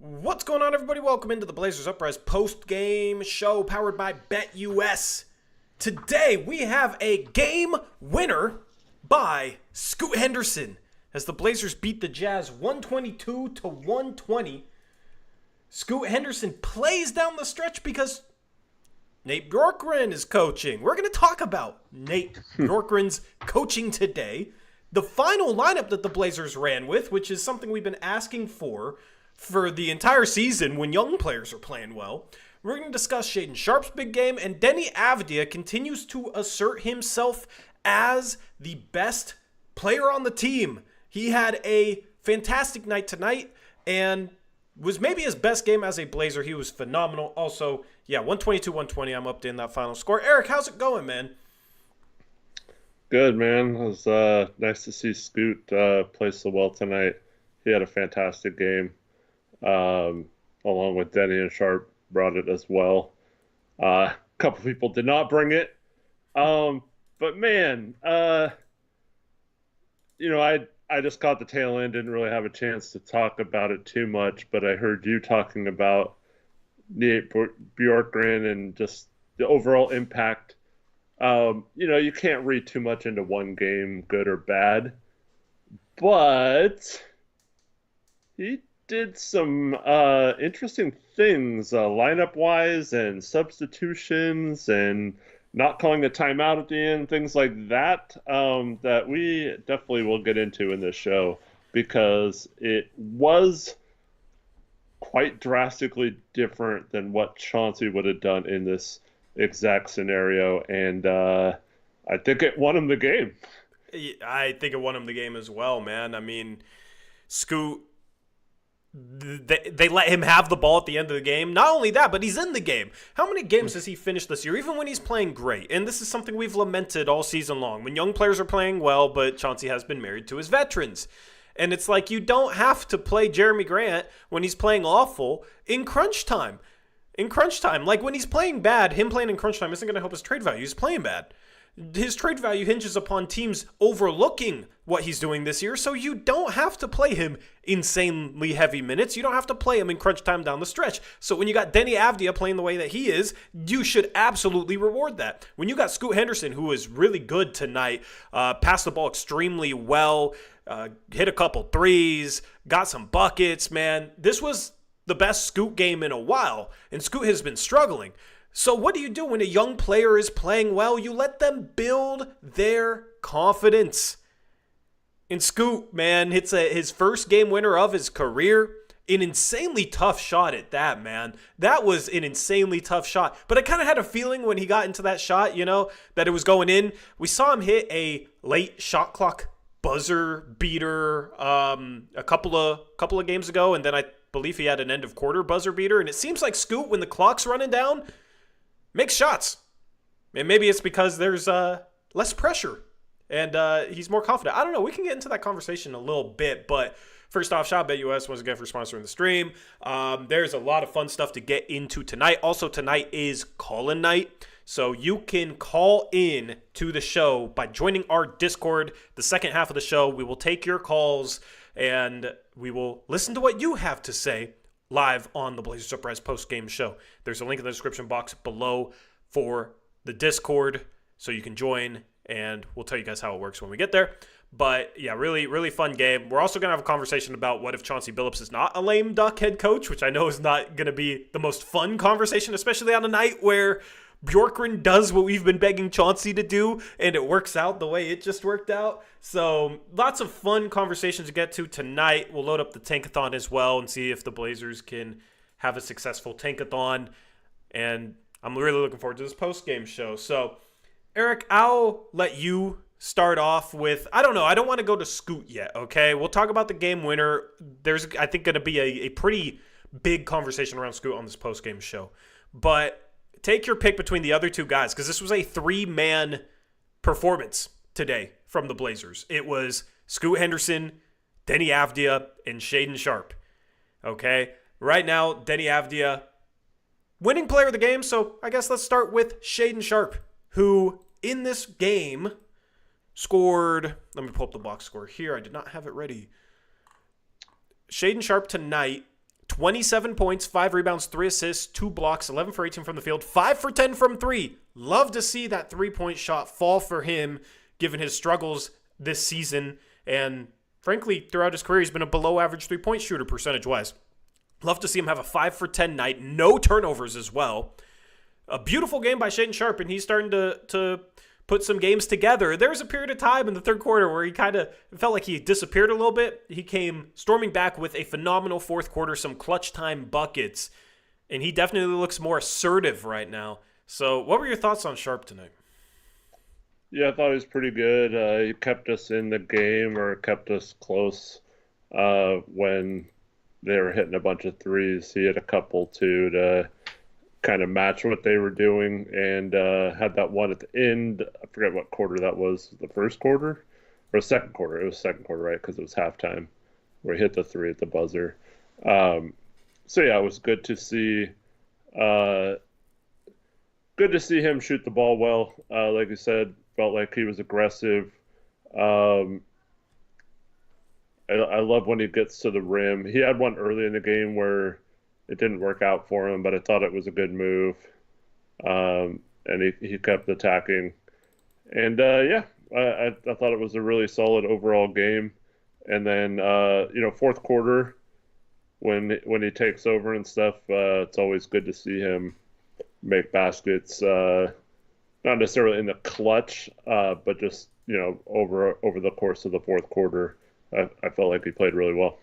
What's going on, everybody? Welcome into the Blazers Uprise post-game show powered by BetUS. Today, we have a game winner by Scoot Henderson as the Blazers beat the Jazz 122 to 120. Scoot Henderson plays down the stretch because Nate Bjorkgren is coaching. We're going to talk about Nate Bjorkgren's coaching today. The final lineup that the Blazers ran with, which is something we've been asking for the entire season when young players are playing well. We're going to discuss Shaden Sharp's big game, and Denny Avdia continues to assert himself as the best player on the team. He had a fantastic night tonight and was maybe his best game as a Blazer. He was phenomenal. Also, 122-120. I'm updating that final score. Eric, how's it going, man? Good, man. It was nice to see Scoot play so well tonight. He had a fantastic game. Along with Denny and Sharp brought it as well. A couple people did not bring it. But man, I just caught the tail end, didn't really have a chance to talk about it too much, but I heard you talking about Nate Bjorkgren and just the overall impact. You can't read too much into one game, good or bad, but he did some interesting things lineup-wise and substitutions and not calling a timeout at the end, things like that, that we definitely will get into in this show because it was quite drastically different than what Chauncey would have done in this exact scenario, and I think it won him the game. I think it won him the game as well, man. I mean, Scoot, they let him have the ball at the end of the game. Not only that, but he's in the game. How many games has he finished this year, even when he's playing great? And this is something we've lamented all season long. When young players are playing well, but Chauncey has been married to his veterans. And it's like you don't have to play Jeremy Grant when he's playing awful in crunch time. Like when he's playing bad, him playing in crunch time isn't going to help his trade value. He's playing bad. His trade value hinges upon teams overlooking what he's doing this year, so you don't have to play him insanely heavy minutes. You don't have to play him in crunch time down the stretch. So when you got Denny Avdia playing the way that he is, you should absolutely reward that. When you got Scoot Henderson, who is really good tonight, passed the ball extremely well, hit a couple threes, got some buckets, man. This was the best Scoot game in a while, and Scoot has been struggling. So what do you do when a young player is playing well? You let them build their confidence. And Scoot, man, hits his first game winner of his career. An insanely tough shot at that, man. That was an insanely tough shot. But I kind of had a feeling when he got into that shot, that it was going in. We saw him hit a late shot clock buzzer beater a couple of games ago, and then I believe he had an end of quarter buzzer beater. And it seems like Scoot, when the clock's running down, makes shots. And maybe it's because there's less pressure and he's more confident. I don't know. We can get into that conversation a little bit. But first off, shout out BetUS once again for sponsoring the stream. There's a lot of fun stuff to get into tonight. Also, tonight is call-in night. So you can call in to the show by joining our Discord. The second half of the show, we will take your calls and we will listen to what you have to say live on the Blazers Uprise post-game show. There's a link in the description box below for the Discord, so you can join, and we'll tell you guys how it works when we get there. But, yeah, really, really fun game. We're also going to have a conversation about what if Chauncey Billups is not a lame duck head coach, which I know is not going to be the most fun conversation, especially on a night where Bjorkgren does what we've been begging Chauncey to do, and it works out the way it just worked out. So lots of fun conversations to get to tonight. We'll load up the Tankathon as well and see if the Blazers can have a successful Tankathon. And I'm really looking forward to this post-game show. So, Eric, I'll let you start off with, I don't know, I don't want to go to Scoot yet, okay? We'll talk about the game winner. There's, I think, going to be a pretty big conversation around Scoot on this post-game show. But take your pick between the other two guys, because this was a three-man performance today from the Blazers. It was Scoot Henderson, Denny Avdia, and Shaden Sharp. Okay? Right now, Denny Avdia, winning player of the game, so I guess let's start with Shaden Sharp, who in this game scored, let me pull up the box score here. I did not have it ready. Shaden Sharp tonight, 27 points, 5 rebounds, 3 assists, 2 blocks, 11 for 18 from the field, 5 for 10 from 3. Love to see that 3-point shot fall for him, given his struggles this season. And frankly, throughout his career, he's been a below-average 3-point shooter percentage-wise. Love to see him have a 5 for 10 night, no turnovers as well. A beautiful game by Shaden Sharp, and he's starting to put some games together. There was a period of time in the third quarter where he kind of felt like he disappeared a little bit. He came storming back with a phenomenal fourth quarter, some clutch time buckets, and he definitely looks more assertive right now. So what were your thoughts on Sharp tonight? Yeah, I thought he was pretty good. He kept us in the game, or kept us close when they were hitting a bunch of threes. He had a couple too to kind of match what they were doing, and had that one at the end. I forget what quarter that was. The first quarter or second quarter? It was second quarter, right? Because it was halftime, where he hit the 3 at the buzzer. So yeah, it was good to see. Good to see him shoot the ball well. Like you said, felt like he was aggressive. I love when he gets to the rim. He had one early in the game where it didn't work out for him, but I thought it was a good move. And he kept attacking. And I thought it was a really solid overall game. And then fourth quarter, when he takes over and stuff, it's always good to see him make baskets. Not necessarily in the clutch, but just over the course of the fourth quarter. I felt like he played really well.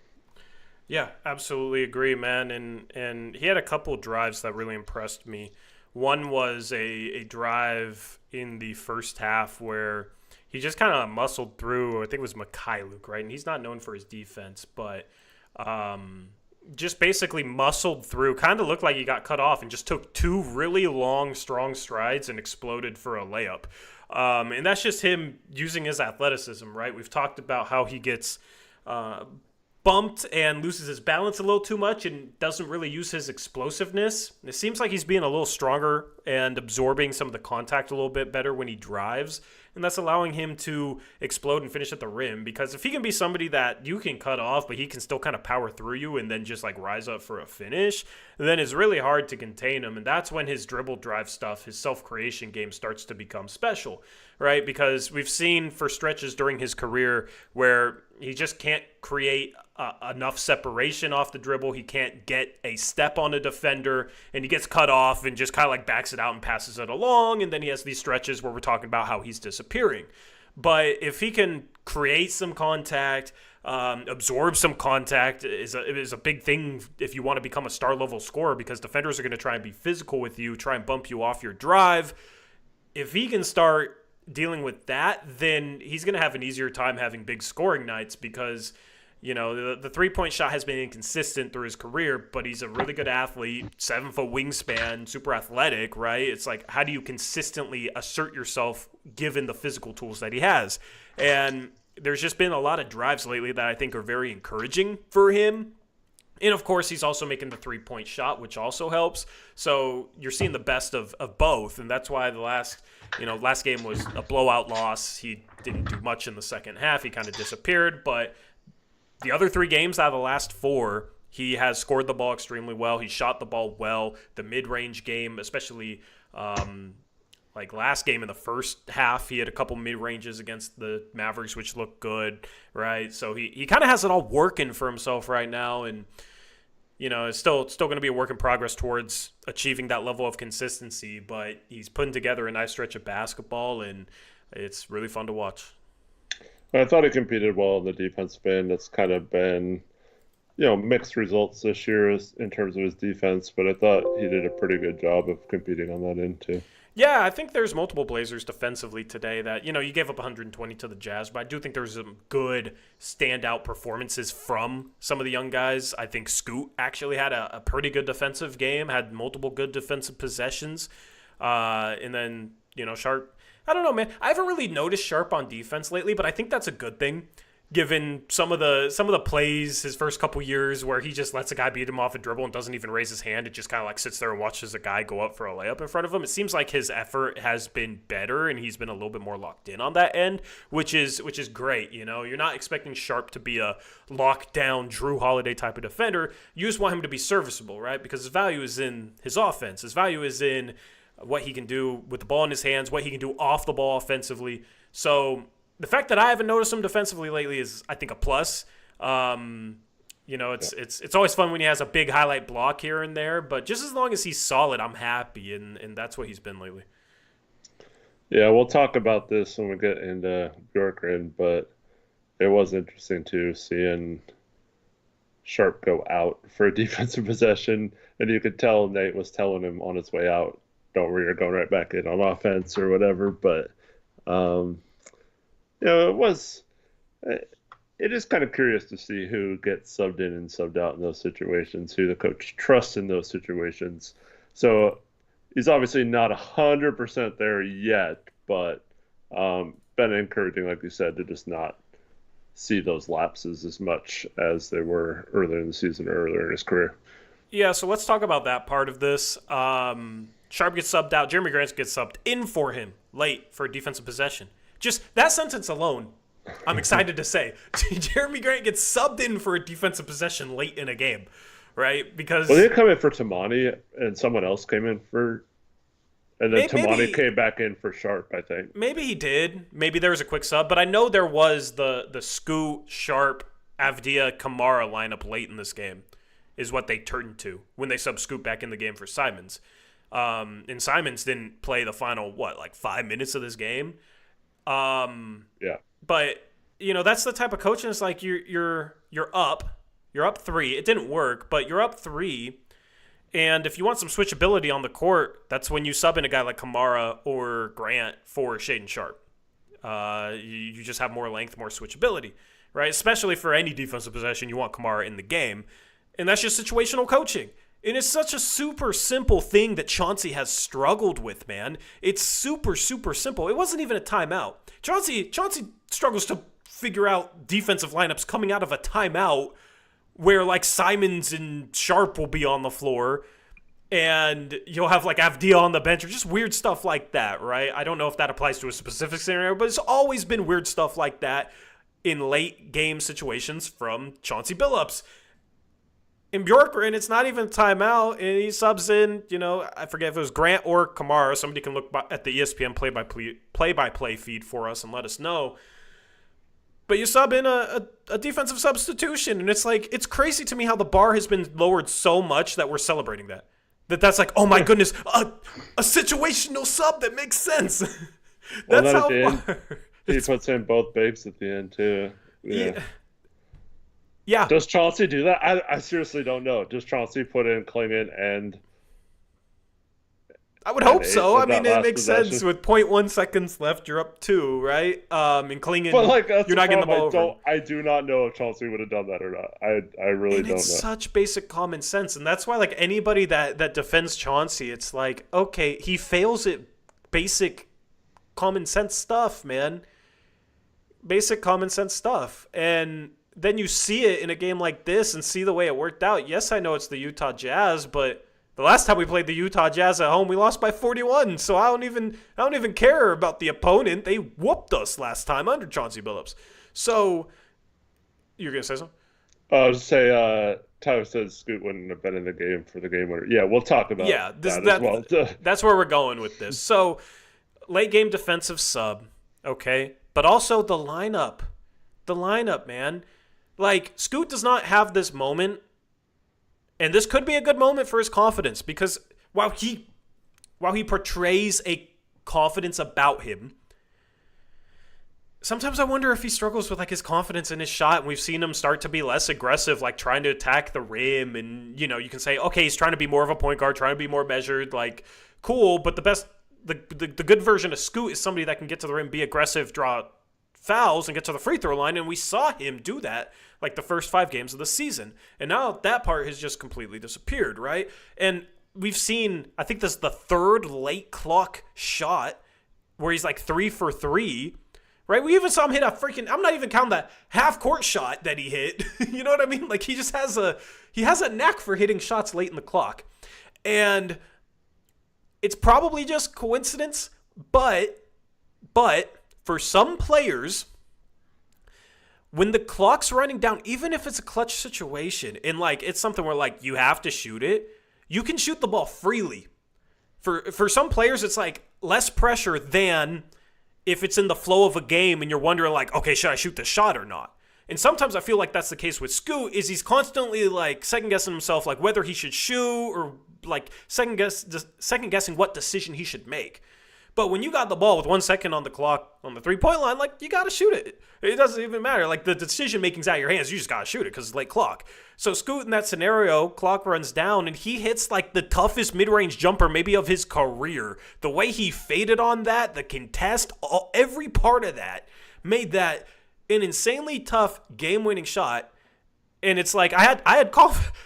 Yeah, absolutely agree, man. And he had a couple drives that really impressed me. One was a drive in the first half where he just kind of muscled through. I think it was Mikhailuk, right? And he's not known for his defense, but just basically muscled through. Kind of looked like he got cut off and just took 2 really long, strong strides and exploded for a layup. And that's just him using his athleticism, right? We've talked about how he gets bumped and loses his balance a little too much and doesn't really use his explosiveness. It seems like he's being a little stronger and absorbing some of the contact a little bit better when he drives, and that's allowing him to explode and finish at the rim, because if he can be somebody that you can cut off but he can still kind of power through you and then just like rise up for a finish, then it's really hard to contain him. And that's when his dribble drive stuff, his self-creation game starts to become special, right? Because we've seen for stretches during his career where he just can't create enough separation off the dribble. He can't get a step on a defender, and he gets cut off and just kind of like backs it out and passes it along. And then he has these stretches where we're talking about how he's disappearing. But if he can create some contact, absorb some contact, is a big thing if you want to become a star level scorer, because defenders are going to try and be physical with you, try and bump you off your drive. If he can start dealing with that, then he's going to have an easier time having big scoring nights, because the 3-point shot has been inconsistent through his career, but he's a really good athlete, 7-foot wingspan, super athletic, right? It's like, how do you consistently assert yourself given the physical tools that he has? And there's just been a lot of drives lately that I think are very encouraging for him. And of course, he's also making the 3-point shot, which also helps. So you're seeing the best of both. And that's why the last game was a blowout loss. He didn't do much in the second half. He kind of disappeared. But the other 3 games out of the last 4, he has scored the ball extremely well. He shot the ball well. The mid-range game, especially like last game in the first half, he had a couple mid-ranges against the Mavericks, which looked good, right? So he kind of has it all working for himself right now, and it's still going to be a work in progress towards achieving that level of consistency, but he's putting together a nice stretch of basketball, and it's really fun to watch. I thought he competed well in the defensive end. It's kind of been, mixed results this year in terms of his defense, but I thought he did a pretty good job of competing on that end too. Yeah, I think there's multiple Blazers defensively today that, you gave up 120 to the Jazz, but I do think there's some good standout performances from some of the young guys. I think Scoot actually had a pretty good defensive game, had multiple good defensive possessions. And then, Sharp, I don't know, man. I haven't really noticed Sharp on defense lately, but I think that's a good thing, given some of the plays his first couple years where he just lets a guy beat him off a dribble and doesn't even raise his hand. It just kind of like sits there and watches a guy go up for a layup in front of him. It seems like his effort has been better and he's been a little bit more locked in on that end, which is great. You know, you're not expecting Sharp to be a lockdown Drew Holiday type of defender. You just want him to be serviceable, right? Because his value is in his offense. His value is in what he can do with the ball in his hands, what he can do off the ball offensively. So the fact that I haven't noticed him defensively lately is, I think, a plus. You know, it's always fun when he has a big highlight block here and there, but just as long as he's solid, I'm happy, and that's what he's been lately. Yeah, we'll talk about this when we get into Bjorkgren, but it was interesting too seeing Sharp go out for a defensive possession, and you could tell Nate was telling him on his way out, "Don't worry, you're going right back in on offense" or whatever. But you know, it is kind of curious to see who gets subbed in and subbed out in those situations, who the coach trusts in those situations. So he's obviously not 100% there yet, but been encouraging, like you said, to just not see those lapses as much as they were earlier in the season or earlier in his career. Yeah, so let's talk about that part of this. Sharp gets subbed out. Jeremy Grant gets subbed in for him late for a defensive possession. Just that sentence alone, I'm excited to say. Jeremy Grant gets subbed in for a defensive possession late in a game, right? Because well, they come in for Tamani, and someone else came in for, and then Tamani came back in for Sharp, I think. Maybe he did. Maybe there was a quick sub, but I know there was the Scoot, Sharp, Avdia, Kamara lineup late in this game is what they turned to when they subbed Scoot back in the game for Simons. And Simons didn't play the final, 5 minutes of this game. Yeah. But you know, that's the type of coaching. It's like you're up 3. It didn't work, but you're up 3. And if you want some switchability on the court, that's when you sub in a guy like Kamara or Grant for Shaden Sharp. You just have more length, more switchability, right? Especially for any defensive possession, you want Kamara in the game. And that's just situational coaching. And it's such a super simple thing that Chauncey has struggled with, man. It's super, super simple. It wasn't even a timeout. Chauncey struggles to figure out defensive lineups coming out of a timeout where, like, Simons and Sharp will be on the floor and you'll have, like, Avdia on the bench or just weird stuff like that, right? I don't know if that applies to a specific scenario, but it's always been weird stuff like that in late game situations from Chauncey Billups. In Bjorkgren, it's not even a timeout, and he subs in, you know, I forget if it was Grant or Kamara. Somebody can look at the ESPN play-by-play feed for us and let us know. But you sub in a defensive substitution, and it's like, it's crazy to me how the bar has been lowered so much that we're celebrating that. That's like, oh my goodness, a situational sub that makes sense. That's how far. He puts in both bigs at the end, too. Yeah. Does Chauncey do that? I seriously don't know. Does Chauncey put in Klingon and... I would hope so. I mean, it makes sense. With 0.1 seconds left, you're up 2, right? And Klingon, but like, you're not getting the ball over. I do not know if Chauncey would have done that or not. I really don't know. It's such basic common sense. And that's why, like, anybody that defends Chauncey, it's like, okay, he fails at basic common sense stuff, man. Basic common sense stuff. And then you see it in a game like this and see the way it worked out. Yes, I know it's the Utah Jazz, but the last time we played the Utah Jazz at home, we lost by 41. So I don't even care about the opponent. They whooped us last time under Chauncey Billups. So you're gonna say something? I was say Tyler says Scoot wouldn't have been in the game for the game winner. Yeah, we'll talk about that as well. That's where we're going with this. So late game defensive sub, okay, but also the lineup. The lineup, man. Like, Scoot does not have this moment, and this could be a good moment for his confidence, because while he portrays a confidence about him, sometimes I wonder if he struggles with, like, his confidence in his shot, and we've seen him start to be less aggressive, like trying to attack the rim, and, you know, you can say, okay, he's trying to be more of a point guard, trying to be more measured, like, cool, but the good version of Scoot is somebody that can get to the rim, be aggressive, draw fouls, and get to the free throw line, and we saw him do that like the first 5 games of the season. And now that part has just completely disappeared, right? And we've seen, I think this is the 3rd late clock shot where he's like 3 for 3, right? We even saw him hit a freaking, I'm not even counting that half court shot that he hit. You know what I mean? Like he just has a knack for hitting shots late in the clock. And it's probably just coincidence, but for some players, when the clock's running down, even if it's a clutch situation and like it's something where like you have to shoot it, you can shoot the ball freely. For some players, it's like less pressure than if it's in the flow of a game and you're wondering like, okay, should I shoot the shot or not? And sometimes I feel like that's the case with Scoot, is he's constantly like second guessing himself, like whether he should shoot or like second guessing what decision he should make. But when you got the ball with 1 second on the clock on the 3-point line, like you got to shoot it. It doesn't even matter. Like the decision making's out of your hands. You just got to shoot it because it's late clock. So Scoot in that scenario, clock runs down and he hits like the toughest mid-range jumper maybe of his career. The way he faded on that, the contest, every part of that made that an insanely tough game-winning shot. And it's like I had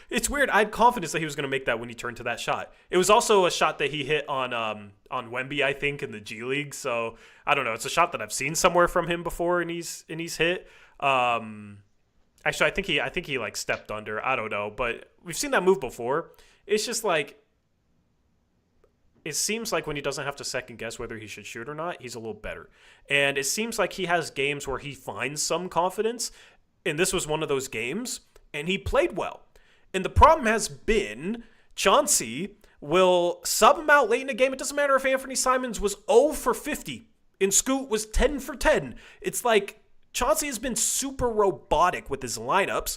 it's weird. I had confidence that he was going to make that when he turned to that shot. It was also a shot that he hit on Wemby, I think, in the G League. So I don't know. It's a shot that I've seen somewhere from him before, and he's hit. Actually, I think he like stepped under. I don't know, but we've seen that move before. It's just like it seems like when he doesn't have to second guess whether he should shoot or not, he's a little better. And it seems like he has games where he finds some confidence. And this was one of those games, and he played well. And the problem has been Chauncey will sub him out late in the game. It doesn't matter if Anthony Simons was 0 for 50 and Scoot was 10 for 10. It's like Chauncey has been super robotic with his lineups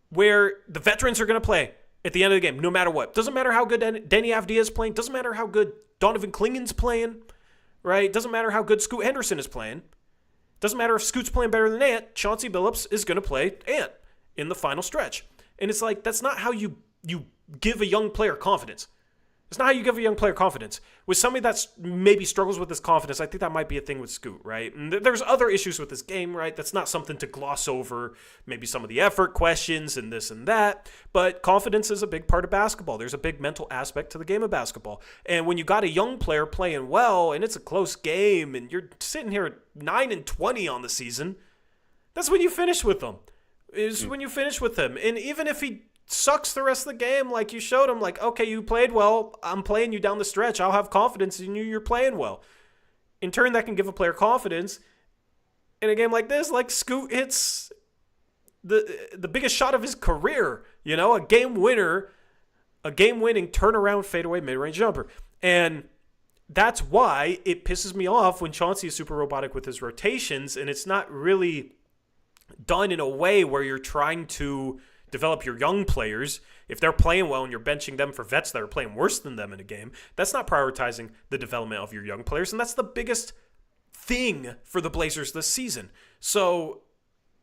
where the veterans are going to play at the end of the game no matter what. Doesn't matter how good Denny Avdia is playing. Doesn't matter how good Donovan Klingen's playing, right? Doesn't matter how good Scoot Henderson is playing. Doesn't matter if Scoot's playing better than Ant, Chauncey Billups is going to play Ant in the final stretch. And it's like, that's not how you give a young player confidence. It's not how you give a young player confidence. With somebody that's maybe struggles with his confidence, I think that might be a thing with Scoot, right? And there's other issues with this game, right? That's not something to gloss over. Maybe some of the effort questions and this and that. But confidence is a big part of basketball. There's a big mental aspect to the game of basketball. And when you got a young player playing well and it's a close game and you're sitting here at 9-20 on the season, that's when you finish with them. Is when you finish with him. And even if he sucks the rest of the game, like you showed him, like, okay, you played well, I'm playing you down the stretch, I'll have confidence in you, you're playing well. In turn, that can give a player confidence. In a game like this, like Scoot hits the biggest shot of his career, you know, a game-winning turnaround fadeaway mid-range jumper. And that's why it pisses me off when Chauncey is super robotic with his rotations, and it's not really done in a way where you're trying to develop your young players. If they're playing well and you're benching them for vets that are playing worse than them in a game, that's not prioritizing the development of your young players, and that's the biggest thing for the Blazers this season. So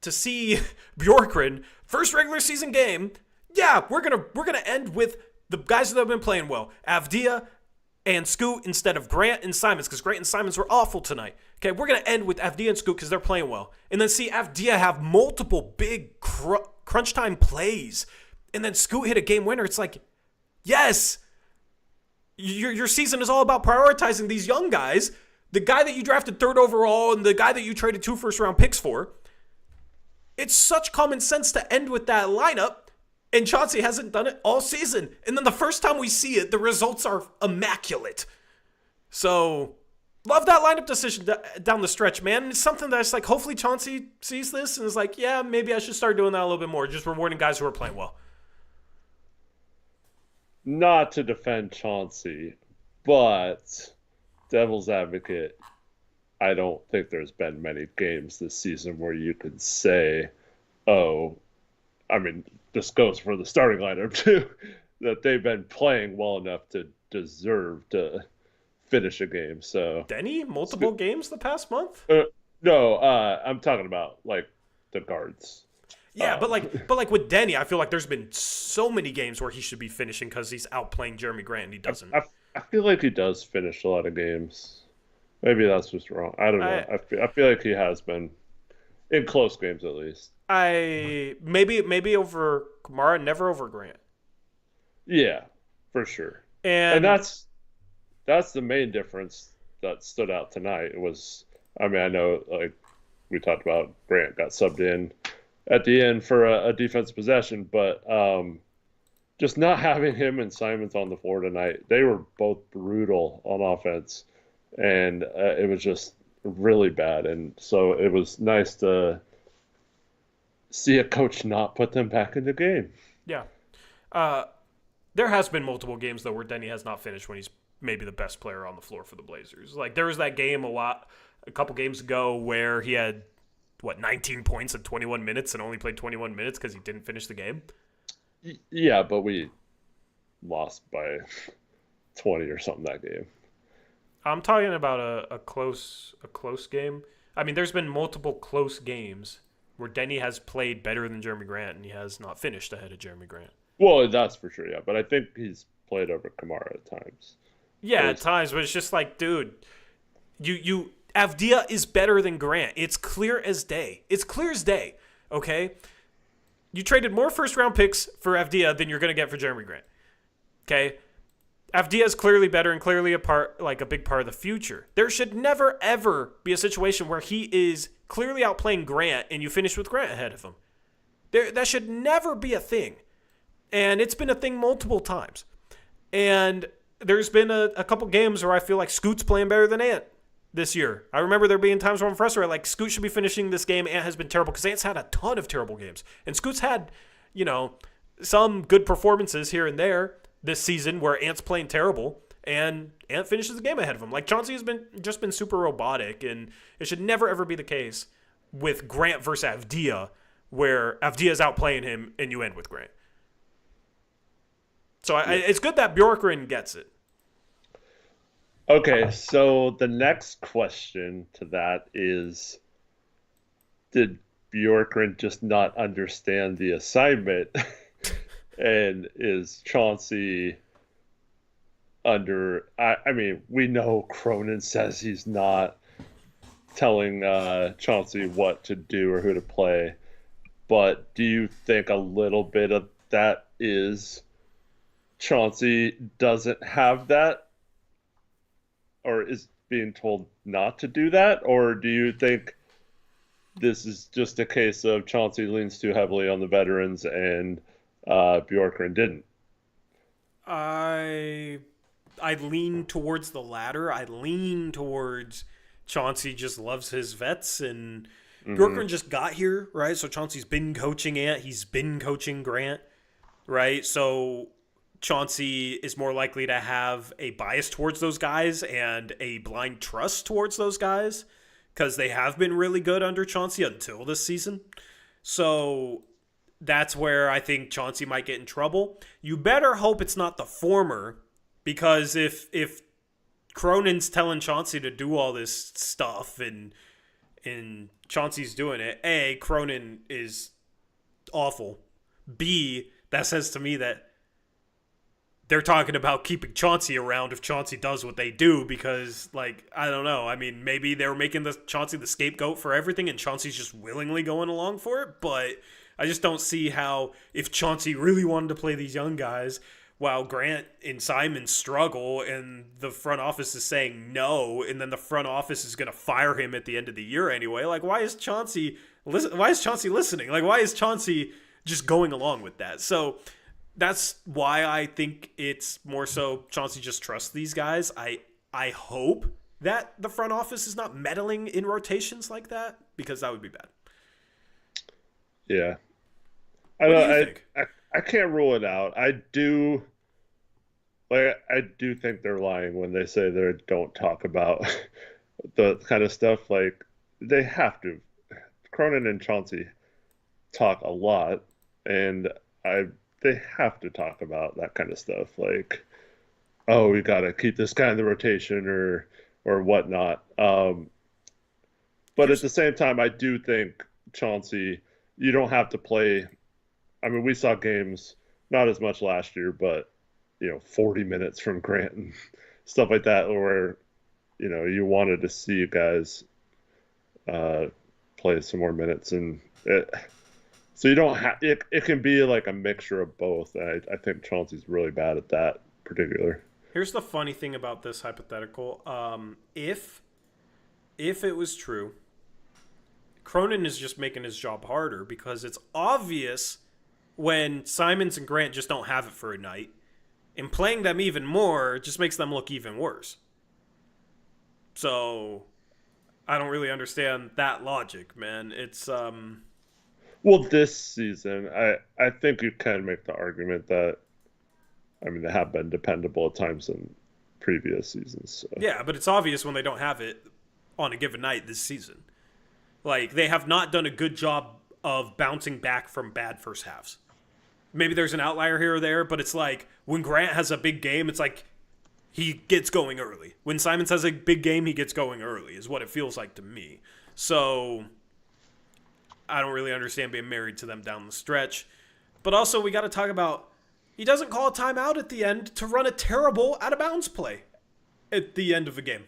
to see Bjorkgren, first regular season game, yeah, we're gonna end with the guys that have been playing well. Avdia and Scoot instead of Grant and Simons, because Grant and Simons were awful tonight. Okay, we're going to end with Avdia and Scoot because they're playing well. And then see Avdia have multiple big crunch time plays. And then Scoot hit a game winner. It's like, yes, your season is all about prioritizing these young guys. The guy that you drafted 3rd overall and the guy that you traded 2 first-round picks for. It's such common sense to end with that lineup. And Chauncey hasn't done it all season. And then the first time we see it, the results are immaculate. So, love that lineup decision down the stretch, man. And it's something that's like, hopefully Chauncey sees this and is like, yeah, maybe I should start doing that a little bit more. Just rewarding guys who are playing well. Not to defend Chauncey, but devil's advocate, I don't think there's been many games this season where you could say, oh, I mean, this goes for the starting lineup too, that they've been playing well enough to deserve to finish a game. So Denny, multiple games the past month? No, I'm talking about like the guards. Yeah, but like with Denny, I feel like there's been so many games where he should be finishing because he's outplaying Jeremy Grant and he doesn't. I feel like he does finish a lot of games. Maybe that's just wrong. I don't know. I feel like he has been in close games at least. Maybe over Kamara, never over Grant. Yeah, for sure. And that's the main difference that stood out tonight. It was I mean, I know like we talked about Grant got subbed in at the end for a defensive possession, but just not having him and Simons on the floor tonight, they were both brutal on offense, and it was just really bad. And so it was nice to see a coach not put them back in the game. Yeah. Uh, there has been multiple games though where Denny has not finished when he's maybe the best player on the floor for the Blazers. Like there was that game a couple games ago where he had 19 points in 21 minutes and only played 21 minutes because he didn't finish the game. Yeah, but we lost by 20 or something that game. I'm talking about a close game. I mean, there's been multiple close games where Denny has played better than Jeremy Grant and he has not finished ahead of Jeremy Grant. Well, that's for sure, yeah. But I think he's played over Kamara at times. Yeah, at times, but it's just like, dude, you Avdia is better than Grant. It's clear as day. It's clear as day. Okay, you traded more first round picks for Avdia than you're gonna get for Jeremy Grant. Okay, Avdia is clearly better and clearly a big part of the future. There should never ever be a situation where he is clearly outplaying Grant and you finish with Grant ahead of him. That should never be a thing, and it's been a thing multiple times. And there's been a couple games where I feel like Scoot's playing better than Ant this year. I remember there being times where I'm frustrated, like Scoot should be finishing this game. Ant has been terrible because Ant's had a ton of terrible games. And Scoot's had, some good performances here and there this season where Ant's playing terrible and Ant finishes the game ahead of him. Like Chauncey has been super robotic, and it should never ever be the case with Grant versus Avdia where Avdia is outplaying him and you end with Grant. So it's good that Bjorkgren gets it. Okay, so the next question to that is, did Bjorkgren just not understand the assignment? And is Chauncey under... I mean, we know Cronin says he's not telling Chauncey what to do or who to play, but do you think a little bit of that is... Chauncey doesn't have that, or is being told not to do that? Or do you think this is just a case of Chauncey leans too heavily on the veterans and Bjorkgren didn't? I lean towards the latter. I lean towards Chauncey just loves his vets, and Bjorkgren just got here, right? So Chauncey's been coaching Ant. He's been coaching Grant, right? So Chauncey is more likely to have a bias towards those guys and a blind trust towards those guys because they have been really good under Chauncey until this season. So that's where I think Chauncey might get in trouble. You better hope it's not the former, because if Cronin's telling Chauncey to do all this stuff and Chauncey's doing it, A, Cronin is awful. B, that says to me that they're talking about keeping Chauncey around if Chauncey does what they do, because, I don't know. I mean, maybe they were making Chauncey the scapegoat for everything and Chauncey's just willingly going along for it, but I just don't see how, if Chauncey really wanted to play these young guys while Grant and Simon struggle and the front office is saying no, and then the front office is going to fire him at the end of the year anyway, why is Chauncey listening? Why is Chauncey just going along with that? So that's why I think it's more so Chauncey just trusts these guys. I hope that the front office is not meddling in rotations like that, because that would be bad. Yeah. What do you think? I can't rule it out. I do think they're lying when they say they don't talk about the kind of stuff. They have to. Cronin and Chauncey talk a lot, and they have to talk about that kind of stuff. Oh, we got to keep this guy in the rotation or whatnot. But at the same time, I do think Chauncey, you don't have to play. I mean, we saw games, not as much last year, but 40 minutes from Grant and stuff like that, where you wanted to see you guys play some more minutes, and so you don't have it. It can be like a mixture of both. I think Chauncey's really bad at that particular. Here's the funny thing about this hypothetical: if if it was true, Cronin is just making his job harder because it's obvious when Simons and Grant just don't have it for a night. And playing them even more just makes them look even worse. So I don't really understand that logic, man. It's Well, this season, I think you can make the argument that, I mean, they have been dependable at times in previous seasons. So. yeah, but it's obvious when they don't have it on a given night this season. Like, they have not done a good job of bouncing back from bad first halves. Maybe there's an outlier here or there, but it's like when Grant has a big game, it's like he gets going early. When Simons has a big game, he gets going early, is what it feels like to me. So I don't really understand being married to them down the stretch. But also, we got to talk about he doesn't call a timeout at the end to run a terrible out-of-bounds play at the end of a game.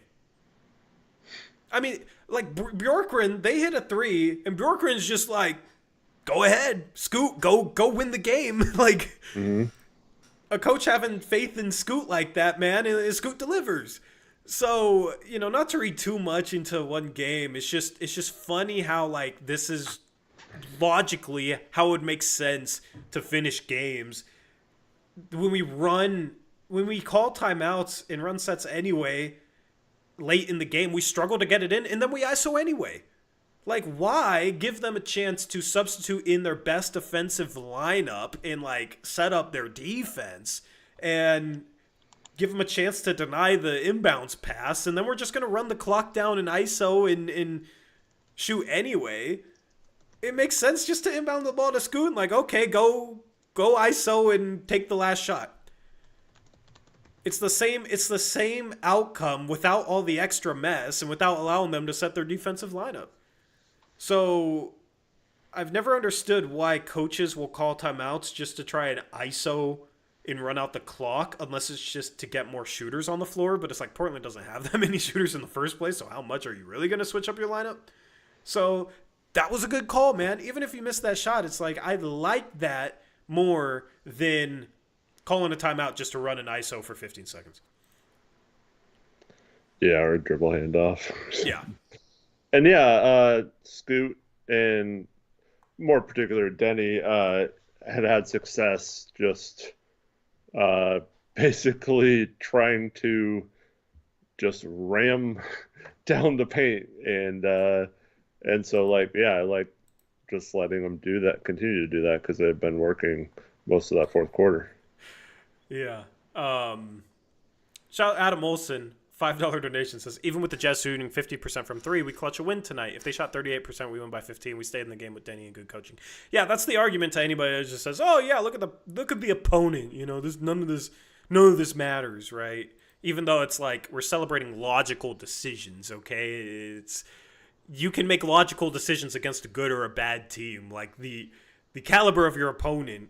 I mean, like, Bjorkgren, they hit a 3, and Bjorkgren's just like, go ahead, Scoot, go win the game. Like, a coach having faith in Scoot like that, man, and Scoot delivers. So, not to read too much into one game, it's just funny how, like, this is logically how it would make sense to finish games. When we call timeouts and run sets anyway, late in the game, we struggle to get it in, and then we ISO anyway. Like, why give them a chance to substitute in their best defensive lineup and, like, set up their defense and give them a chance to deny the inbounds pass, and then we're just going to run the clock down in ISO and shoot anyway? It makes sense just to inbound the ball to Scoot and, like, okay, go ISO and take the last shot. It's the same outcome without all the extra mess and without allowing them to set their defensive lineup. So I've never understood why coaches will call timeouts just to try and ISO and run out the clock, unless it's just to get more shooters on the floor. But it's like Portland doesn't have that many shooters in the first place, so how much are you really going to switch up your lineup? So that was a good call, man. Even if you missed that shot, it's like I like that more than calling a timeout just to run an ISO for 15 seconds. Yeah, or a dribble handoff. Yeah. And yeah, Scoot and more particular Denny had success just basically trying to just ram down the paint, and so like I like just letting them do that, continue to do that because they've been working most of that fourth quarter. Yeah. Shout out Adam Olson. $5 donation says, even with the Jazz shooting 50% from 3, we clutch a win tonight. If they shot 38%, we win by 15. We stayed in the game with Denny and good coaching. Yeah, that's the argument to anybody that just says, oh yeah, look at the opponent. There's none of this matters, right? Even though it's like we're celebrating logical decisions, okay? You can make logical decisions against a good or a bad team. Like the caliber of your opponent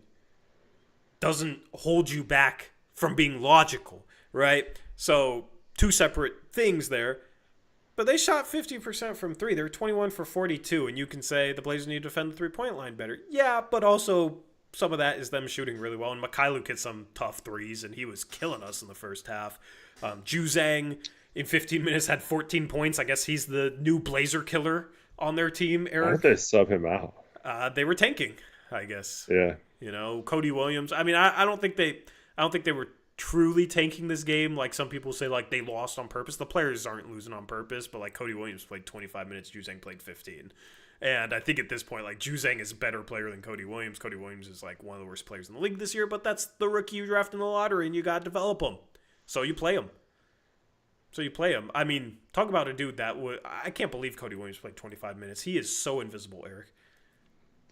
doesn't hold you back from being logical, right? So two separate things there. But they shot 50% from 3. They were 21 for 42, and you can say the Blazers need to defend the three-point line better. Yeah, but also some of that is them shooting really well. And Mikhailuk hit some tough threes, and he was killing us in the first half. Juzang in 15 minutes had 14 points. I guess he's the new Blazer killer on their team, Eric. Why did they sub him out? They were tanking, I guess. Yeah. Cody Williams. I mean, I don't think they were truly tanking this game. Like some people say, like they lost on purpose. The players aren't losing on purpose, but like Cody Williams played 25 minutes, Juzang played 15. And I think at this point, like Juzang is a better player than Cody Williams. Cody Williams is like one of the worst players in the league this year, but that's the rookie you draft in the lottery, and you got to develop him. So you play him. I mean, talk about a dude that would. I can't believe Cody Williams played 25 minutes. He is so invisible, Eric.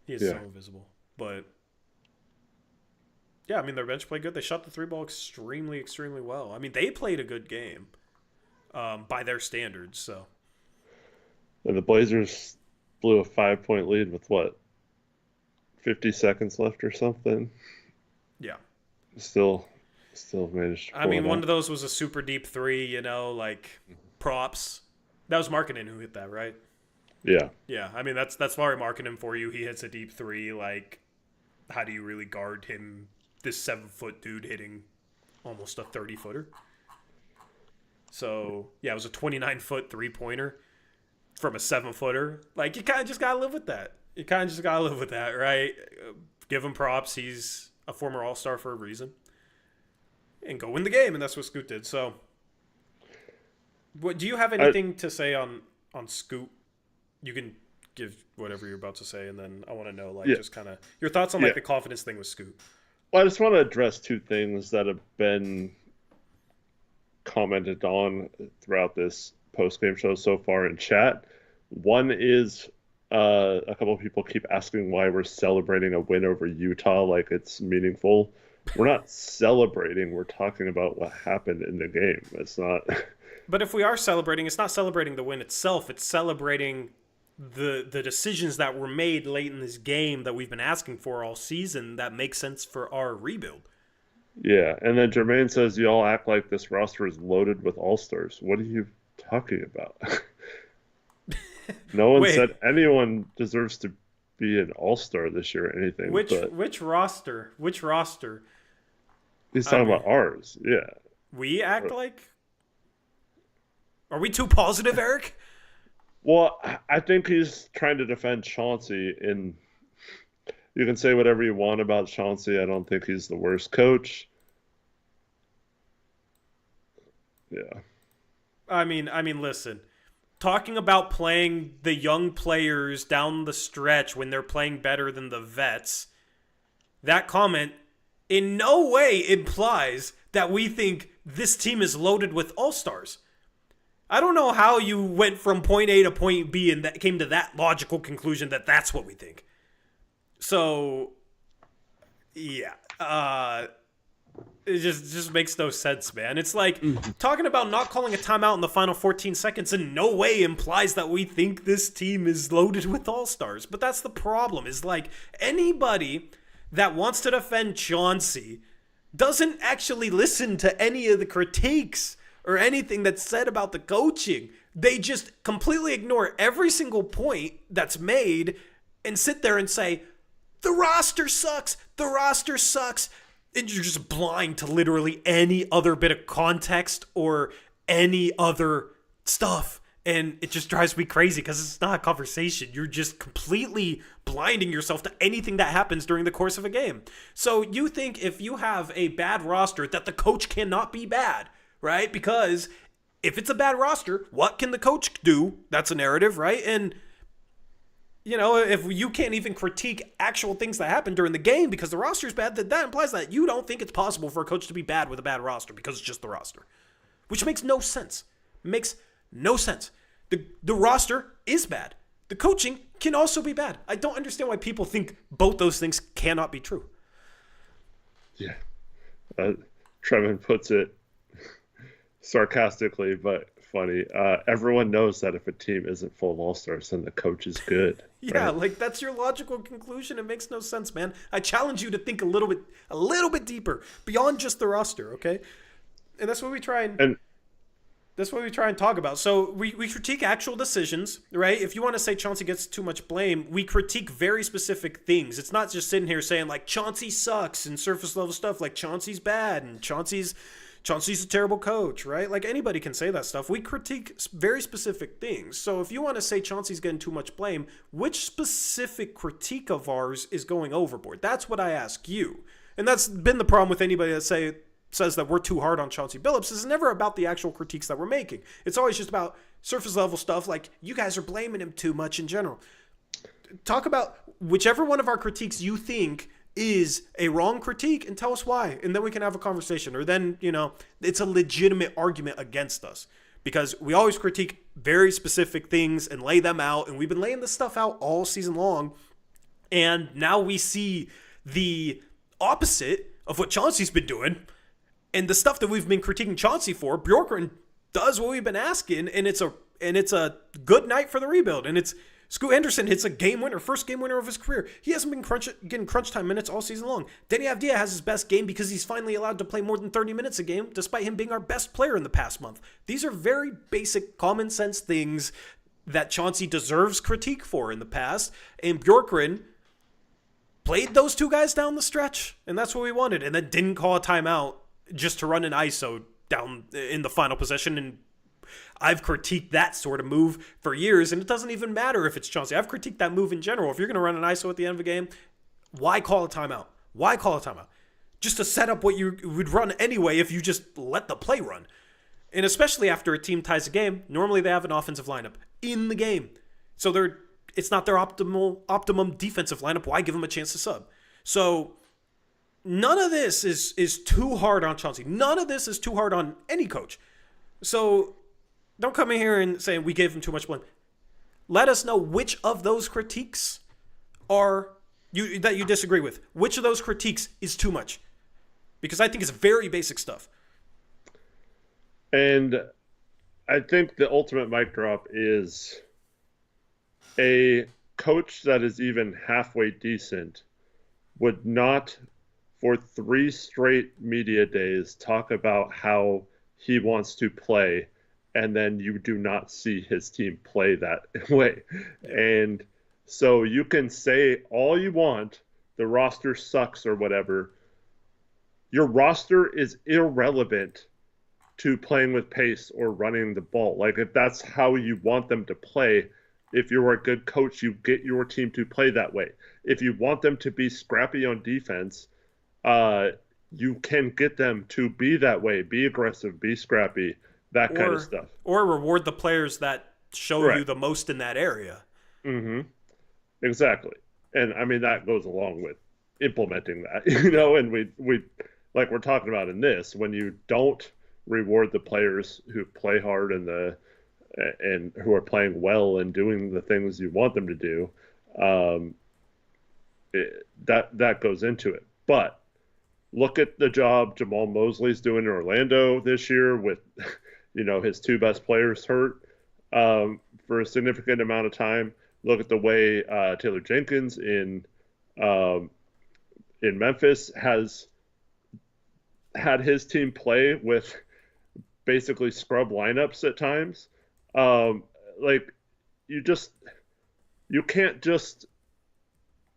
He is so invisible. But yeah, I mean, their bench played good. They shot the 3-ball extremely, extremely well. I mean, they played a good game by their standards. So, and the Blazers blew a 5-point lead with 50 seconds left or something. Yeah. Still managed to pull it one out. of those was a super deep 3, like props. That was Markkanen who hit that, right? Yeah. Yeah, I mean, that's Laurie Markkanen for you. He hits a deep 3. Like, how do you really guard him? This 7-foot dude hitting almost a 30-footer. So, yeah, it was a 29-foot 3-pointer. from a 7-footer. Like, you kind of just got to live with that. You kind of just got to live with that, right? Give him props. He's a former All-Star for a reason. And go win the game, and that's what Scoot did. So, do you have anything to say on Scoot? You can give whatever you're about to say, and then I want to know, like, just kind of your thoughts on, like, the confidence thing with Scoot. Well, I just want to address two things that have been commented on throughout this post-game show so far in chat. One is a couple of people keep asking why we're celebrating a win over Utah like it's meaningful. We're not celebrating. We're talking about what happened in the game. It's not. But if we are celebrating, it's not celebrating the win itself. It's celebrating the decisions that were made late in this game that we've been asking for all season that make sense for our rebuild. Yeah, and then Jermaine says, you all act like this roster is loaded with all-stars. What are you talking about? No one said anyone deserves to be an all-star this year or anything. Which roster? Which roster? He's talking about ours, yeah. We act like... Are we too positive, Eric? Well, I think he's trying to defend Chauncey. And you can say whatever you want about Chauncey. I don't think he's the worst coach. Yeah. I mean, listen. Talking about playing the young players down the stretch when they're playing better than the vets, that comment in no way implies that we think this team is loaded with all-stars. I don't know how you went from point A to point B and that came to that logical conclusion that that's what we think. So, yeah. It just makes no sense, man. It's like talking about not calling a timeout in the final 14 seconds in no way implies that we think this team is loaded with all-stars. But that's the problem, is like anybody that wants to defend Chauncey doesn't actually listen to any of the critiques or anything that's said about the coaching. They just completely ignore every single point that's made and sit there and say, the roster sucks, the roster sucks. And you're just blind to literally any other bit of context or any other stuff. And it just drives me crazy because it's not a conversation. You're just completely blinding yourself to anything that happens during the course of a game. So you think if you have a bad roster that the coach cannot be bad, right? Because if it's a bad roster, what can the coach do? That's a narrative, right? And you know, if you can't even critique actual things that happen during the game because the roster's bad, then that implies that you don't think it's possible for a coach to be bad with a bad roster because it's just the roster. Which makes no sense. Makes no sense. The roster is bad. The coaching can also be bad. I don't understand why people think both those things cannot be true. Yeah. Trevin puts it sarcastically, but funny. Everyone knows that if a team isn't full of all-stars, then the coach is good. Yeah, right? like that's your logical conclusion. It makes no sense, man. I challenge you to think a little bit deeper beyond just the roster, okay? And that's what we try and that's what we try and talk about. So we critique actual decisions, right? If you want to say Chauncey gets too much blame, we critique very specific things. It's not just sitting here saying like Chauncey sucks and surface level stuff like Chauncey's bad and Chauncey's a terrible coach, right? Like anybody can say that stuff. We critique very specific things. So if you want to say Chauncey's getting too much blame, which specific critique of ours is going overboard? That's what I ask you. And that's been the problem with anybody that says that we're too hard on Chauncey Billups. It's never about the actual critiques that we're making. It's always just about surface level stuff like you guys are blaming him too much in general. Talk about whichever one of our critiques you think is a wrong critique and tell us why. And then we can have a conversation. Or then, you know, it's a legitimate argument against us. Because we always critique very specific things and lay them out. And we've been laying this stuff out all season long. And now we see the opposite of what Chauncey's been doing. And the stuff that we've been critiquing Chauncey for, Bjorkgren does what we've been asking, and it's a good night for the rebuild. And it's Scoot Henderson hits a game winner, first game winner of his career. He hasn't been getting crunch time minutes all season long. Denny Avdia has his best game because he's finally allowed to play more than 30 minutes a game, despite him being our best player in the past month. These are very basic, common sense things that Chauncey deserves critique for in the past, and Bjorkgren played those two guys down the stretch, and that's what we wanted, and then didn't call a timeout just to run an ISO down in the final possession and I've critiqued that sort of move for years, and it doesn't even matter if it's Chauncey. I've critiqued that move in general. If you're going to run an ISO at the end of a game, why call a timeout? Why call a timeout? Just to set up what you would run anyway if you just let the play run. And especially after a team ties a game, normally they have an offensive lineup in the game. So it's not their optimum defensive lineup. Why give them a chance to sub? So none of this is too hard on Chauncey. None of this is too hard on any coach. So don't come in here and say we gave him too much blame. Let us know which of those critiques that you disagree with. Which of those critiques is too much? Because I think it's very basic stuff. And I think the ultimate mic drop is a coach that is even halfway decent would not, for 3 straight media days, talk about how he wants to play, and then you do not see his team play that way. And so you can say all you want, the roster sucks or whatever. Your roster is irrelevant to playing with pace or running the ball. Like, if that's how you want them to play, if you're a good coach, you get your team to play that way. If you want them to be scrappy on defense, you can get them to be that way, be aggressive, be scrappy, that kind of stuff. Or reward the players that show you the most in that area. Mm-hmm. Exactly. And, I mean, that goes along with implementing that, and we like we're talking about in this, when you don't reward the players who play hard and who are playing well and doing the things you want them to do, that goes into it. But look at the job Jamal Mosley's doing in Orlando this year with, his 2 best players hurt for a significant amount of time. Look at the way Taylor Jenkins in Memphis has had his team play with basically scrub lineups at times. You can't just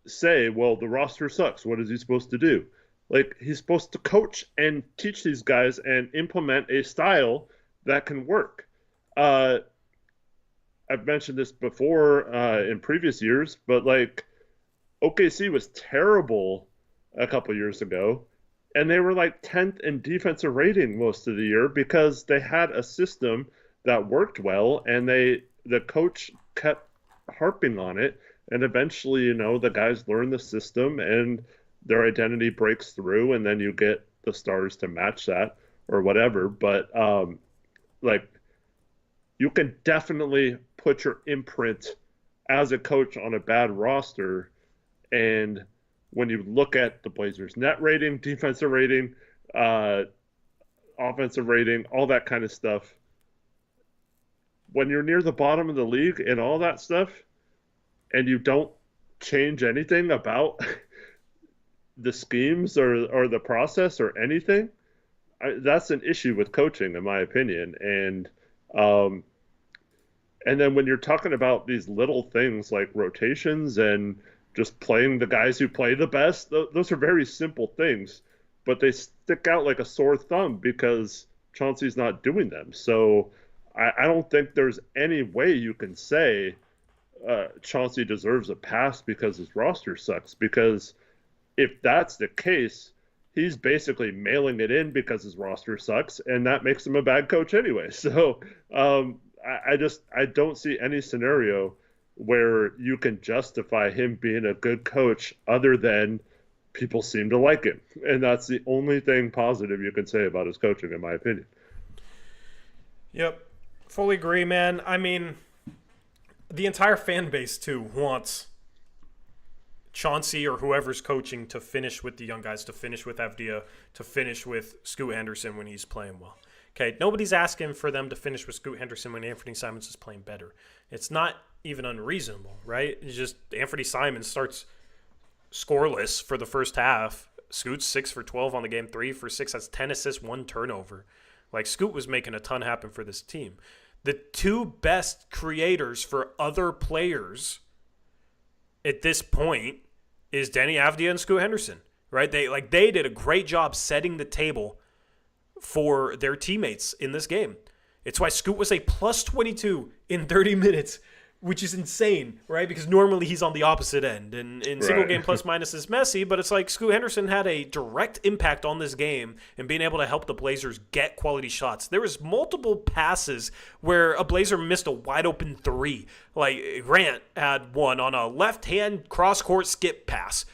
say, well, the roster sucks. What is he supposed to do? Like, he's supposed to coach and teach these guys and implement a style that can work. I've mentioned this before in previous years, but OKC was terrible a couple years ago, and they were 10th in defensive rating most of the year because they had a system that worked well, and the coach kept harping on it, and eventually, the guys learn the system and their identity breaks through, and then you get the stars to match that or whatever. But you can definitely put your imprint as a coach on a bad roster, and when you look at the Blazers' net rating, defensive rating, offensive rating, all that kind of stuff, when you're near the bottom of the league and all that stuff, and you don't change anything about the schemes or the process or anything, that's an issue with coaching, in my opinion. And then when you're talking about these little things like rotations and just playing the guys who play the best, those are very simple things, but they stick out like a sore thumb because Chauncey's not doing them. So I don't think there's any way you can say Chauncey deserves a pass because his roster sucks, because if that's the case, he's basically mailing it in because his roster sucks, and that makes him a bad coach anyway. So I don't see any scenario where you can justify him being a good coach other than people seem to like him. And that's the only thing positive you can say about his coaching, in my opinion. Yep. Fully agree, man. I mean, the entire fan base, too, wants Chauncey or whoever's coaching to finish with the young guys, to finish with Avdia, to finish with Scoot Henderson when he's playing well. Okay, nobody's asking for them to finish with Scoot Henderson when Anthony Simons is playing better. It's not even unreasonable, right? It's just Anthony Simons starts scoreless for the first half. Scoot's 6 for 12 on the game, 3 for 6. That's 10 assists, 1 turnover. Scoot was making a ton happen for this team. The 2 best creators for other players at this point is Denny Avdia and Scoot Henderson, right? They did a great job setting the table for their teammates in this game. It's why Scoot was a plus 22 in 30 minutes, which is insane, right? Because normally he's on the opposite end. And in single game plus minus is messy, but it's like Scoot Henderson had a direct impact on this game and being able to help the Blazers get quality shots. There was multiple passes where a Blazer missed a wide open three. Like Grant had one on a left-hand cross-court skip pass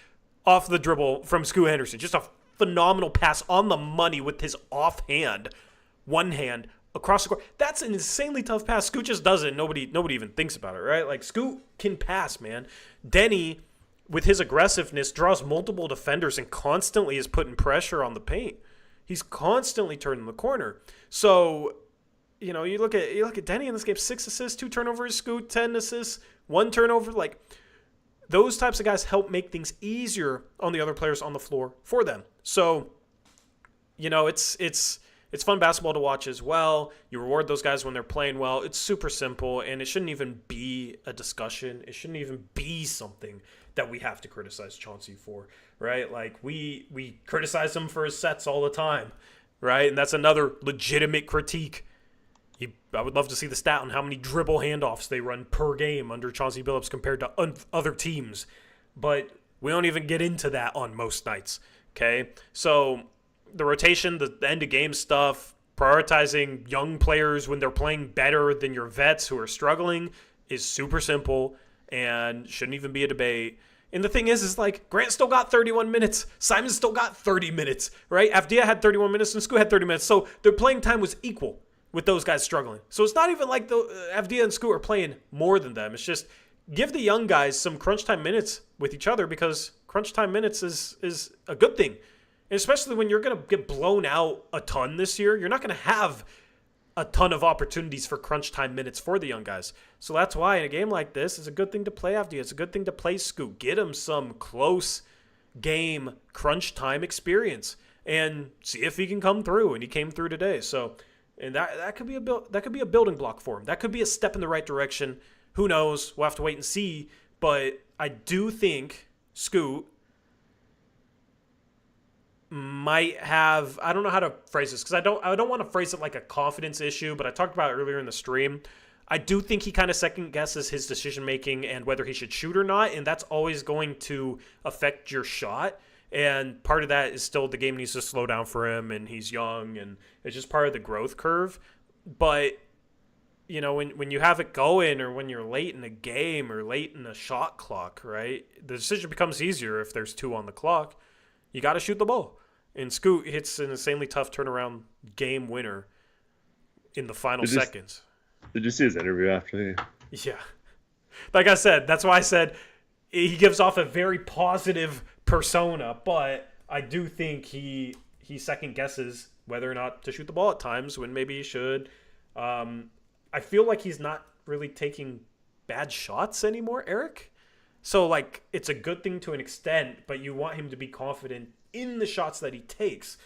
off the dribble from Scoot Henderson. Just a phenomenal pass on the money with his offhand, one hand, across the court. That's an insanely tough pass. Scoot just does it. Nobody even thinks about it, right? Like, Scoot can pass, man. Denny, with his aggressiveness, draws multiple defenders and constantly is putting pressure on the paint. He's constantly turning the corner. So, you look at Denny in this game, 6 assists, 2 turnovers. Scoot, 10 assists, 1 turnover. Like, those types of guys help make things easier on the other players on the floor for them. So, it's fun basketball to watch as well. You reward those guys when they're playing well. It's super simple, and it shouldn't even be a discussion. It shouldn't even be something that we have to criticize Chauncey for, right? Like, we criticize him for his sets all the time, right? And that's another legitimate critique. I would love to see the stat on how many dribble handoffs they run per game under Chauncey Billups compared to other teams. But we don't even get into that on most nights, okay? So the rotation, the end-of-game stuff, prioritizing young players when they're playing better than your vets who are struggling is super simple and shouldn't even be a debate. And the thing is like, Grant still got 31 minutes. Simon still got 30 minutes, right? Avdia had 31 minutes and Scoot had 30 minutes. So their playing time was equal with those guys struggling. So it's not even like Avdia and Scoot are playing more than them. It's just give the young guys some crunch time minutes with each other, because crunch time minutes is a good thing. And especially when you're going to get blown out a ton this year, you're not going to have a ton of opportunities for crunch time minutes for the young guys. So that's why in a game like this, it's a good thing to play Avdia. It's a good thing to play Scoot. Get him some close game crunch time experience and see if he can come through. And he came through today. So, and that could be a building block for him. That could be a step in the right direction. Who knows? We'll have to wait and see. But I do think Scoot might have, I don't know how to phrase this, because I don't want to phrase it like a confidence issue, but I talked about it earlier in the stream. I do think he kind of second guesses his decision making and whether he should shoot or not, and that's always going to affect your shot. And part of that is still the game needs to slow down for him, and he's young, and it's just part of the growth curve. But when you have it going, or when you're late in a game or late in a shot clock, right, the decision becomes easier if there's 2 on the clock. You got to shoot the ball. And Scoot hits an insanely tough turnaround game winner in the final seconds. Did you see his interview after the... Yeah. Like I said, that's why I said he gives off a very positive persona, but I do think he second guesses whether or not to shoot the ball at times when maybe he should. I feel like he's not really taking bad shots anymore, Eric. So, like, it's a good thing to an extent, but you want him to be confident in the shots that he takes.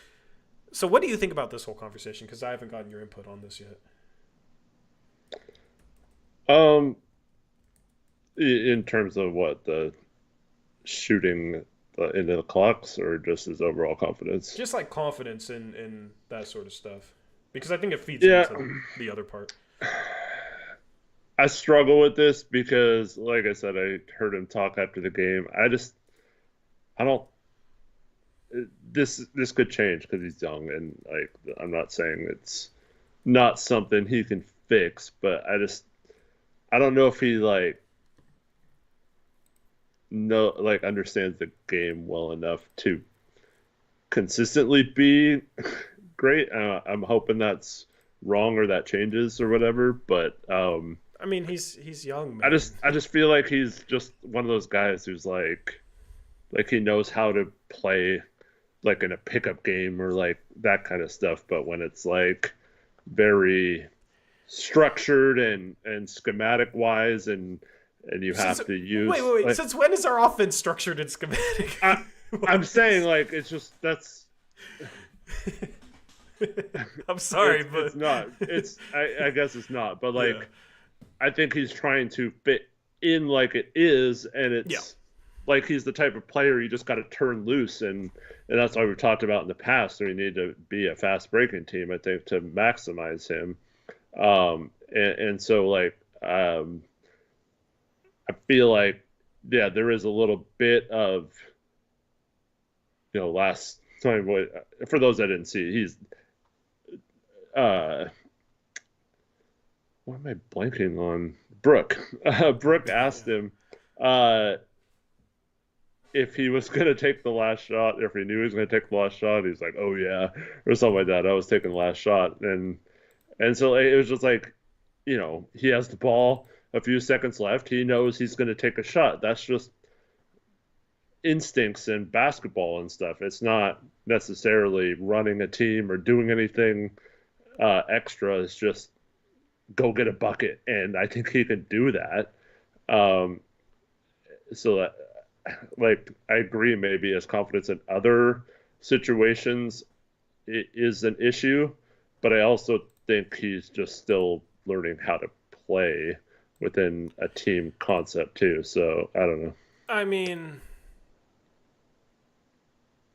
So what do you think about this whole conversation? Because I haven't gotten your input on this yet. In terms of what, the shooting into the clocks, or just his overall confidence? Just like confidence in that sort of stuff. Because I think it feeds into the other part. I struggle with this because, like I said, I heard him talk after the game. This could change because he's young, and like, I'm not saying it's not something he can fix, but I don't know if he understands the game well enough to consistently be great. I'm hoping that's wrong or that changes or whatever, but I mean, he's young, man. I just feel like he's just one of those guys who's like he knows how to play like in a pickup game or like that kind of stuff, but when it's like very structured and schematic wise and you have to use... Wait. Like, since when is our offense structured and schematic? I'm saying, like, it's just... That's... I'm sorry, but... It's not. I guess it's not. But, like, yeah. I think he's trying to fit in like it is, and it's... Yeah. Like, he's the type of player you just got to turn loose, and that's why we've talked about in the past. We need to be a fast breaking team, I think, to maximize him. And so like I feel like yeah, there is a little bit of last time. For those that didn't see, he's uh what am I blanking on? Brooke. Brooke asked Yeah. him uh if he was gonna take the last shot, if he knew he was gonna take the last shot. He's like, "Oh yeah," or something like that. I was taking the last shot, and so it was just like, he has the ball, a few seconds left. He knows he's gonna take a shot. That's just instincts in basketball and stuff. It's not necessarily running a team or doing anything extra. It's just go get a bucket, and I think he can do that. Um, so that, like, I agree. Maybe his confidence in other situations is an issue, but I also think he's just still learning how to play within a team concept too. So I don't know. I mean,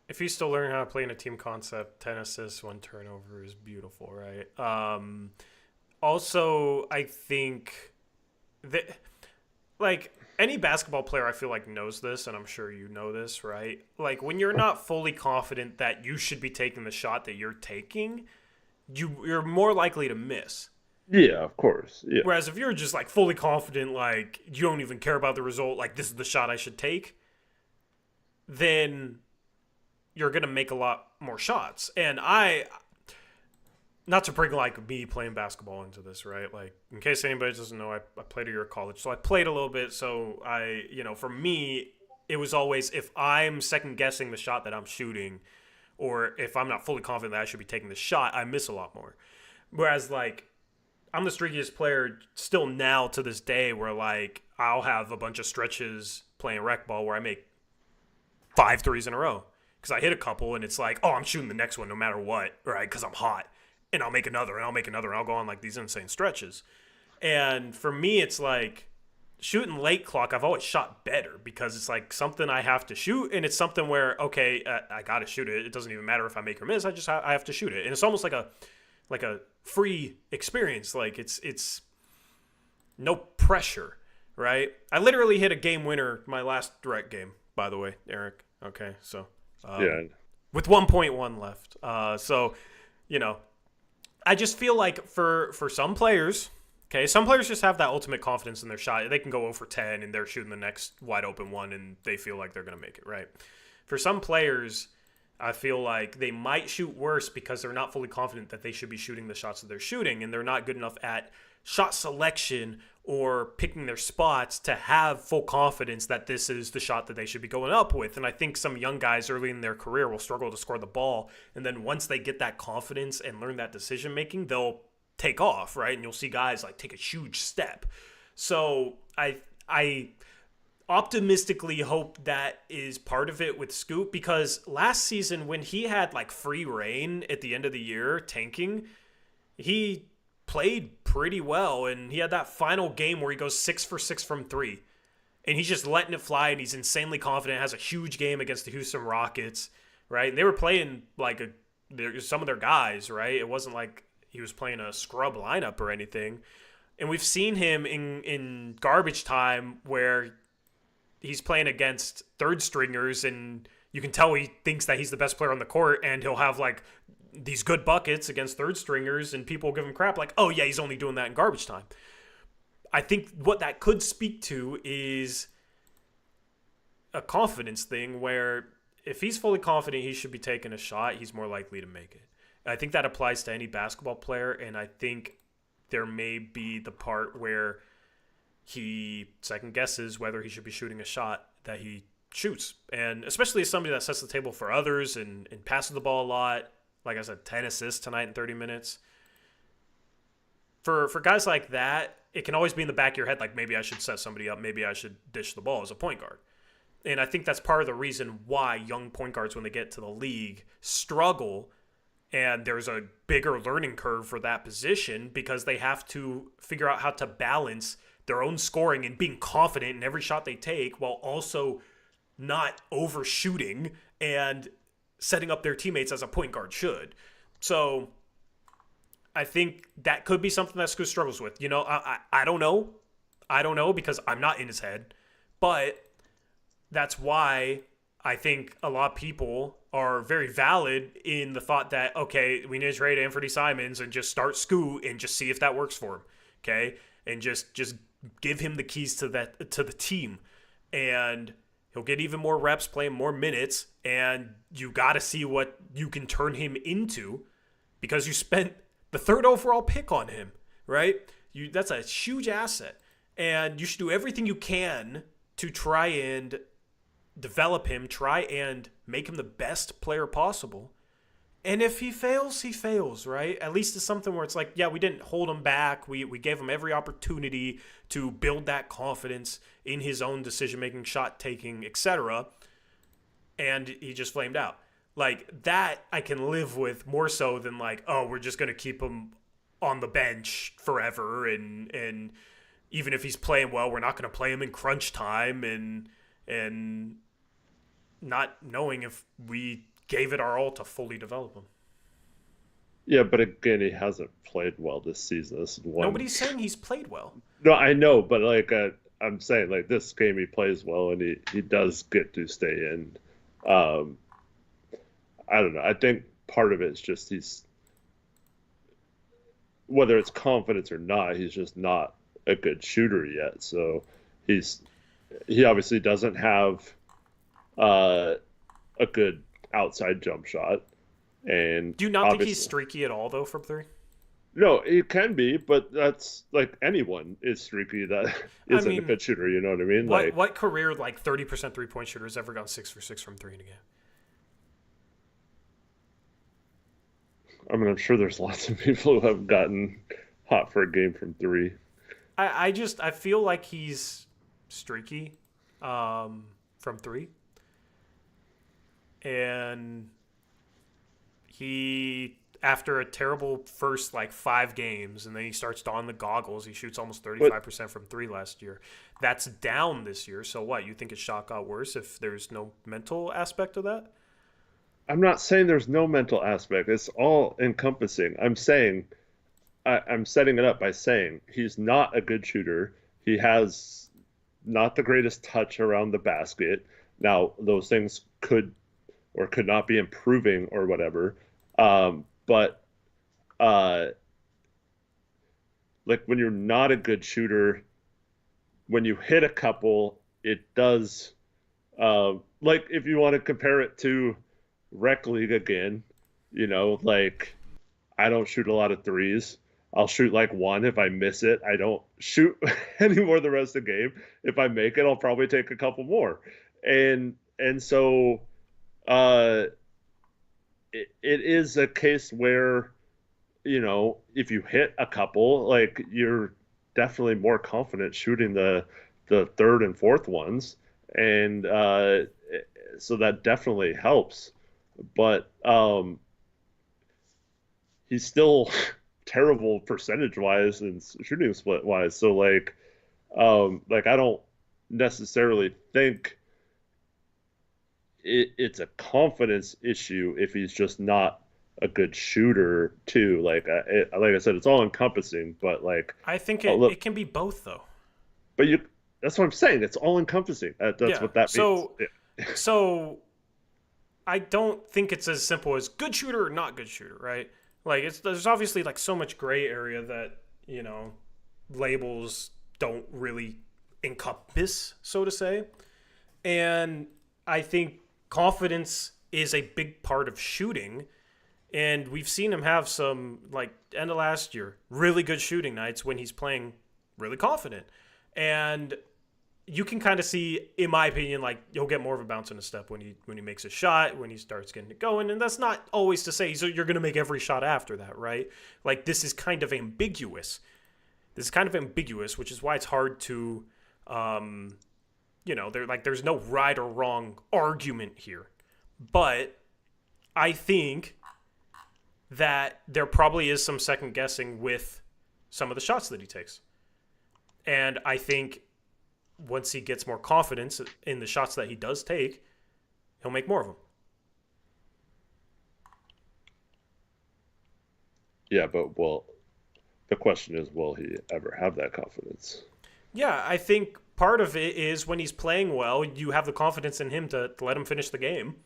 if he's still learning how to play in a team concept, 10 assists, 1 turnover is beautiful, right? Also, I think that, like, any basketball player I feel like knows this, and I'm sure you know this, right? Like, when you're not fully confident that you should be taking the shot that you're taking, you're more likely to miss. Yeah, of course. Yeah. Whereas if you're just like fully confident, like you don't even care about the result, like this is the shot I should take, then you're gonna make a lot more shots. And not to bring like me playing basketball into this, right? Like in case anybody doesn't know, I played at your college, so I played a little bit. So for me, it was always if I'm second guessing the shot that I'm shooting, or if I'm not fully confident that I should be taking the shot, I miss a lot more. Whereas like I'm the streakiest player still now to this day, where like I'll have a bunch of stretches playing rec ball where I make 5 threes in a row because I hit a couple and it's like, oh, I'm shooting the next one no matter what, right? Because I'm hot, and I'll make another, and I'll make another, and I'll go on like these insane stretches. And for me, it's like shooting late clock. I've always shot better because it's like something I have to shoot, and it's something where okay, I got to shoot it. It doesn't even matter if I make or miss. I have to shoot it, and it's almost like a free experience. Like it's no pressure, right? I literally hit a game winner my last direct game, by the way, Eric. Okay, so Yeah. with 1.1 left. So you know, I just feel like for some players, okay, some players just have that ultimate confidence in their shot. They can go 0 for 10 and they're shooting the next wide open one and they feel like they're gonna make it, right? For some players, I feel like they might shoot worse because they're not fully confident that they should be shooting the shots that they're shooting, and they're not good enough at shot selection or picking their spots to have full confidence that this is the shot that they should be going up with. And I think some young guys early in their career will struggle to score the ball, and then once they get that confidence and learn that decision making, they'll take off, right? And you'll see guys like take a huge step. So I optimistically hope that is part of it with Scoop, because last season when he had like free reign at the end of the year tanking, he played pretty well, and he had that final game where he goes 6 for 6 from 3, and he's just letting it fly, and he's insanely confident, has a huge game against the Houston Rockets, right? And they were playing like some of their guys, right? It wasn't like he was playing a scrub lineup or anything. And we've seen him in garbage time where he's playing against third stringers, and you can tell he thinks that he's the best player on the court, and he'll have like these good buckets against third stringers, and people give him crap like, oh yeah, he's only doing that in garbage time. I think what that could speak to is a confidence thing where if he's fully confident he should be taking a shot, he's more likely to make it. I think that applies to any basketball player, and I think there may be the part where he second guesses whether he should be shooting a shot that he shoots. And especially as somebody that sets the table for others and passes the ball a lot, like I said, 10 assists tonight in 30 minutes. For guys like that, it can always be in the back of your head, like maybe I should set somebody up, maybe I should dish the ball as a point guard. And I think that's part of the reason why young point guards, when they get to the league, struggle, and there's a bigger learning curve for that position because they have to figure out how to balance their own scoring and being confident in every shot they take while also not overshooting and setting up their teammates as a point guard should. So I think that could be something that Scoot struggles with. You know, I don't know. I don't know because I'm not in his head. But that's why I think a lot of people are very valid in the thought that, okay, we need to trade Anthony Simons and just start Scoot and just see if that works for him. Okay? And just give him the keys to the team. And he'll get even more reps, playing more minutes, and you got to see what you can turn him into because you spent the 3rd overall pick on him, right? That's a huge asset. And you should do everything you can to try and develop him, try and make him the best player possible. And if he fails, right? At least it's something where it's like, yeah, we didn't hold him back. We gave him every opportunity to build that confidence in his own decision-making, shot-taking, etc. And he just flamed out. Like, that I can live with more so than like, oh, we're just going to keep him on the bench forever. And even if he's playing well, we're not going to play him in crunch time and not knowing if we gave it our all to fully develop him. Yeah, but again, he hasn't played well this season. This is one. Nobody's saying he's played well. No, I know, but like I'm saying, like this game he plays well and he does get to stay in. I don't know. I think part of it is just whether it's confidence or not, he's just not a good shooter yet. So he obviously doesn't have a good outside jump shot. And do you not think he's streaky at all though from 3? No, it can be, but that's like anyone is streaky that isn't a good shooter. You know what I mean? What career 30% 3-point shooter has ever gone 6 for 6 from 3 in a game? I mean, I'm sure there's lots of people who have gotten hot for a game from 3. I feel like he's streaky from 3. And he, after a terrible first 5 games, and then he starts donning the goggles, he shoots almost 35% from 3 last year. That's down this year. So what, you think his shot got worse if there's no mental aspect of that? I'm not saying there's no mental aspect. It's all encompassing. I'm saying, I'm setting it up by saying he's not a good shooter. He has not the greatest touch around the basket. Now, those things could or could not be improving or whatever. But when you're not a good shooter, when you hit a couple, it does, if you want to compare it to rec league again, I don't shoot a lot of threes. I'll shoot 1. If I miss it, I don't shoot anymore the rest of the game. If I make it, I'll probably take a couple more. And so it is a case where, if you hit a couple, you're definitely more confident shooting the 3rd and 4th ones. And so that definitely helps. But he's still terrible percentage-wise and shooting split-wise. So, I don't necessarily think it's a confidence issue if he's just not a good shooter too. Like I said, it's all encompassing, but I think it can be both though. But that's what I'm saying. It's all encompassing. That's what that means. So I don't think it's as simple as good shooter or not good shooter, right? There's obviously so much gray area that, labels don't really encompass, so to say. And I think confidence is a big part of shooting. And we've seen him have some, end of last year, really good shooting nights when he's playing really confident. And you can kind of see, in my opinion, he'll get more of a bounce in a step when he makes a shot, when he starts getting it going. And that's not always to say you're going to make every shot after that, right? This is kind of ambiguous. Which is why it's hard to, there's no right or wrong argument here. But I think that there probably is some second guessing with some of the shots that he takes. And I think once he gets more confidence in the shots that he does take, he'll make more of them. Yeah, but the question is, will he ever have that confidence? Yeah, I think part of it is when he's playing well, you have the confidence in him to let him finish the game.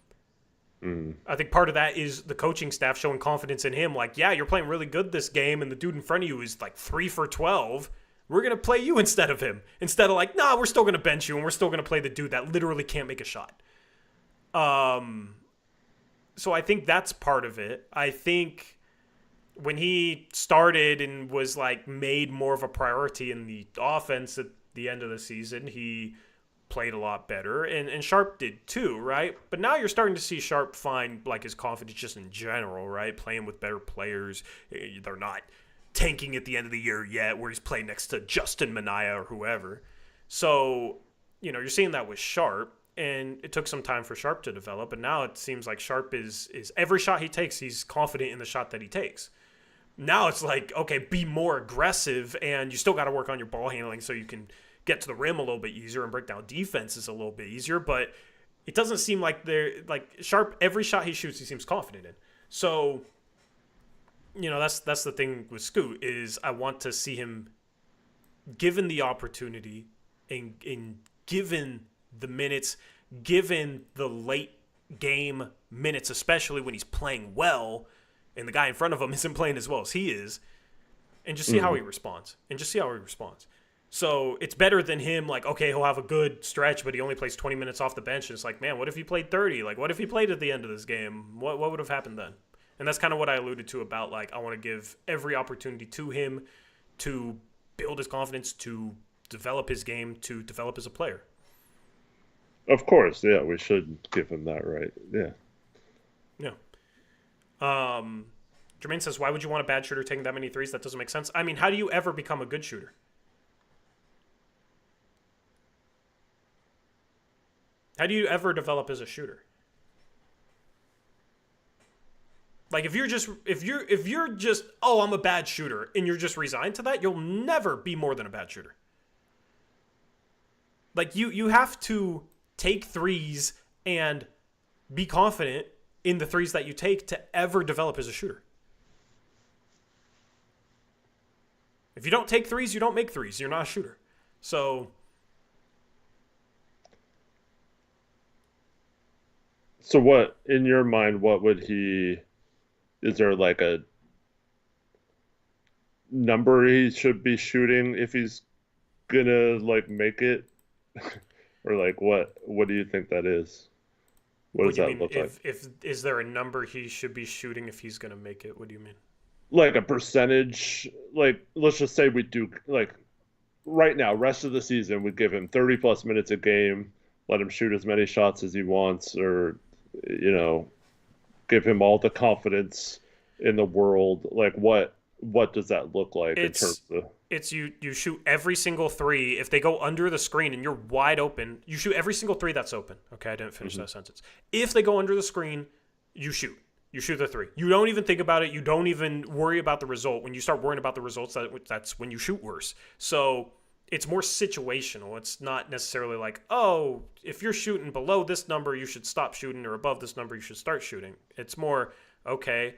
Mm. I think part of that is the coaching staff showing confidence in him. Like, yeah, you're playing really good this game, and the dude in front of you is like 3 for 12. We're going to play you instead of him. Instead of like, nah, we're still going to bench you, and we're still going to play the dude that literally can't make a shot. So I think that's part of it. I think when he started and was like made more of a priority in the offense at the end of the season, he played a lot better, and Sharp did too, right? But now you're starting to see Sharp find like his confidence just in general, right? Playing with better players. They're not tanking at the end of the year yet where he's playing next to Justin Minaya or whoever. So, you're seeing that with Sharp, and it took some time for Sharp to develop, and now it seems like Sharp is every shot he takes, he's confident in the shot that he takes. Now it's like, okay, be more aggressive, and you still got to work on your ball handling so you can get to the rim a little bit easier and break down defenses a little bit easier. But it doesn't seem like they're like Sharp. Every shot he shoots, he seems confident in. So, that's the thing with Scoot is I want to see him given the opportunity and given the minutes, given the late game minutes, especially when he's playing well and the guy in front of him isn't playing as well as he is, and just see how he responds. So it's better than him, like, okay, he'll have a good stretch, but he only plays 20 minutes off the bench. And it's like, man, what if he played 30? Like, what if he played at the end of this game? What would have happened then? And that's kind of what I alluded to about, like, I want to give every opportunity to him to build his confidence, to develop his game, to develop as a player. Of course, yeah, we should give him that right. Yeah. Yeah. Jermaine says, why would you want a bad shooter taking that many threes? That doesn't make sense. I mean, how do you ever become a good shooter? How do you ever develop as a shooter? Like if you're just oh, I'm a bad shooter and you're just resigned to that, you'll never be more than a bad shooter. Like you have to take threes and be confident in the threes that you take to ever develop as a shooter. If you don't take threes, you don't make threes. You're not a shooter. So what, in your mind, what would is there like a number he should be shooting if he's gonna like make it? Or like what do you think that is? What what does do you that mean? look like? If is there a number he should be shooting if he's gonna make it? What do you mean? Like a percentage, like let's just say we do like right now, rest of the season, we give him 30 plus minutes a game, let him shoot as many shots as he wants, or you know, give him all the confidence in the world. Like what does that look like in terms of It's you shoot every single three. If they go under the screen and you're wide open, you shoot every single three that's open. Okay, I didn't finish that sentence. If they go under the screen, you shoot. You shoot the three. You don't even think about it. You don't even worry about the result. When you start worrying about the results, that's when you shoot worse. So it's more situational. It's not necessarily like, oh, if you're shooting below this number, you should stop shooting, or above this number, you should start shooting. It's more, okay,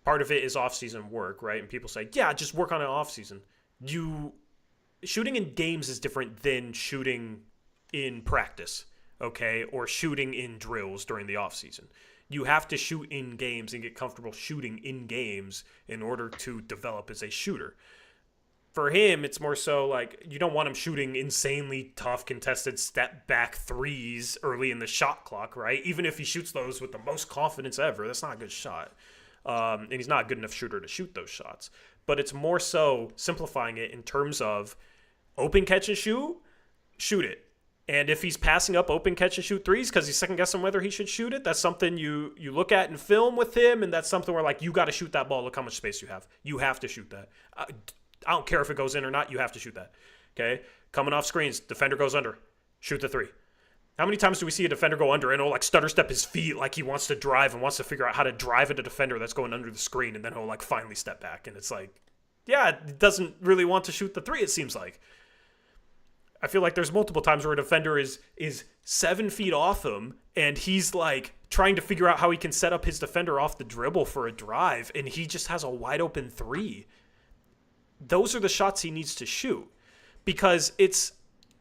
part of it is off-season work, right? And people say, yeah, just work on it off-season. Shooting in games is different than shooting in practice, okay, or shooting in drills during the off-season. You have to shoot in games and get comfortable shooting in games in order to develop as a shooter. For him, it's more so like you don't want him shooting insanely tough, contested step-back threes early in the shot clock, right? Even if he shoots those with the most confidence ever, that's not a good shot. And he's not a good enough shooter to shoot those shots. But it's more so simplifying it in terms of open catch and shoot it. And if he's passing up open catch and shoot threes because he's second guessing whether he should shoot it, that's something you look at in film with him, and that's something where like you got to shoot that ball. Look how much space you have. You have to shoot that. I don't care if it goes in or not. You have to shoot that. Okay, coming off screens, defender goes under, shoot the three. How many times do we see a defender go under and he'll like stutter step his feet like he wants to drive and wants to figure out how to drive at a defender that's going under the screen, and then he'll like finally step back, and it's like, yeah, it doesn't really want to shoot the three, it seems like. I feel like there's multiple times where a defender is 7 feet off him, and he's like trying to figure out how he can set up his defender off the dribble for a drive, and he just has a wide open three. Those are the shots he needs to shoot, because it's,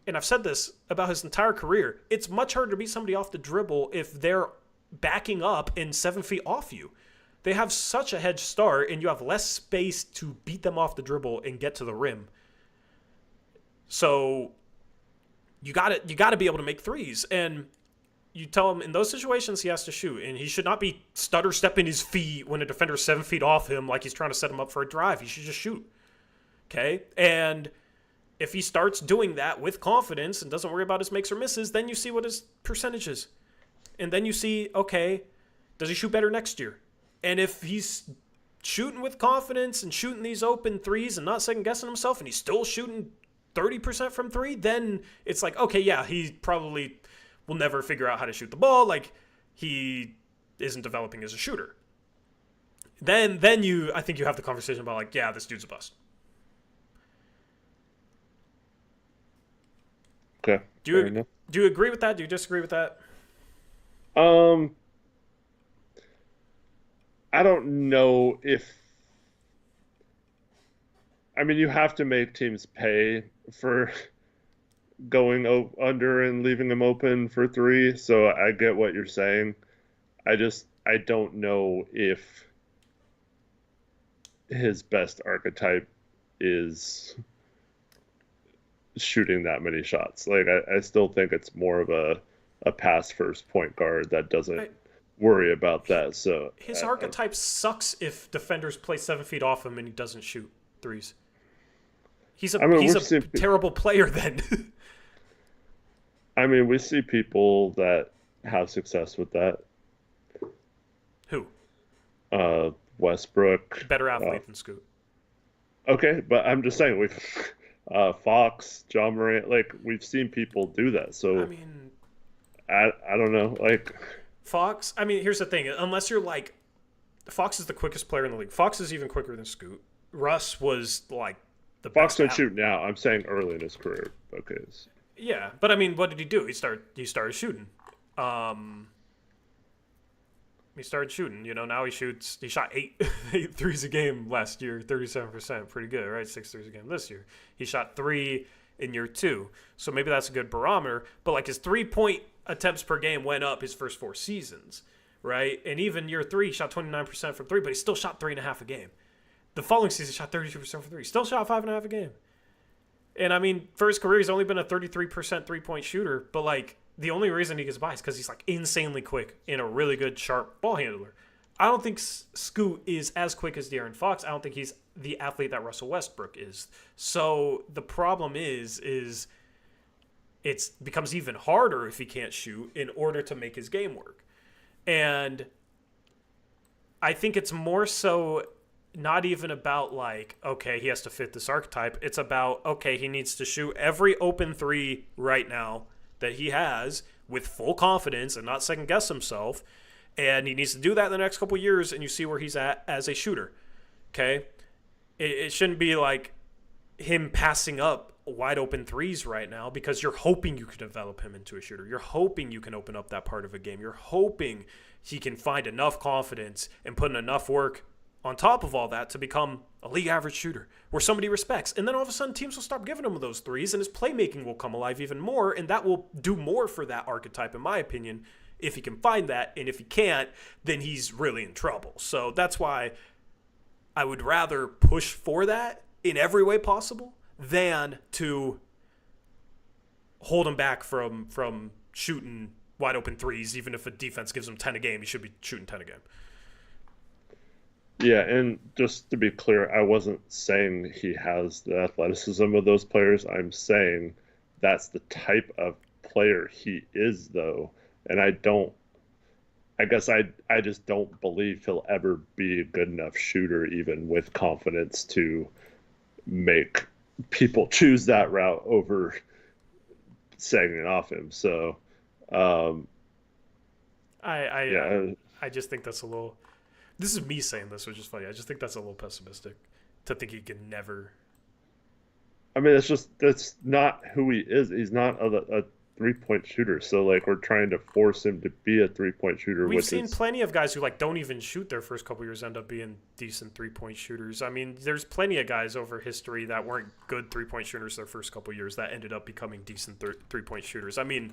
and I've said this about his entire career, it's much harder to beat somebody off the dribble if they're backing up and 7 feet off you. They have such a head start, and you have less space to beat them off the dribble and get to the rim. So you got to be able to make threes, and you tell him in those situations he has to shoot, and he should not be stutter stepping his feet when a defender's 7 feet off him like he's trying to set him up for a drive. He should just shoot. Okay? And if he starts doing that with confidence and doesn't worry about his makes or misses, then you see what his percentage is. And then you see, okay, does he shoot better next year? And if he's shooting with confidence and shooting these open threes and not second-guessing himself, and he's still shooting 30% from three, then it's like, okay, yeah, he probably will never figure out how to shoot the ball. Like, he isn't developing as a shooter. Then I think you have the conversation about, like, yeah, this dude's a bust. Okay. Do you agree with that? Do you disagree with that? I don't know if. I mean, you have to make teams pay for going under and leaving them open for three. So I get what you're saying. I don't know if his best archetype is shooting that many shots. Like, I still think it's more of a pass first point guard that doesn't worry about that. So his archetype sucks if defenders play 7 feet off him and he doesn't shoot threes. He's a terrible player then. I mean, we see people that have success with that. Who? Westbrook. Better athlete than Scoot. Okay, but I'm just saying, we've Fox, John Morant, like, we've seen people do that. So I mean, I don't know, like, Fox. I mean, here's the thing: unless you're like, Fox is the quickest player in the league. Fox is even quicker than Scoot. Russ was like the Fox best don't shoot now. I'm saying early in his career. Okay. Yeah, but I mean, what did he do? He started shooting. He started shooting. You know, now he shot eight threes a game last year, 37%. Pretty good, right? 6 threes a game this year. He shot 3 in year 2. So maybe that's a good barometer. But like, his 3-point attempts per game went up his first 4 seasons, right? And even year 3, he shot 29% from 3, but he still shot 3.5 a game. The following season, he shot 32% from 3. Still shot 5.5 a game. And I mean, for his career, he's only been a 33% 3-point shooter, but like, the only reason he gets by is because he's like insanely quick and a really good, sharp ball handler. I don't think Scoot is as quick as De'Aaron Fox. I don't think he's the athlete that Russell Westbrook is. So the problem is it becomes even harder if he can't shoot in order to make his game work. And I think it's more so not even about like, okay, he has to fit this archetype. It's about, okay, he needs to shoot every open 3 right now that he has with full confidence and not second guess himself. And he needs to do that in the next couple of years, and you see where he's at as a shooter. Okay? It shouldn't be like him passing up wide open 3s right now because you're hoping you can develop him into a shooter. You're hoping you can open up that part of a game. You're hoping he can find enough confidence and put in enough work on top of all that to become a league average shooter where somebody respects. And then all of a sudden teams will stop giving him those 3s and his playmaking will come alive even more, and that will do more for that archetype, in my opinion, if he can find that. And if he can't, then he's really in trouble. So that's why I would rather push for that in every way possible than to hold him back from shooting wide open 3s. Even if a defense gives him 10 a game, he should be shooting 10 a game. Yeah, and just to be clear, I wasn't saying he has the athleticism of those players. I'm saying that's the type of player he is, though. And I just don't believe he'll ever be a good enough shooter, even with confidence, to make people choose that route over sagging off him. So, I just think that's a little. This is me saying this, which is funny. I just think that's a little pessimistic to think he can never I mean, that's not who he is. He's not a 3-point shooter. So like we're trying to force him to be a 3-point shooter, We've which seen is plenty of guys who like don't even shoot their first couple years end up being decent 3-point shooters. I mean, there's plenty of guys over history that weren't good 3-point shooters their first couple years that ended up becoming decent 3-point shooters. I mean,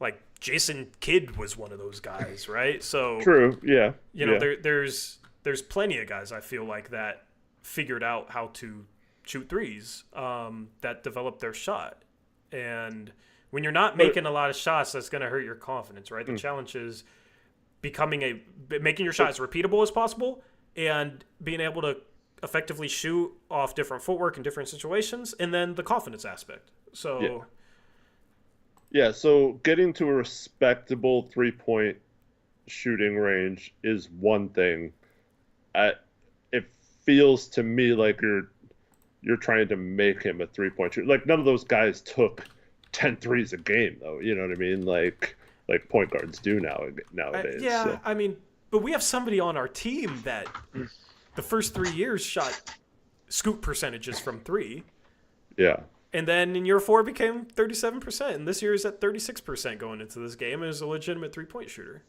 like Jason Kidd was one of those guys, right? So true. Yeah. you know, Yeah. there's plenty of guys I feel like that figured out how to shoot threes, that developed their shot. And when you're not making a lot of shots, that's going to hurt your confidence, right? The challenge is making your shot as repeatable as possible and being able to effectively shoot off different footwork in different situations, and then the confidence aspect. So Yeah. Yeah, so getting to a respectable 3-point shooting range is one thing. It feels to me like you're trying to make him a 3-point shooter. Like none of those guys took 10 threes a game, though. You know what I mean? Like point guards do nowadays. yeah, So. I mean, but we have somebody on our team that the first 3 years shot scoop percentages from three. Yeah. And then in year 4 became 37%. And this year is at 36% going into this game and is a legitimate 3-point shooter.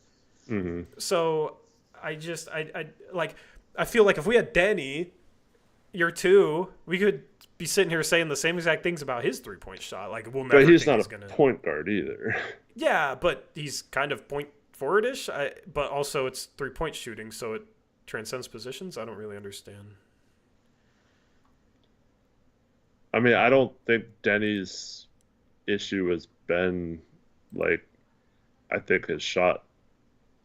Mm-hmm. So I feel like if we had Denny year 2, we could be sitting here saying the same exact things about his 3-point shot. Like we'll never But he's think not he's a gonna. point guard either. Yeah, but he's kind of point forward-ish. But also it's 3-point shooting, so it transcends positions. I don't really understand. I mean, I don't think Denny's issue has been like, I think his shot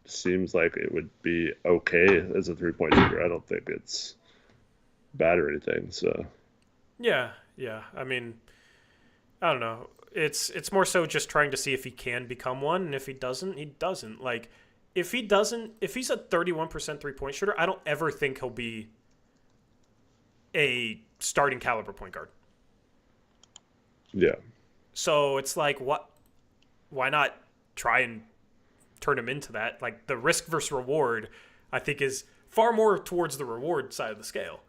seems like it would be okay as a 3-point shooter. I don't think it's bad or anything. So Yeah. I mean, I don't know. It's more so just trying to see if he can become one, and if he doesn't, he doesn't. Like, if he's a 31% 3-point shooter, I don't ever think he'll be a starting caliber point guard. yeah, So it's like, why not try and turn him into that? Like, the risk versus reward, I think, is far more towards the reward side of the scale.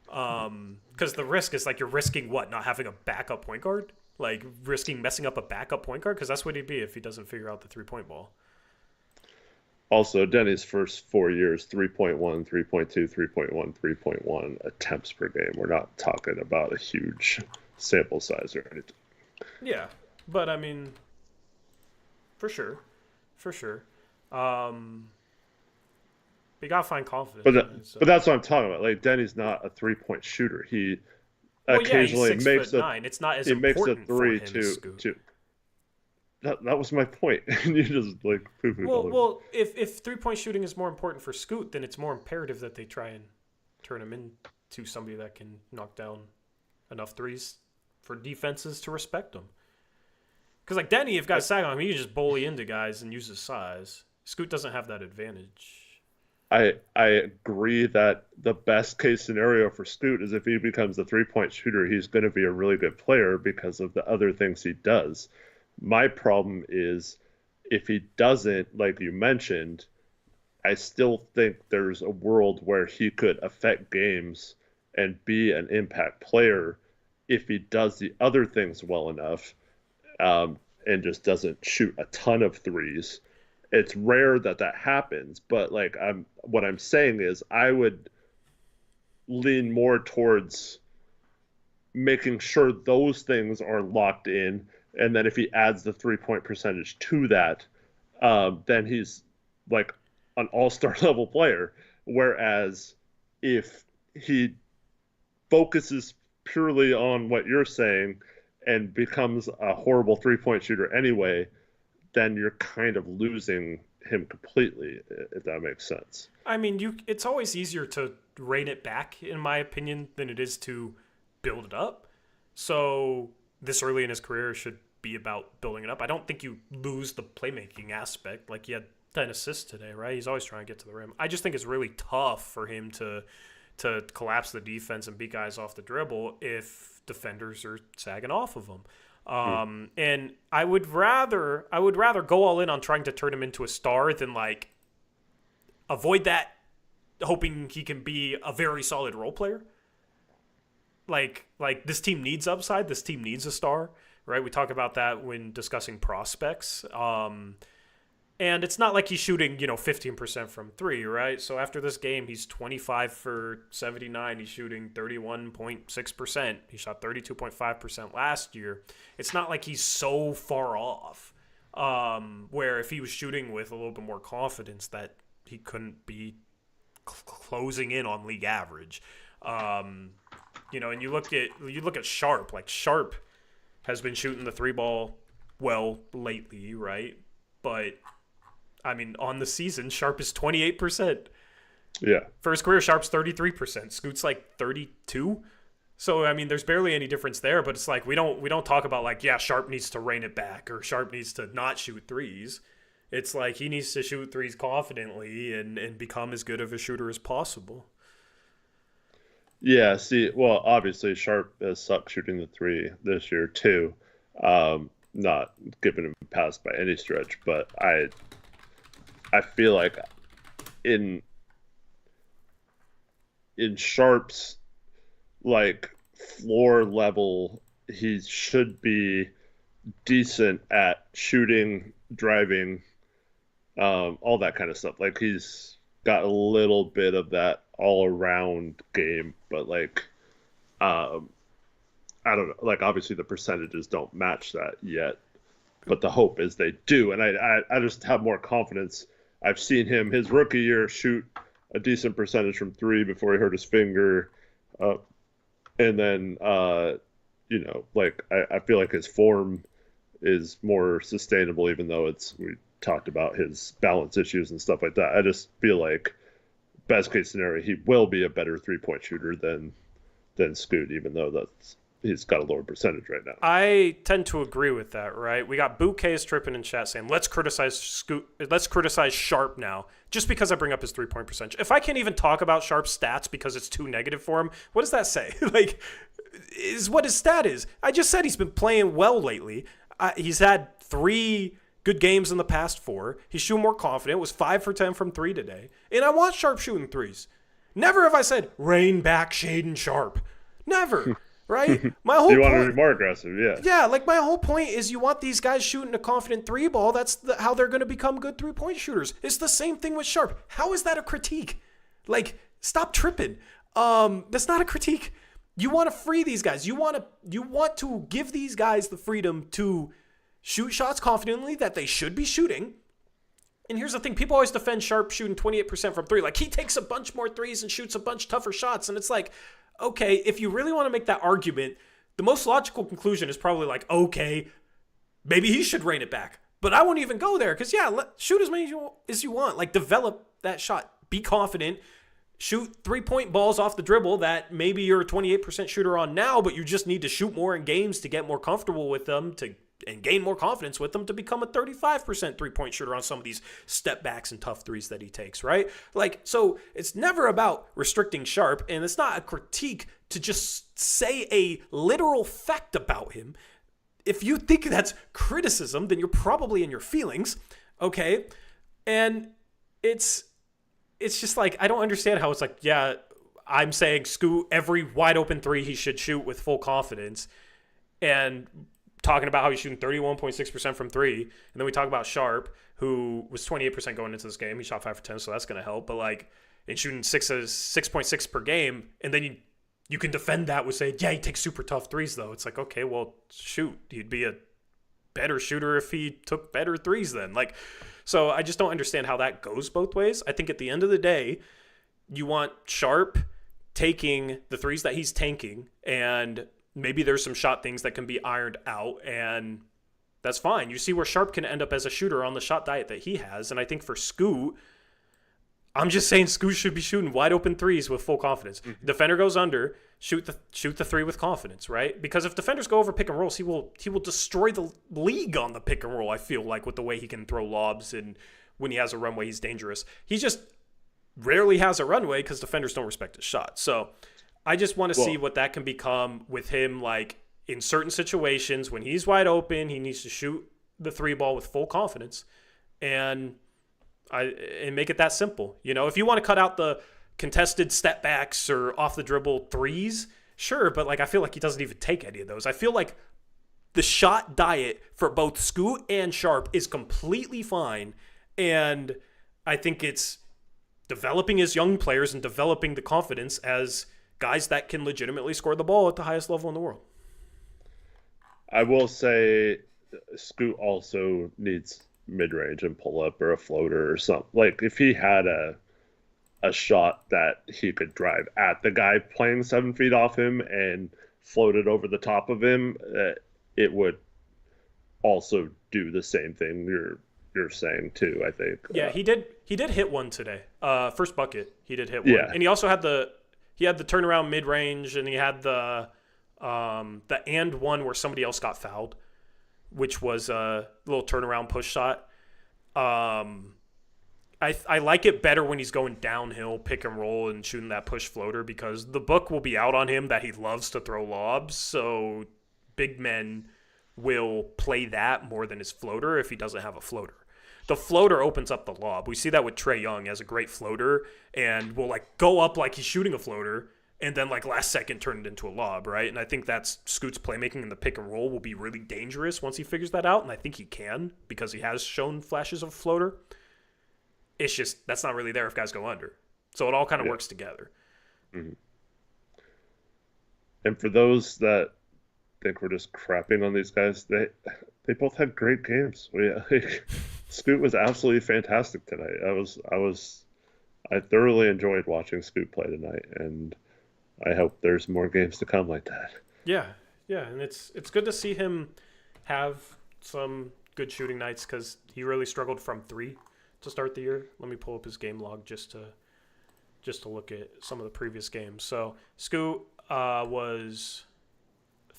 Because the risk is like you're risking what? Not having a backup point guard? Like risking messing up a backup point guard? Because that's what he'd be if he doesn't figure out the 3-point ball. also Denny's first 4 years, 3.1, 3.2, 3.1, 3.1 attempts per game. We're not talking about a huge sample size or anything. Yeah, but I mean, for sure. But you gotta find confidence. But that's what I'm talking about. Like Denny's not a 3-point shooter. He occasionally he's makes 6'9". It's not as he makes a important for him three to scoop. to that was my point. You just like poo-pooed all over. Well, if 3-point shooting is more important for Scoot, then it's more imperative that they try and turn him into somebody that can knock down enough threes for defenses to respect him. Because like Denny, if guys sag on him, he can just bully into guys and use his size. Scoot doesn't have that advantage. I agree that the best case scenario for Scoot is if he becomes a 3-point shooter, he's going to be a really good player because of the other things he does. My problem is if he doesn't, like you mentioned, I still think there's a world where he could affect games and be an impact player if he does the other things well enough, and just doesn't shoot a ton of threes. It's rare that happens, but like what I'm saying is I would lean more towards making sure those things are locked in, and then if he adds the 3-point percentage to that, then he's like an all-star level player. Whereas if he focuses purely on what you're saying and becomes a horrible 3-point shooter anyway, then you're kind of losing him completely, if that makes sense. I mean, it's always easier to rein it back, in my opinion, than it is to build it up. So this early in his career should be about building it up. I don't think you lose the playmaking aspect. Like, he had 10 assists today, right? He's always trying to get to the rim. I just think it's really tough for him to collapse the defense and beat guys off the dribble if defenders are sagging off of him. And I would rather go all in on trying to turn him into a star than like avoid that, hoping he can be a very solid role player. like this team needs upside. This team needs a star, right? We talk about that when discussing prospects. And it's not like he's shooting, 15% from three, right? So after this game, he's 25 for 79. He's shooting 31.6%. He shot 32.5% last year. It's not like he's so far off, where if he was shooting with a little bit more confidence that he couldn't be closing in on league average. And you look at Sharp. Like, Sharp has been shooting the three ball well lately, right? But I mean, on the season, Sharp is 28%. Yeah. For his career, Sharp's 33%. Scoot's like 32. So I mean, there's barely any difference there. But it's like we don't talk about like, yeah, Sharp needs to rein it back or Sharp needs to not shoot threes. It's like he needs to shoot threes confidently and become as good of a shooter as possible. Yeah. See, well, obviously Sharp has sucked shooting the three this year too. Not giving him a pass by any stretch, but I feel like in Sharp's like floor level, he should be decent at shooting, driving, all that kind of stuff. Like, he's got a little bit of that all around game, but like, I don't know. Like, obviously the percentages don't match that yet, but the hope is they do. And I just have more confidence. I've seen him his rookie year shoot a decent percentage from three before he hurt his finger. And then, like, I feel like his form is more sustainable, even though we talked about his balance issues and stuff like that. I just feel like best case scenario, he will be a better 3-point shooter than Scoot, even though he's got a lower percentage right now. I tend to agree with that, right? We got Bouquet tripping in chat saying, let's criticize Sharp now, just because I bring up his 3-point percentage. If I can't even talk about Sharp's stats because it's too negative for him, what does that say? Like, is what his stat is. I just said he's been playing well lately. He's had 3 good games in the past 4. He's shooting more confident, was 5 for 10 from 3 today. And I want Sharp shooting threes. Never have I said, rein back Shaden Sharp. Never. Right? My whole you want to be more aggressive, yeah. Yeah, like my whole point is you want these guys shooting a confident 3-ball. That's how they're going to become good 3-point shooters. It's the same thing with Sharp. How is that a critique? Like, stop tripping. That's not a critique. You want to free these guys. You want to give these guys the freedom to shoot shots confidently that they should be shooting. And here's the thing. People always defend Sharp shooting 28% from 3. Like, he takes a bunch more threes and shoots a bunch tougher shots. And it's like, okay, if you really want to make that argument, the most logical conclusion is probably like, okay, maybe he should rein it back. But I won't even go there because, yeah, shoot as many as you want. Like, develop that shot. Be confident. Shoot 3-point balls off the dribble that maybe you're a 28% shooter on now, but you just need to shoot more in games to get more comfortable with them and gain more confidence with them to become a 35% 3-point shooter on some of these step backs and tough threes that he takes, right? Like, so it's never about restricting Sharp, and it's not a critique to just say a literal fact about him. If you think that's criticism, then you're probably in your feelings, okay? And it's just like, I don't understand how it's like, yeah, I'm saying Scoot, every wide open 3 he should shoot with full confidence, and talking about how he's shooting 31.6% from 3. And then we talk about Sharp, who was 28% going into this game. He shot 5 for 10, so that's going to help. But, like, in shooting 6.6 per game, and then you can defend that with saying, yeah, he takes super tough threes, though. It's like, okay, well, shoot. He'd be a better shooter if he took better threes then. Like, so I just don't understand how that goes both ways. I think at the end of the day, you want Sharp taking the threes that he's tanking, and maybe there's some shot things that can be ironed out, and that's fine. You see where Sharp can end up as a shooter on the shot diet that he has. And I think for Scoot, I'm just saying Scoot should be shooting wide open threes with full confidence. Mm-hmm. Defender goes under, shoot the 3 with confidence, right? Because if defenders go over pick and rolls, he will destroy the league on the pick and roll, I feel like, with the way he can throw lobs, and when he has a runway, he's dangerous. He just rarely has a runway because defenders don't respect his shot. So I just want to see what that can become with him, like, in certain situations when he's wide open, he needs to shoot the 3-ball with full confidence and make it that simple. You know, if you want to cut out the contested step backs or off the dribble threes, Sure, but like I feel like he doesn't even take any of those. I feel like the shot diet for both Scoot and Sharp is completely fine, and I think it's developing as young players and developing the confidence as guys that can legitimately score the ball at the highest level in the world. I will say Scoot also needs mid-range and pull-up or a floater or something. Like, if he had a shot that he could drive at the guy playing 7 feet off him and float it over the top of him, it would also do the same thing you're saying too, I think. Yeah, he did hit one today. First bucket, he did hit one. Yeah. And he also had the turnaround mid-range, and he had the and one where somebody else got fouled, which was a little turnaround push shot. I like it better when he's going downhill, pick and roll, and shooting that push floater, because the book will be out on him that he loves to throw lobs. So big men will play that more than his floater if he doesn't have a floater. The floater opens up the lob. We see that with Trae Young as a great floater, and will like go up like he's shooting a floater, and then like last second turn it into a lob, right? And I think that's Scoot's playmaking in the pick and roll will be really dangerous once he figures that out, and I think he can because he has shown flashes of a floater. It's just that's not really there if guys go under. So it all kind of works together. Mm-hmm. And for those that think we're just crapping on these guys, they both had great games. Scoot was absolutely fantastic tonight. I thoroughly enjoyed watching Scoot play tonight, and I hope there's more games to come like that. Yeah, and it's good to see him have some good shooting nights because he really struggled from three to start the year. Let me pull up his game log just to look at some of the previous games. So Scoot was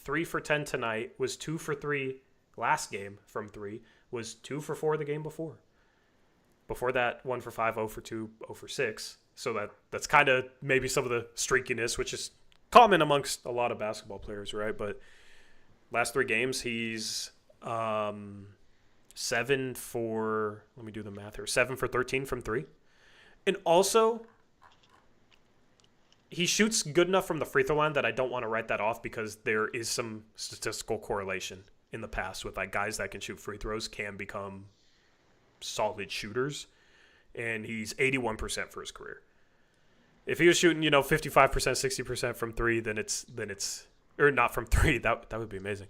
3 for 10 tonight, was 2 for 3 last game from 3, was 2 for 4 the game before. Before that, 1 for 5, 0 for 2, 0 for 6. So that's kind of maybe some of the streakiness, which is common amongst a lot of basketball players, right? But last 3 games, he's 7 for, let me do the math here, 7 for 13 from 3. And also, he shoots good enough from the free throw line that I don't want to write that off because there is some statistical correlation in the past with like guys that can shoot free throws can become solid shooters. And he's 81% for his career. If he was shooting, 55%, 60% from 3, then it's or not from 3, that would be amazing.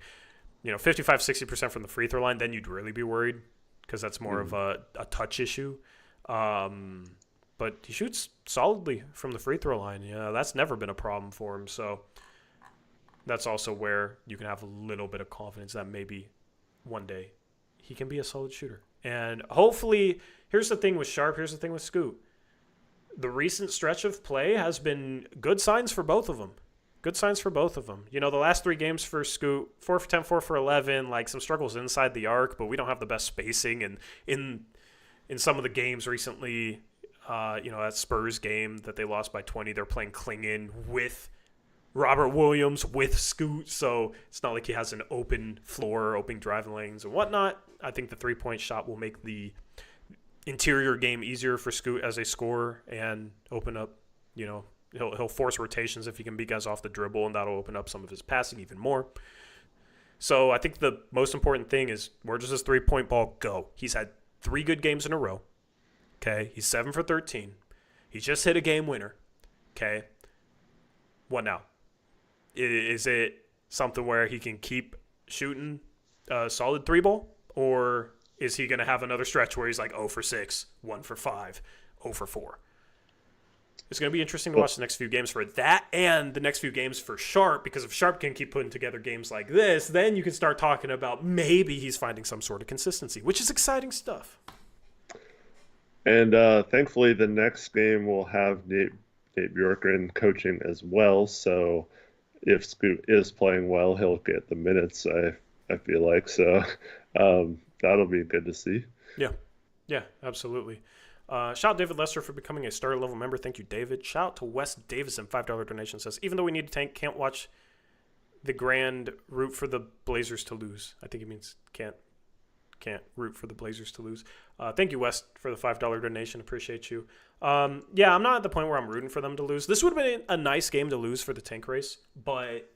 55, 60% from the free throw line, then you'd really be worried because that's more of a touch issue. But he shoots solidly from the free throw line. That's never been a problem for him. So that's also where you can have a little bit of confidence that maybe one day he can be a solid shooter. And hopefully, here's the thing with Sharp, here's the thing with Scoot. The recent stretch of play has been good signs for both of them. Good signs for both of them. The last 3 games for Scoot, 4 for 10, 4 for 11, like some struggles inside the arc, but we don't have the best spacing. And in some of the games recently, that Spurs game that they lost by 20, they're playing Klingon with Robert Williams, with Scoot. So it's not like he has an open floor, open driving lanes and whatnot. I think the 3-point shot will make the interior game easier for Scoot as a scorer and open up, he'll force rotations if he can beat guys off the dribble, and that'll open up some of his passing even more. So I think the most important thing is, where does his 3-point ball go? He's had 3 good games in a row. Okay, he's 7 for 13. He just hit a game winner. Okay, what now? Is it something where he can keep shooting a solid 3-ball, or is he going to have another stretch where he's like 0 for 6, 1 for 5, 0 for 4? It's going to be interesting to watch the next few games for that and the next few games for Sharp, because if Sharp can keep putting together games like this, then you can start talking about maybe he's finding some sort of consistency, which is exciting stuff. And thankfully, the next game will have Nate Bjorkgren coaching as well. So if Scoot is playing well, he'll get the minutes, I feel like. So that'll be good to see. Yeah, absolutely. Shout out David Lester for becoming a starter level member. Thank you, David. Shout out to Wes Davison, $5 donation, says, even though we need to tank, can't watch the grand root for the Blazers to lose. I think he means can't can't root for the Blazers to lose. Thank you, West, for the $5 donation. Appreciate you. Yeah, I'm not at the point where I'm rooting for them to lose. This would have been a nice game to lose for the tank race, but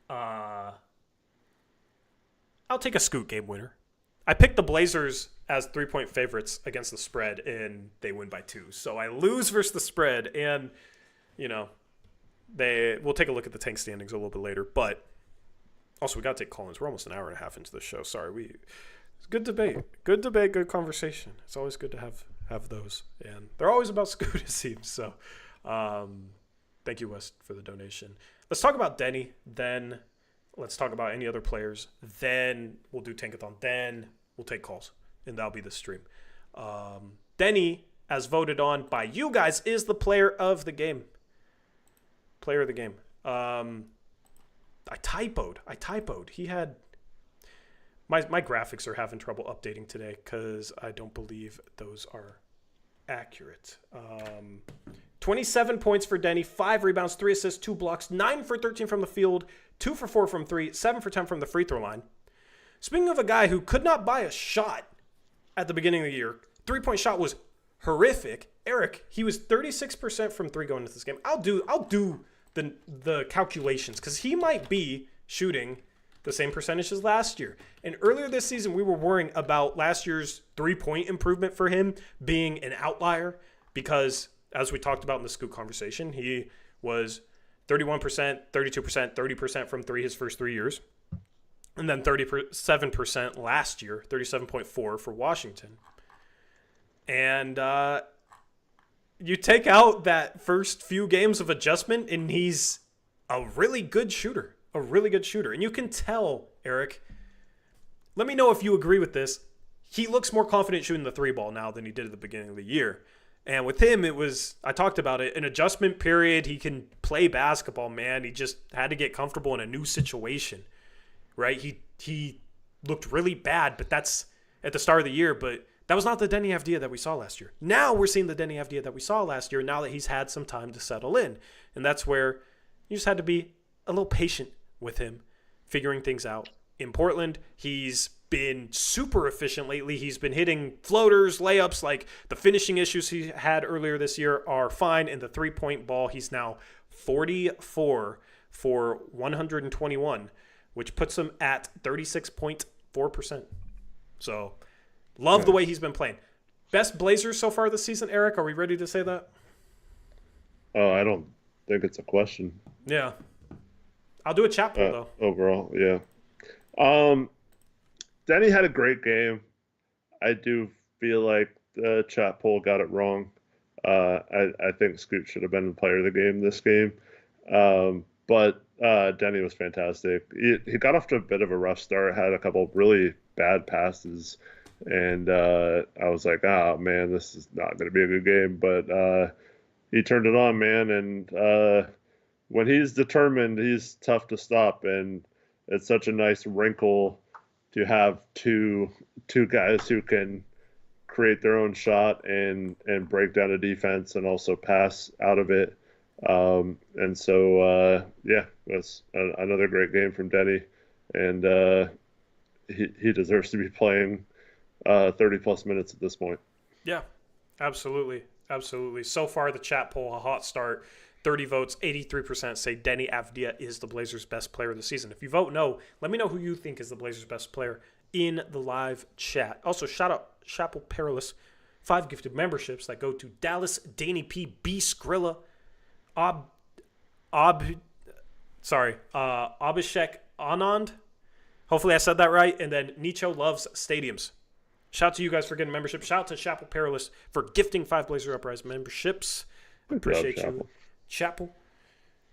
I'll take a Scoot game winner. I picked the Blazers as 3-point favorites against the spread, and they win by 2. So I lose versus the spread, and, we'll take a look at the tank standings a little bit later. But also, we got to take call-ins. We're almost an hour and a half into the show. Sorry. It's good debate. Good debate, good conversation. It's always good to have those. And they're always about Scoot, it seems. So thank you, West, for the donation. Let's talk about Denny. Then let's talk about any other players. Then we'll do Tankathon. Then we'll take calls. And that'll be the stream. Denny, as voted on by you guys, is the player of the game. Player of the game. I typoed. He had... My graphics are having trouble updating today because I don't believe those are accurate. 27 points for Denny, 5 rebounds, 3 assists, 2 blocks, 9 for 13 from the field, 2 for 4 from 3, 7 for 10 from the free throw line. Speaking of a guy who could not buy a shot at the beginning of the year, 3-point shot was horrific. Eric, he was 36% from 3 going into this game. I'll do the calculations because he might be shooting the same percentage as last year. And earlier this season, we were worrying about last year's 3-point improvement for him being an outlier because, as we talked about in the Scoot conversation, he was 31%, 32%, 30% from 3 his first 3 years. And then 37% last year, 37.4 for Washington. And you take out that first few games of adjustment, and he's a really good shooter. And you can tell, Eric, let me know if you agree with this. He looks more confident shooting the 3-ball now than he did at the beginning of the year. And with him, it was, I talked about it, an adjustment period. He can play basketball, man. He just had to get comfortable in a new situation, right? He looked really bad, but that's at the start of the year. But that was not the Denny Avdia that we saw last year. Now we're seeing the Denny Avdia that we saw last year now that he's had some time to settle in. And that's where you just had to be a little patient with him, figuring things out. In Portland, he's been super efficient lately. He's been hitting floaters, layups, like the finishing issues he had earlier this year are fine. In the 3-point ball, he's now 44 for 121, which puts him at 36.4%. So, love the way he's been playing. Best Blazers so far this season, Eric? Are we ready to say that? Oh, I don't think it's a question. Yeah. I'll do a chat poll, though. Overall, yeah. Denny had a great game. I do feel like the chat poll got it wrong. I think Scoot should have been the player of the game this game. But Denny was fantastic. He got off to a bit of a rough start, had a couple really bad passes. And I was like, oh, man, this is not going to be a good game. But he turned it on, man. And when he's determined, he's tough to stop. And it's such a nice wrinkle to have two guys who can create their own shot and break down a defense and also pass out of it. And so, that's another great game from Denny. And he deserves to be playing 30-plus minutes at this point. Yeah, absolutely. Absolutely. So far, the chat poll, a hot start. 30 votes, 83% say Denny Avdia is the Blazers' best player of the season. If you vote no, let me know who you think is the Blazers' best player in the live chat. Also, shout out Chapel Perilous, 5 gifted memberships that go to Dallas, Danny P, B, Skrilla, Abhishek Anand. Hopefully I said that right. And then Nicho Loves Stadiums. Shout out to you guys for getting membership. Shout out to Chapel Perilous for gifting 5 Blazer Uprise memberships. Appreciate you. Chapel.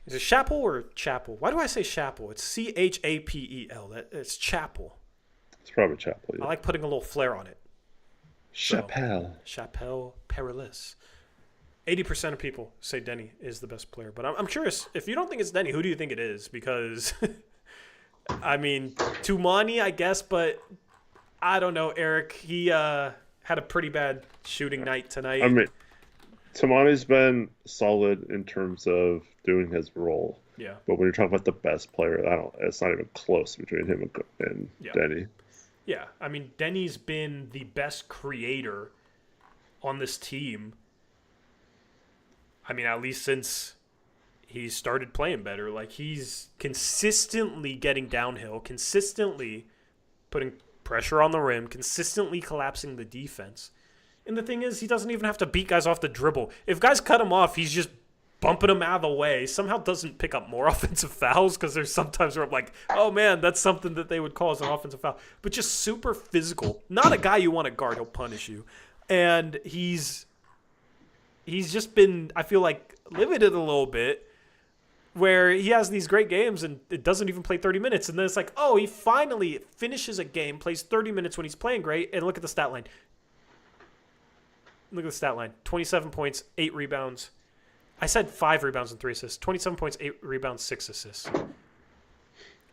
Is it Chapel or Chapel? Why do I say Chapel? It's Chapel. It's Chapel. It's probably Chapel. Yeah. I like putting a little flair on it. Chapel. Chapel Perilous. 80% of people say Denny is the best player. But I'm curious, if you don't think it's Denny, who do you think it is? Because, I mean, Tumani, I guess, but I don't know, Eric. He had a pretty bad shooting night tonight. I mean, Tumani's been solid in terms of doing his role. Yeah. But when you're talking about the best player, it's not even close between him and Denny. Yeah, I mean, Denny's been the best creator on this team. I mean, at least since he started playing better. Like, he's consistently getting downhill, consistently putting pressure on the rim, consistently collapsing the defense. And the thing is, he doesn't even have to beat guys off the dribble. If guys cut him off, he's just bumping them out of the way. Somehow doesn't pick up more offensive fouls, because there's sometimes where I'm like, oh man, that's something that they would call as an offensive foul. But just super physical. Not a guy you want to guard. He'll punish you. And he's just been, I feel like, limited a little bit, where he has these great games and it doesn't even play 30 minutes. And then it's like, oh, he finally finishes a game, plays 30 minutes when he's playing great, and look at the stat line. Look at the stat line. 27 points, 8 rebounds. I said 5 rebounds and 3 assists. 27 points, 8 rebounds, 6 assists.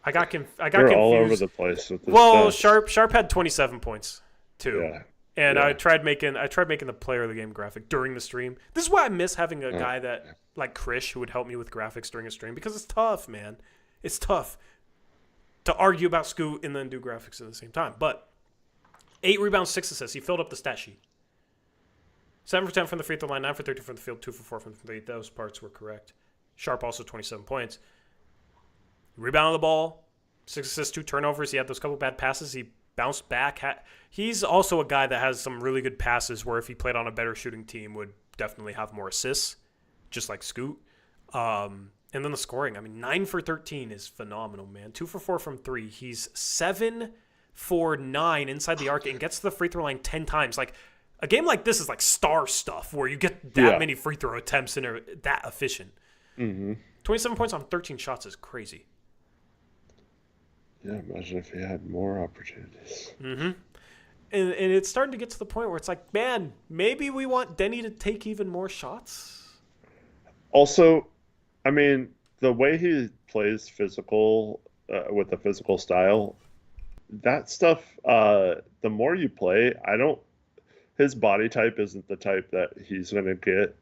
I got confused. all over the place with this stuff. Sharp had 27 points too. Yeah. And I tried making the player of the game graphic during the stream. This is why I miss having a guy that like Krish who would help me with graphics during a stream, because it's tough, man. It's tough to argue about Scoot and then do graphics at the same time. But 8 rebounds, 6 assists. He filled up the stat sheet. 7 for 10 from the free throw line, 9 for 13 from the field, 2 for 4 from the 3. Those parts were correct. Sharp also 27 points. Rebounded the ball, 6 assists, 2 turnovers. He had those couple bad passes. He bounced back. He's also a guy that has some really good passes where if he played on a better shooting team would definitely have more assists, just like Scoot. And then the scoring. I mean, 9 for 13 is phenomenal, man. 2 for 4 from 3. He's 7 for 9 inside the arc and gets to the free throw line 10 times. Like, a game like this is like star stuff where you get that many free throw attempts and are that efficient. 27 points on 13 shots is crazy. Yeah, imagine if he had more opportunities. And it's starting to get to the point where it's like, man, maybe we want Denny to take even more shots. Also, I mean, the way he plays physical with a physical style, that stuff, the more you play, his body type isn't the type that he's going to get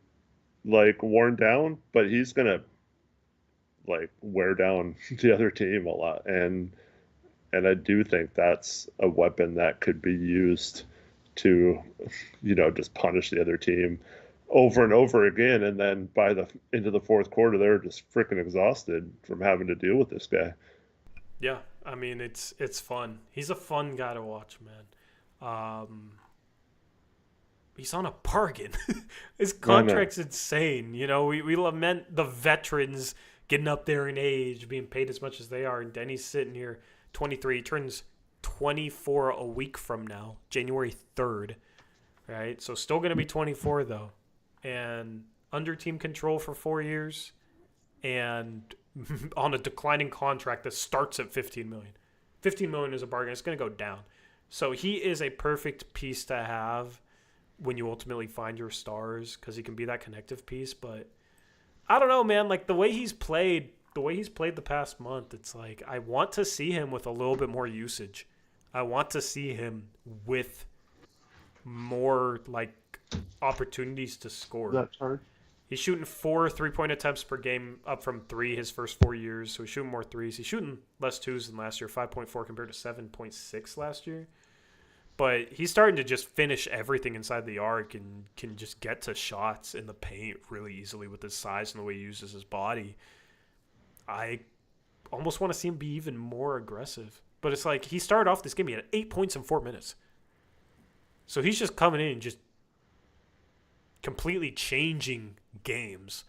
like worn down, but he's going to like wear down the other team a lot. And I do think that's a weapon that could be used to, just punish the other team over and over again. And then by the into the fourth quarter, they're just freaking exhausted from having to deal with this guy. Yeah. I mean, it's fun. He's a fun guy to watch, man. He's on a bargain. His contract's insane. We lament the veterans getting up there in age, being paid as much as they are. And Denny's sitting here, 23. He turns 24 a week from now, January 3rd. Right? So still going to be 24, though. And under team control for 4 years. And on a declining contract that starts at $15 million. $15 million is a bargain. It's going to go down. So he is a perfect piece to have when you ultimately find your stars, because he can be that connective piece. But I don't know, man. Like, the way he's played the past month, it's like I want to see him with a little bit more usage. I want to see him with more like opportunities to score. That's hard. He's shooting 4 3-point attempts per game, up from 3 his first 4 years. So he's shooting more threes. He's shooting less twos than last year, 5.4 compared to 7.6 last year. But he's starting to just finish everything inside the arc and can just get to shots in the paint really easily with his size and the way he uses his body. I almost want to see him be even more aggressive. But it's like he started off this game, he had 8 points in 4 minutes. So he's just coming in and just completely changing games.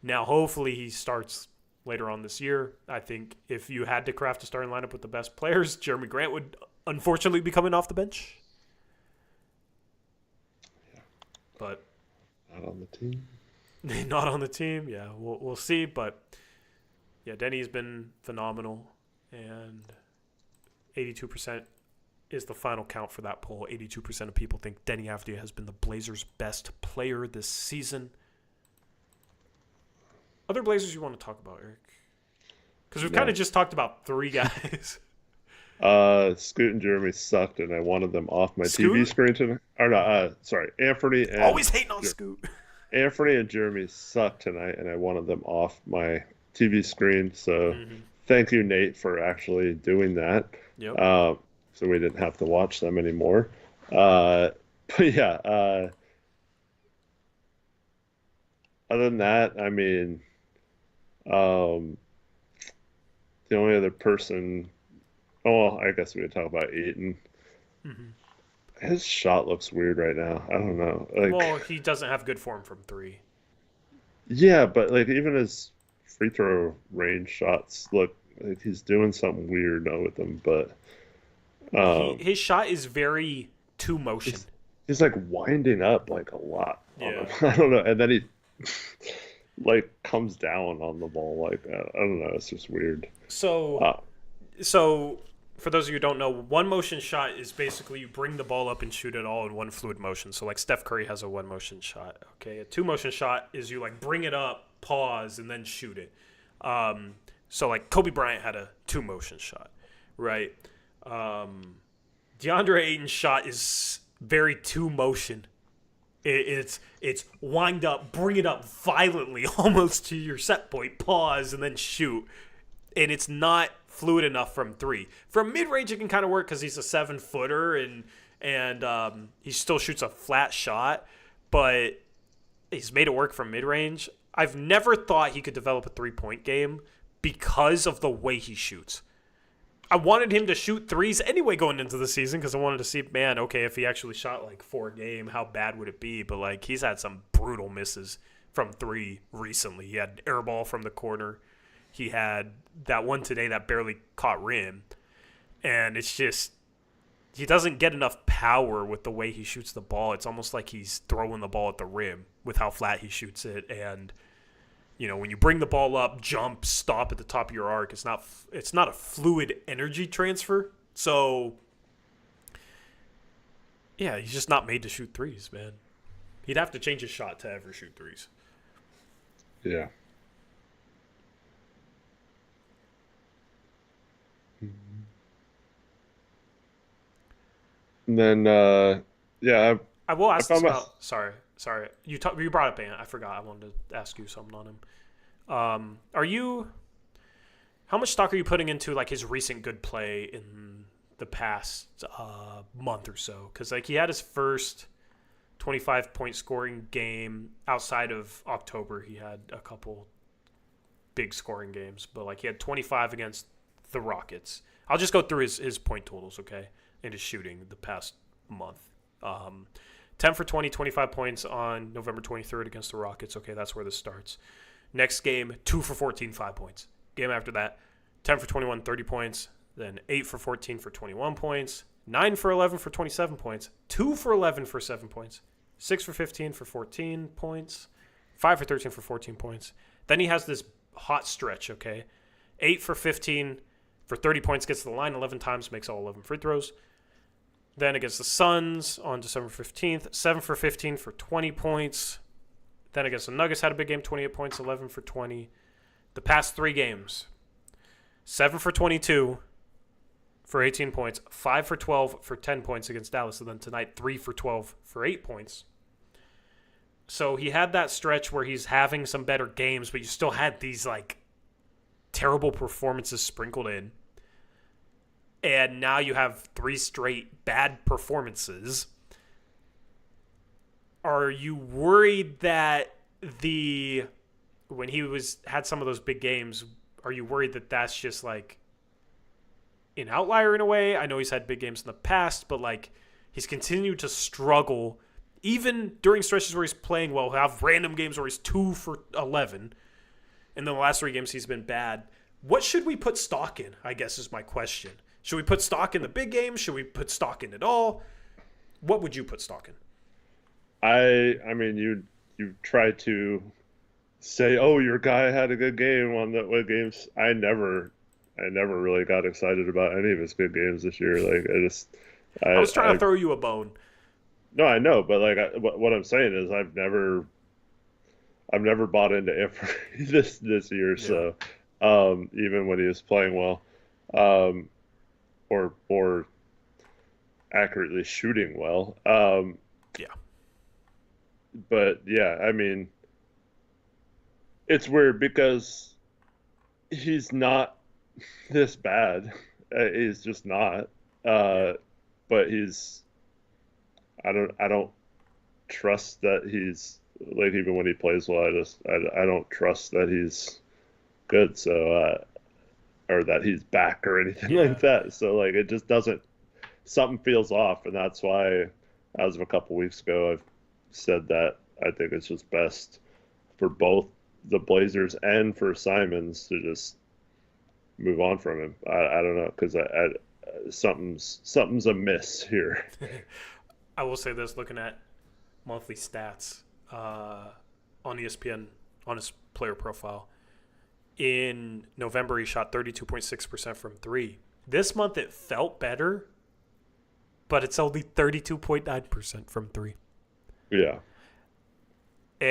Now, hopefully he starts later on this year. I think if you had to craft a starting lineup with the best players, Jeremy Grant would unfortunately be coming off the bench. Yeah. But not on the team. Not on the team. Yeah, we'll see. But yeah, Denny's been phenomenal, and 82% is the final count for that poll. 82% of people think Denny Avdia has been the Blazers' best player this season. Other Blazers you want to talk about, Eric? Because we've kind of just talked about 3 guys. Scoot and Jeremy sucked, and I wanted them off my TV screen tonight. Or no, sorry, Anthony and always hating on Scoot. Anthony and Jeremy sucked tonight, and I wanted them off my TV screen. So thank you, Nate, for actually doing that. Yep. so we didn't have to watch them anymore. But yeah, other than that, I mean, um, the only other person, oh, well, I guess we could talk about Eaton. Hmm. His shot looks weird right now. I don't know. Well, he doesn't have good form from three. Yeah, but like even his free throw range shots look like he's doing something weird with them. But um, His shot is very two motion. he's he's like winding up like a lot on him. Yeah. I don't know, and then he like comes down on the ball like that. I don't know. It's just weird. So Uh, so for those of you who don't know, one motion shot is basically you bring the ball up and shoot it all in one fluid motion. So like Steph Curry has a one motion shot. Okay, a two motion shot is you like bring it up, pause, and then shoot it. So like Kobe Bryant had a two motion shot, right? DeAndre Ayton's shot is very two motion. It's wind up, bring it up violently, almost to your set point, pause, and then shoot. And it's not fluid enough from three. From mid range, it can kind of work because he's a 7-footer and he still shoots a flat shot, but he's made it work from mid range. I've never thought he could develop a 3-point game because of the way he shoots. I wanted him to shoot threes anyway going into the season because I wanted to see, man, okay, if he actually shot like 4 a game, how bad would it be? But like he's had some brutal misses from three recently. He had air ball from the corner. He had that one today that barely caught rim. And it's just, he doesn't get enough power with the way he shoots the ball. It's almost like he's throwing the ball at the rim with how flat he shoots it. And, you know, when you bring the ball up, jump, stop at the top of your arc, it's not a fluid energy transfer. So, yeah, he's just not made to shoot threes, man. He'd have to change his shot to ever shoot threes. yeah. And then yeah, I will I ask this found my about. Sorry. You brought up Ant. I forgot. I wanted to ask you something on him. Are you? How much stock are you putting into like his recent good play in the past month or so? Because like he had his first 25-point scoring game outside of October. He had a couple big scoring games, but like he had 25 against the Rockets. I'll just go through his point totals, okay, and his shooting the past month. 10 for 20, 25 points on November 23rd against the Rockets. Okay, that's where this starts. Next game, 2 for 14, 5 points. Game after that, 10 for 21, 30 points. Then 8 for 14 for 21 points. 9 for 11 for 27 points. 2 for 11 for 7 points. 6 for 15 for 14 points. 5 for 13 for 14 points. Then he has this hot stretch, okay? 8 for 15 for 30 points, gets to the line 11 times, makes all 11 free throws. Then against the Suns on December 15th, 7 for 15 for 20 points. Then against the Nuggets, had a big game, 28 points, 11 for 20. The past 3 games, 7 for 22 for 18 points, 5 for 12 for 10 points against Dallas, and then tonight 3 for 12 for 8 points. So he had that stretch where he's having some better games, but you still had these like terrible performances sprinkled in. And now you have 3 straight bad performances. Are you worried that when he had some of those big games, are you worried that that's just like an outlier in a way? I know he's had big games in the past, but like he's continued to struggle even during stretches where he's playing well. He'll have random games where he's 2 for 11, and then the last 3 games he's been bad. What should we put stock in, I guess is my question. Should we put stock in the big games? Should we put stock in it all? What would you put stock in? I mean you try to say, oh, your guy had a good game on the what games. I never really got excited about any of his good games this year. Like I was trying to throw you a bone. no, I know, but like what I'm saying is I've never bought into it for this year. Yeah. So even when he was playing well, or more accurately shooting well. Yeah. But yeah, I mean, it's weird because he's not this bad. He's just not. Uh, but I don't trust that he's like even when he plays well, I don't trust that he's good. So or that he's back or anything Yeah. like that. So like it just doesn't something feels off, and that's why as of a couple weeks ago I've said that I think it's just best for both the Blazers and for Simons to just move on from him. I don't know because something's amiss here. I will say this: looking at monthly stats on ESPN on his player profile, in November he shot 32.6% from three. This month it felt better, but it's only 32.9% from three. Yeah,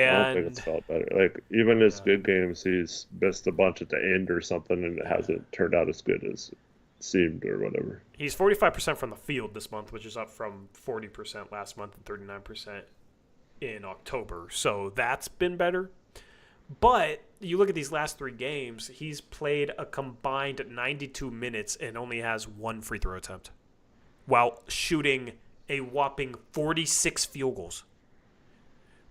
I don't think it's And felt better. Like even his yeah, good games, he's missed a bunch at the end or something, and it yeah. hasn't turned out as good as it seemed or whatever. He's 45% from the field this month, which is up from 40% last month and 39% in October. So that's been better. But you look at these last three games, he's played a combined 92 minutes and only has one free throw attempt while shooting a whopping 46 field goals.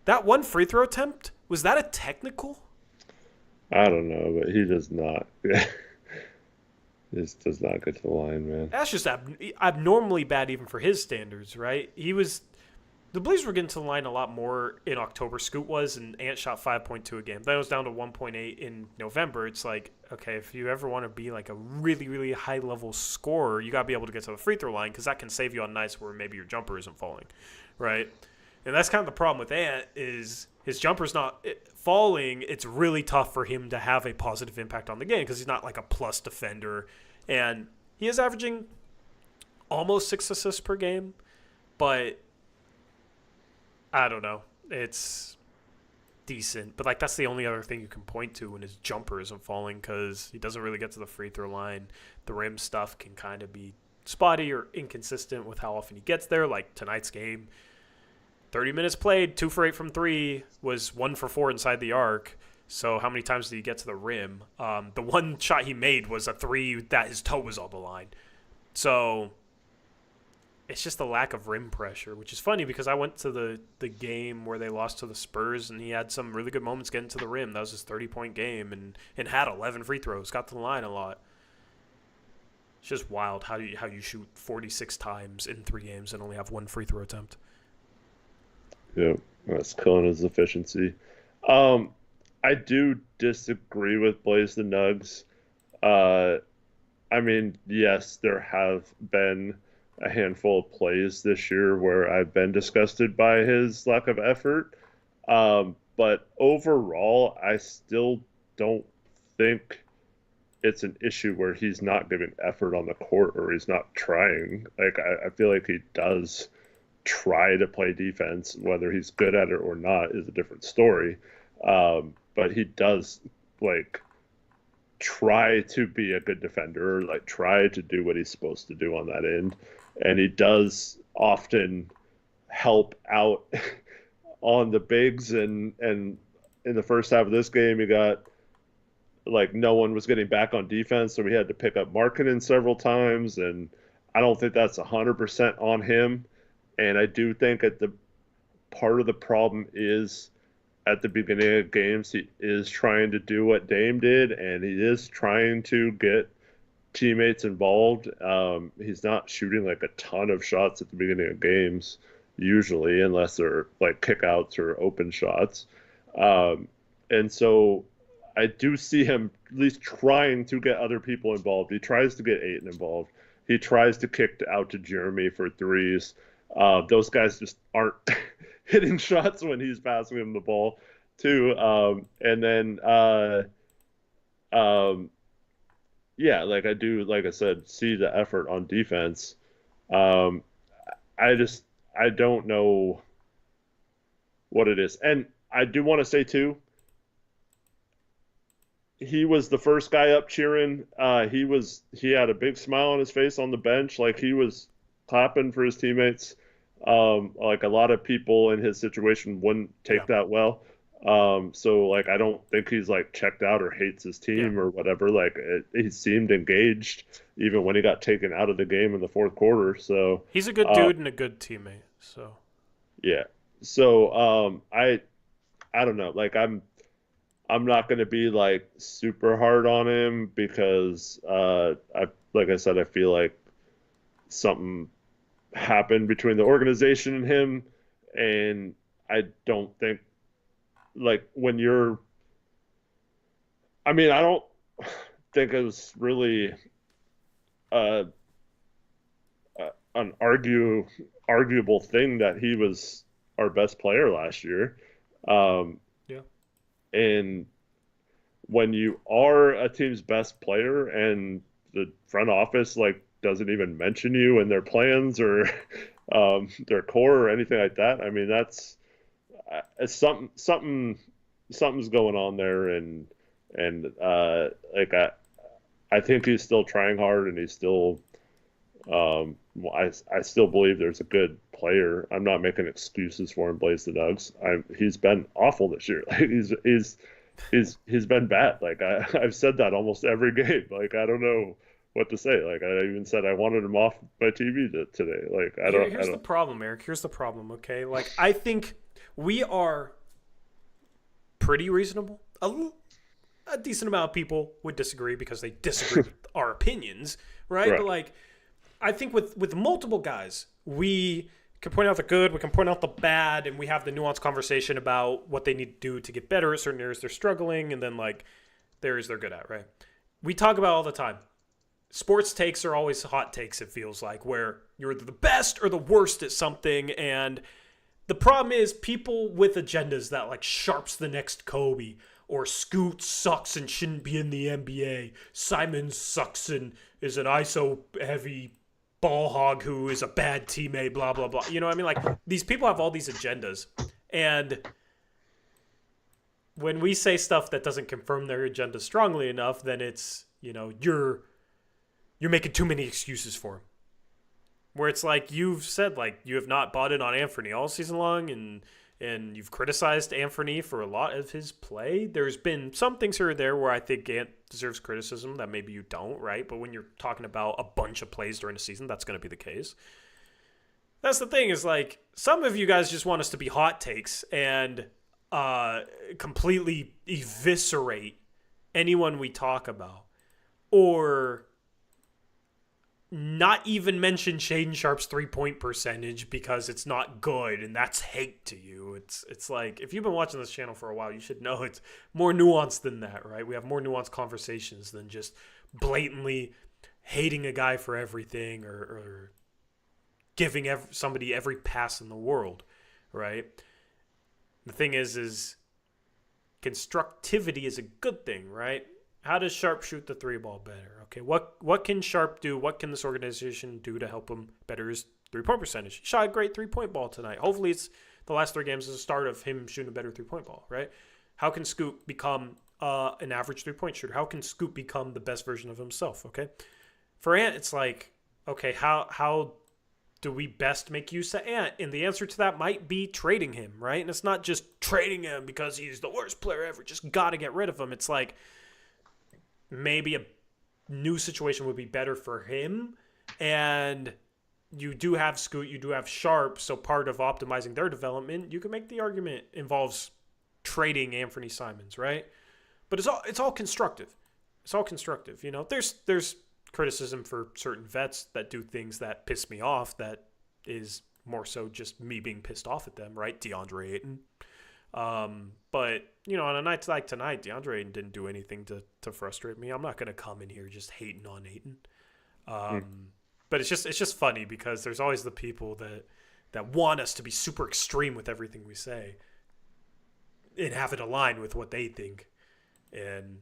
That one free throw attempt, was that a technical? I don't know, but he does not. This does not get to the line, man. That's just abnormally bad even for his standards, right? The Blazers were getting to the line a lot more in October. Scoot was, and Ant shot 5.2 a game. Then it was down to 1.8 in November. It's like, okay, if you ever want to be like a really, really high-level scorer, you got to be able to get to the free throw line because that can save you on nights where maybe your jumper isn't falling, right? And that's kind of the problem with Ant is his jumper's not falling. It's really tough for him to have a positive impact on the game because he's not like a plus defender. And he is averaging almost 6 assists per game, but I don't know. It's decent, but like that's the only other thing you can point to when his jumper isn't falling because he doesn't really get to the free throw line. The rim stuff can kind of be spotty or inconsistent with how often he gets there. Like tonight's game, 30 minutes played, 2 for 8 from 3, was 1 for 4 inside the arc. So how many times did he get to the rim? The one shot he made was a 3 that his toe was on the line. So it's just a lack of rim pressure, which is funny because I went to the game where they lost to the Spurs, and he had some really good moments getting to the rim. That was his 30-point game, and had 11 free throws, got to the line a lot. It's just wild how you shoot 46 times in 3 games and only have 1 free throw attempt. Yeah, that's killing his efficiency. Um, I do disagree with Blaze the Nugs. Uh, I mean, yes, there have been a handful of plays this year where I've been disgusted by his lack of effort. But overall, I still don't think it's an issue where he's not giving effort on the court or he's not trying. Like, I feel like he does try to play defense. Whether he's good at it or not is a different story. But he does, like, try to be a good defender, like try to do what he's supposed to do on that end. And he does often help out on the bigs and in the first half of this game he got like no one was getting back on defense, so we had to pick up Markkanen several times, and I don't think that's 100% on him. And I do think that the part of the problem is at the beginning of games, he is trying to do what Dame did, and he is trying to get teammates involved. He's not shooting like a ton of shots at the beginning of games, usually, unless they're like kickouts or open shots. And so I do see him at least trying to get other people involved. He tries to get Ayton involved. He tries to kick out to Jeremy for threes. Those guys just aren't hitting shots when he's passing him the ball, too. And then, yeah, like I do, like I said, see the effort on defense. Um, I don't know what it is. And I do want to say, too, he was the first guy up cheering. He had a big smile on his face on the bench, like he was clapping for his teammates. Like a lot of people in his situation wouldn't take Yeah. that well. So like I don't think he's like checked out or hates his Yeah. team or whatever. Like he seemed engaged even when he got taken out of the game in the fourth quarter. So He's a good uh, dude and a good teammate. So yeah. So I don't know. Like I'm not going to be like super hard on him because I like I said I feel like something happened between the organization and him, and I don't think like when you're I mean I don't think it was really uh, an arguable thing that he was our best player last year. Um, yeah. and when you are a team's best player and the front office like doesn't even mention you in their plans or their core or anything like that, I mean it's something's going on there, and like I think he's still trying hard and he's still I still believe there's a good player. I'm not making excuses for him, Blaze the Nugs. He's been awful this year. Like he's been bad. Like I've said that almost every game. Like I don't know what to say. Like I even said I wanted him off my TV today. Like I Here's the don't. problem, Eric. Here's the problem. Okay, like I think we are pretty reasonable. A decent amount of people would disagree because they disagree with our opinions, right? But Right. like I think with multiple guys, we can point out the good, we can point out the bad, and we have the nuanced conversation about what they need to do to get better at certain areas they're struggling, and then like there is they're good at, right? We talk about all the time. Sports takes are always hot takes, it feels like, where you're either the best or the worst at something. And the problem is people with agendas that like Sharp's the next Kobe, or Scoot sucks and shouldn't be in the NBA. Simon sucks and is an ISO heavy ball hog who is a bad teammate, blah, blah, blah. You know what I mean? Like these people have all these agendas. And when we say stuff that doesn't confirm their agenda strongly enough, then it's, you're making too many excuses for him. Where it's like you've said, like you have not bought in on Anthony all season long, and you've criticized Anthony for a lot of his play. There's been some things here or there where I think Ant deserves criticism that maybe you don't, right? But when you're talking about a bunch of plays during the season, that's going to be the case. That's the thing is like some of you guys just want us to be hot takes and completely eviscerate anyone we talk about, or not even mention Shaden Sharp's 3-point percentage because it's not good and that's hate to you. It's like if you've been watching this channel for a while, you should know it's more nuanced than that, right? We have more nuanced conversations than just blatantly hating a guy for everything or giving somebody every pass in the world, right? The thing is constructivity is a good thing, right? How does Sharp shoot the three ball better? Okay, what can Sharp do? What can this organization do to help him better his 3-point percentage? He shot a great 3-point ball tonight. Hopefully, it's the last 3 games is the start of him shooting a better 3-point ball, right? How can Scoot become an average 3-point shooter? How can Scoot become the best version of himself? Okay, for Ant, it's like, okay, how do we best make use of Ant? And the answer to that might be trading him, right? And it's not just trading him because he's the worst player ever. Just got to get rid of him. It's like maybe a new situation would be better for him. And you do have Scoot, you do have Sharp, so part of optimizing their development, you can make the argument involves trading Anthony Simons, right? But it's all constructive. It's all constructive. You know, there's criticism for certain vets that do things that piss me off. That is more so just me being pissed off at them, right? DeAndre Ayton. But you know, on a night like tonight, DeAndre Ayton didn't do anything to frustrate me. I'm not gonna come in here just hating on Ayton. But it's just funny because there's always the people that want us to be super extreme with everything we say and have it align with what they think, and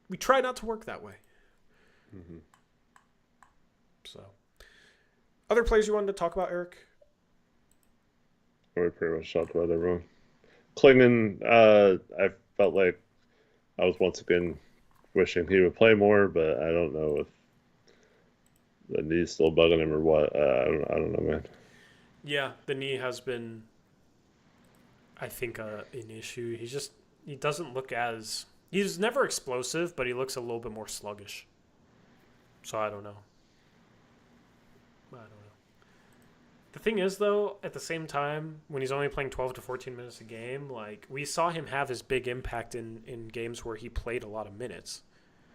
we try not to work that way. Mm-hmm. So, other players you wanted to talk about, Eric? We pretty much talked about everyone. Klingon, I felt like I was once again wishing he would play more, but I don't know if the knee's still bugging him or what. I don't know, man. Yeah, the knee has I think an issue. He doesn't look as he's never explosive, but he looks a little bit more sluggish. So I don't know. The thing is, though, at the same time, when he's only playing 12 to 14 minutes a game, like we saw him have his big impact in games where he played a lot of minutes.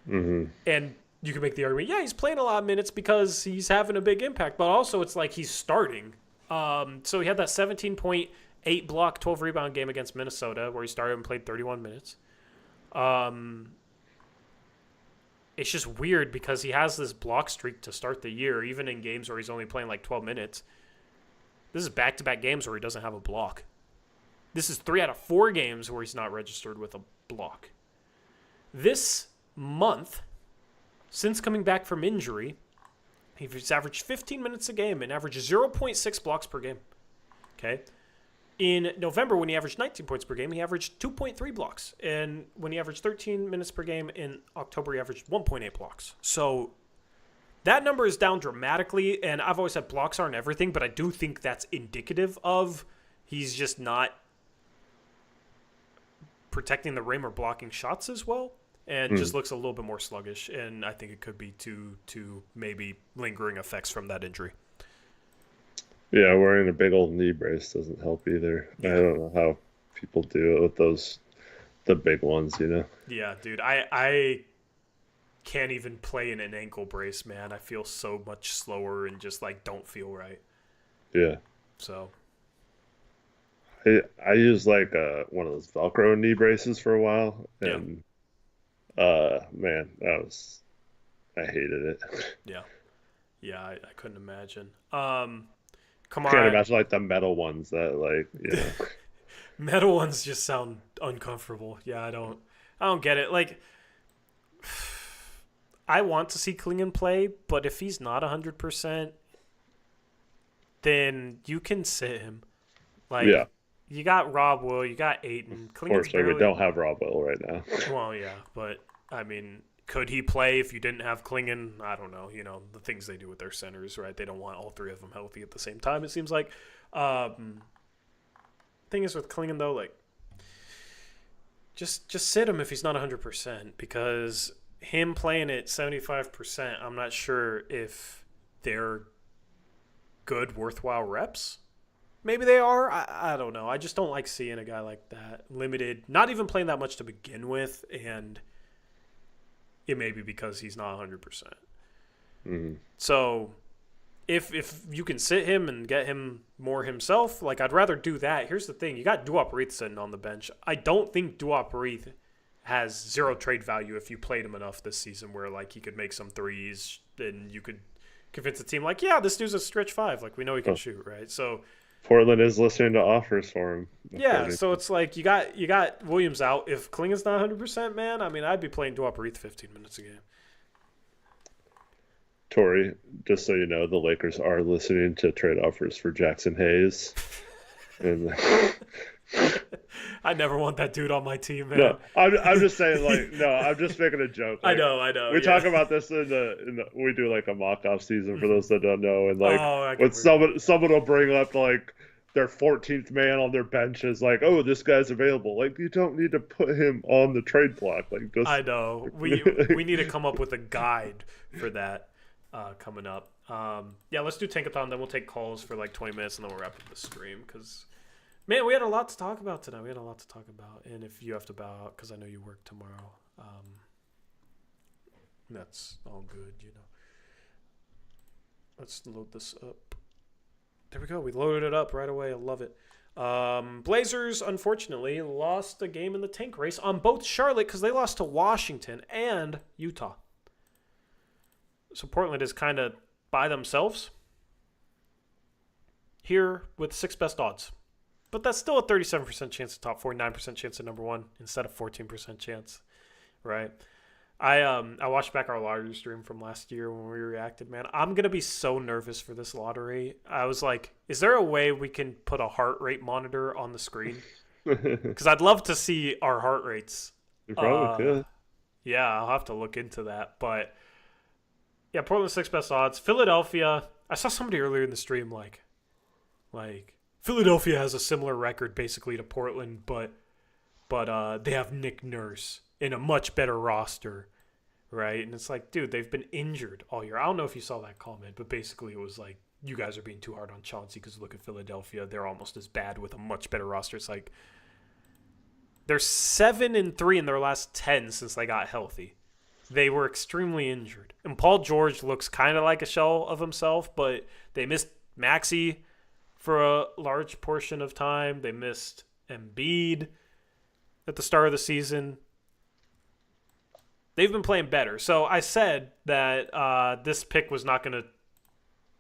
Mm-hmm. And you can make the argument, yeah, he's playing a lot of minutes because he's having a big impact, but also it's like he's starting. So he had that 17.8 block, 12 rebound game against Minnesota where he started and played 31 minutes. It's just weird because he has this block streak to start the year, even in games where he's only playing like 12 minutes. This is back-to-back games where he doesn't have a block. This is 3 out of 4 games where he's not registered with a block. This month, since coming back from injury, he's averaged 15 minutes a game and averaged 0.6 blocks per game. Okay? In November, when he averaged 19 points per game, he averaged 2.3 blocks. And when he averaged 13 minutes per game in October, he averaged 1.8 blocks. So that number is down dramatically, and I've always said blocks aren't everything, but I do think that's indicative of he's just not protecting the rim or blocking shots as well, and just looks a little bit more sluggish, and I think it could be to maybe lingering effects from that injury. Yeah, wearing a big old knee brace doesn't help either. I don't know how people do it with the big ones, you know? Yeah, dude, I can't even play in an ankle brace, man. I feel so much slower and just like don't feel right. Yeah. So I used like one of those Velcro knee braces for a while, and man, I hated it. Yeah, I couldn't imagine. Come on. Can't imagine like the metal ones that like, you know. Metal ones just sound uncomfortable. Yeah, I don't get it. Like, I want to see Klingon play, but if he's not 100%, then you can sit him. Like, you got Rob Will, you got Ayton. Unfortunately, we don't have Rob Will right now. Well, yeah, but, I mean, could he play if you didn't have Klingon? I don't know. You know, the things they do with their centers, right? They don't want all 3 of them healthy at the same time, it seems like. Thing is with Klingon, though, like, just sit him if he's not 100%, because him playing at 75%, I'm not sure if they're good, worthwhile reps. Maybe they are. I don't know. I just don't like seeing a guy like that limited, not even playing that much to begin with, and it may be because he's not 100%. Mm-hmm. So if you can sit him and get him more himself, like, I'd rather do that. Here's the thing. You got Duop Reith sitting on the bench. I don't think Duop Reith has 0 trade value if you played him enough this season where, like, he could make some threes and you could convince the team, like, yeah, this dude's a stretch 5. Like, we know he can shoot, right? So Portland is listening to offers for him. Yeah, so it's like you got Williams out. If Klingon's not 100%, man, I mean, I'd be playing Duop Reith 15 minutes a game. Tori, just so you know, the Lakers are listening to trade offers for Jackson Hayes. And I never want that dude on my team, man. No, I'm just saying, like, no, I'm just making a joke. Like, I know. We talk about this in the we do like a mock-off season for those that don't know, and like when someone will bring up like their 14th man on their bench is like, oh, this guy's available. Like, you don't need to put him on the trade block. Like, just... I know. We need to come up with a guide for that coming up. Yeah, let's do Tankathon, then we'll take calls for like 20 minutes, and then we'll wrap up the stream because. Man, we had a lot to talk about tonight. And if you have to bow out, because I know you work tomorrow, that's all good, you know. Let's load this up. There we go. We loaded it up right away. I love it. Blazers, unfortunately, lost a game in the tank race on both Charlotte because they lost to Washington and Utah. So Portland is kind of by themselves here with 6 best odds. But that's still a 37% chance of top 4, 9% chance of number 1 instead of 14% chance, right? I watched back our lottery stream from last year when we reacted, man. I'm going to be so nervous for this lottery. I was like, is there a way we can put a heart rate monitor on the screen? Because I'd love to see our heart rates. You probably could. Yeah, I'll have to look into that. But, yeah, Portland 6 best odds. Philadelphia, I saw somebody earlier in the stream like Philadelphia has a similar record basically to Portland, but they have Nick Nurse in a much better roster, right? And it's like, dude, they've been injured all year. I don't know if you saw that comment, but basically it was like, you guys are being too hard on Chauncey because look at Philadelphia. They're almost as bad with a much better roster. It's like they're 7-3 in their last 10 since they got healthy. They were extremely injured. And Paul George looks kind of like a shell of himself, but they missed Maxey for a large portion of time. They missed Embiid at the start of the season. They've been playing better. So I said that this pick was not going to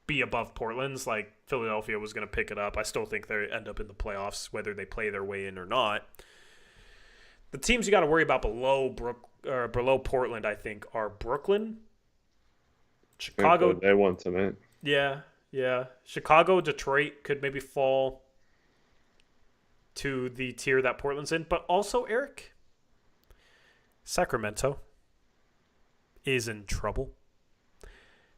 be above Portland's. Like, Philadelphia was going to pick it up. I still think they end up in the playoffs, whether they play their way in or not. The teams you got to worry about below Portland, I think, are Brooklyn, Chicago. They won tonight. Yeah. Chicago, Detroit could maybe fall to the tier that Portland's in. But also, Eric, Sacramento is in trouble.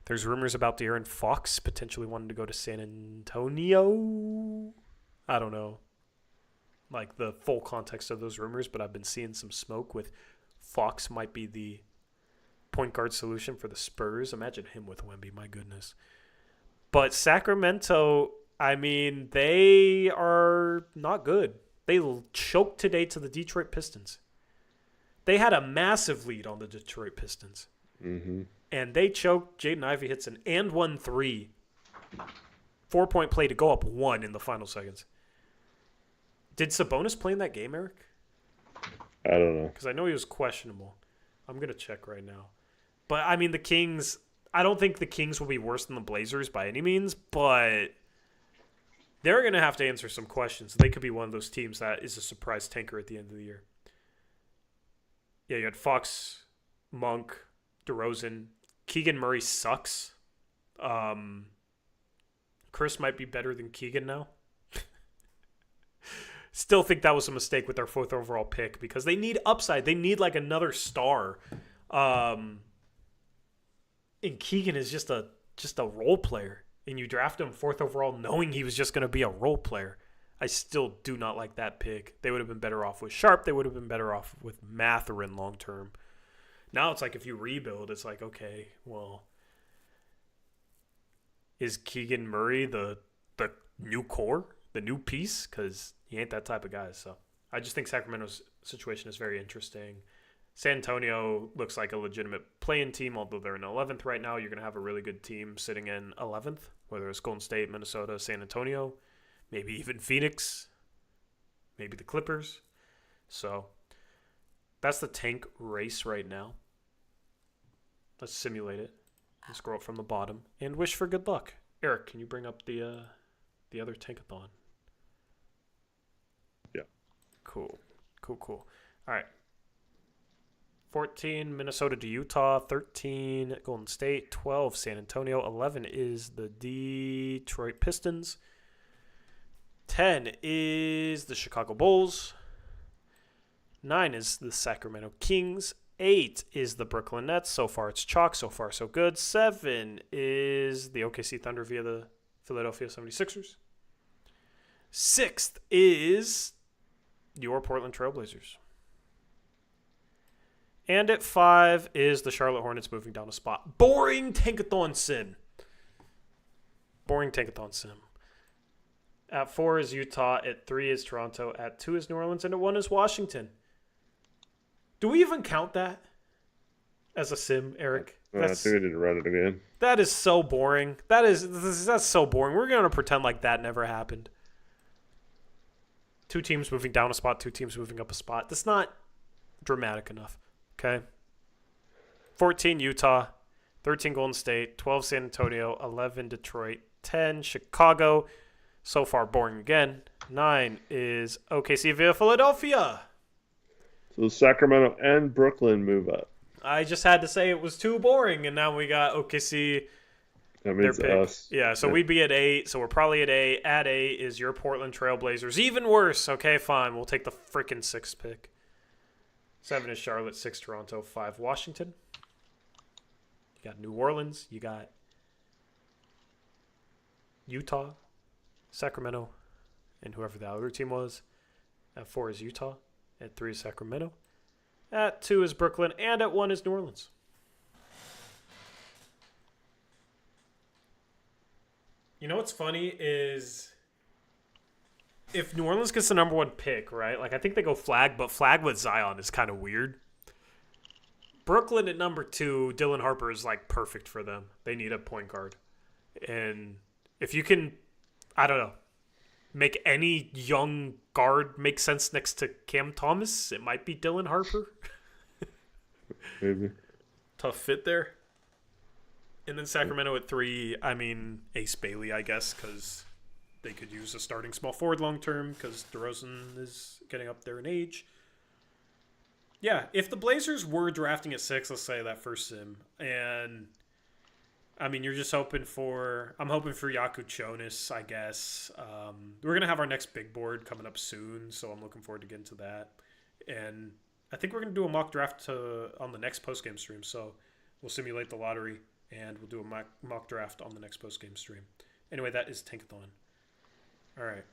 There's rumors about De'Aaron Fox potentially wanting to go to San Antonio. I don't know, like, the full context of those rumors, but I've been seeing some smoke with Fox might be the point guard solution for the Spurs. Imagine him with Wemby, my goodness. But Sacramento, I mean, they are not good. They choked today to the Detroit Pistons. They had a massive lead on the Detroit Pistons. Mm-hmm. And they choked. Jaden Ivey hits an and 1-3. 4-point play to go up 1 in the final seconds. Did Sabonis play in that game, Eric? I don't know. Because I know he was questionable. I'm going to check right now. But, I mean, the Kings, I don't think the Kings will be worse than the Blazers by any means, but they're going to have to answer some questions. They could be one of those teams that is a surprise tanker at the end of the year. Yeah, you had Fox, Monk, DeRozan. Keegan Murray sucks. Chris might be better than Keegan now. Still think that was a mistake with their 4th overall pick because they need upside. They need like another star. And Keegan is just a role player. And you draft him 4th overall knowing he was just going to be a role player. I still do not like that pick. They would have been better off with Sharp. They would have been better off with Mathurin long term. Now it's like if you rebuild, it's like, okay, well, is Keegan Murray the new core, the new piece? Because he ain't that type of guy. So I just think Sacramento's situation is very interesting. San Antonio looks like a legitimate play-in team, although they're in 11th right now. You're going to have a really good team sitting in 11th, whether it's Golden State, Minnesota, San Antonio, maybe even Phoenix, maybe the Clippers. So that's the tank race right now. Let's simulate it. And scroll up from the bottom and wish for good luck. Eric, can you bring up the other tankathon? Yeah. Cool. All right. 14, Minnesota to Utah. 13, Golden State. 12, San Antonio. 11 is the Detroit Pistons. 10 is the Chicago Bulls. 9 is the Sacramento Kings. 8 is the Brooklyn Nets. So far it's chalk. So far so good. 7 is the OKC Thunder via the Philadelphia 76ers. 6th is your Portland Trailblazers. And at 5 is the Charlotte Hornets moving down a spot. Boring tankathon sim. At 4 is Utah. At 3 is Toronto. At 2 is New Orleans. And at 1 is Washington. Do we even count that as a sim, Eric? I think I didn't run it again. That is so boring. That's so boring. We're going to pretend like that never happened. 2 teams moving down a spot, 2 teams moving up a spot. That's not dramatic enough, okay? 14, Utah. 13, Golden State. 12, San Antonio. 11, Detroit. 10, Chicago. So far, boring again. 9 is OKC via Philadelphia. So Sacramento and Brooklyn move up. I just had to say it was too boring, and now we got OKC. That means us. Yeah, so we'd be at 8, so we're probably at 8. At 8 is your Portland Trailblazers. Even worse. Okay, fine. We'll take the freaking 6th pick. 7 is Charlotte. 6, Toronto. 5, Washington. You got New Orleans. You got Utah, Sacramento, and whoever the other team was. At 4 is Utah. At 3 is Sacramento. At 2 is Brooklyn. And at 1 is New Orleans. You know what's funny is if New Orleans gets the number 1 pick, right? Like, I think they go flag, but flag with Zion is kind of weird. Brooklyn at number 2, Dylan Harper is, like, perfect for them. They need a point guard. And if you can, I don't know, make any young guard make sense next to Cam Thomas, it might be Dylan Harper. Maybe. Tough fit there. And then Sacramento at 3, I mean, Ace Bailey, I guess, because they could use a starting small forward long term because DeRozan is getting up there in age. Yeah, if the Blazers were drafting at 6, let's say that first sim, and I mean, you're just hoping for, I'm hoping for Yaku Jonas, I guess. We're going to have our next big board coming up soon, so I'm looking forward to getting to that. And I think we're going to do a mock draft on the next postgame stream, so we'll simulate the lottery, and we'll do a mock draft on the next postgame stream. Anyway, that is Tankathon. All right.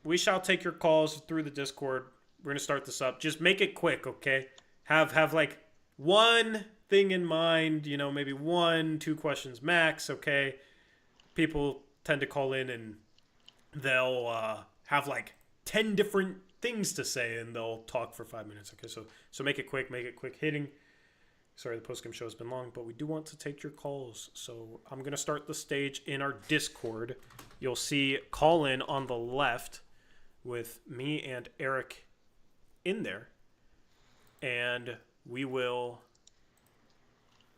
We shall take your calls through the Discord. We're going to start this up. Just make it quick, okay? Have like one thing in mind, you know, maybe 1-2 questions max, okay? People tend to call in and they'll have like 10 different things to say and they'll talk for 5 minutes, okay? So make it quick hitting. Sorry, the postgame show has been long, but we do want to take your calls. So I'm going to start the stage in our Discord. You'll see call in on the left with me and Eric in there. And we will...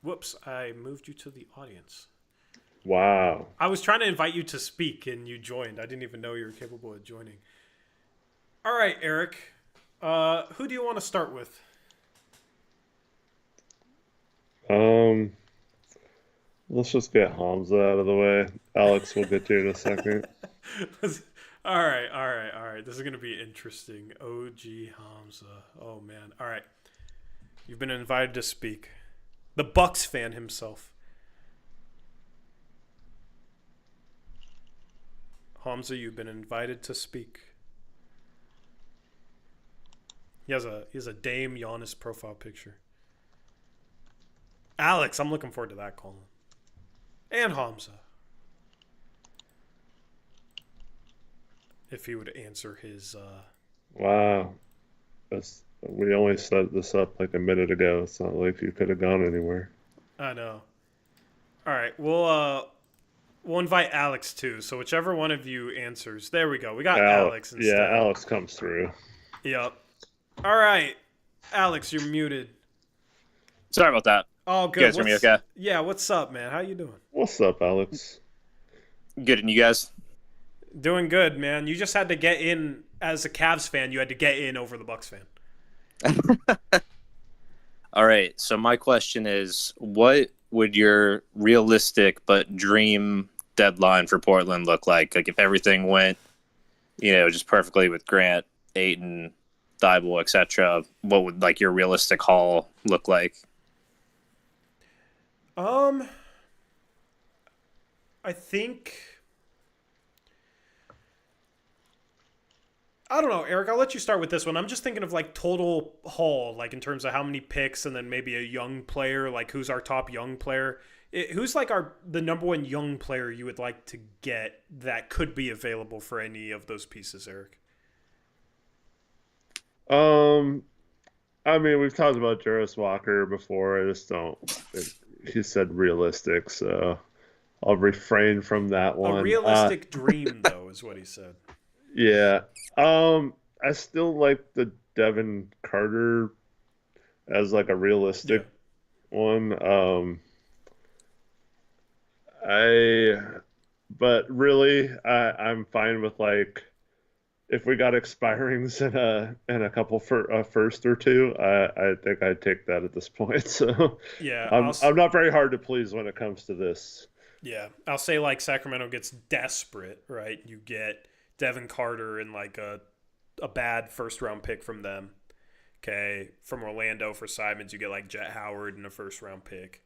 Whoops, I moved you to the audience. Wow. I was trying to invite you to speak and you joined. I didn't even know you were capable of joining. All right, Eric. Who do you want to start with? Let's just get Hamza out of the way. Alex, we'll get you in a second. All right. This is going to be interesting. OG Hamza. Oh, man. All right. You've been invited to speak. The Bucks fan himself. Hamza, you've been invited to speak. He has a Dame Giannis profile picture. Alex, I'm looking forward to that call. And Hamza. If he would answer his... Wow. We only set this up like a minute ago. It's not like you could have gone anywhere. I know. All right, we'll invite Alex too. So whichever one of you answers, there we go. We got Alex instead. Yeah, Alex comes through. Yep. All right, Alex, you're muted. Sorry about that. Oh, good. You guys hear me okay? Yeah. What's up, man? How you doing? What's up, Alex? Good, and you guys? Doing good, man. You just had to get in as a Cavs fan. You had to get in over the Bucks fan. All right, so my question is, what would your realistic but dream deadline for Portland look like? Like if everything went, just perfectly with Grant, Ayton, Thibault, etc., what would like your realistic haul look like? I think... I don't know, Eric, I'll let you start with this one. I'm just thinking of like total haul, like in terms of how many picks and then maybe a young player, like who's our top young player. Who's like the number one young player you would like to get that could be available for any of those pieces, Eric? I mean, we've talked about Jarvis Walker before. I just don't... He said realistic, so I'll refrain from that one. A realistic dream, though, is what he said. Yeah. I still like the Devin Carter as like a realistic one. But really, I'm fine with like if we got expirings in a couple for a first or two. I think I'd take that at this point. So yeah, I'm not very hard to please when it comes to this. Yeah, I'll say like Sacramento gets desperate, right? You get Devin Carter and like a bad first round pick from them. Okay, from Orlando for Simons, you get like Jet Howard and a first round pick,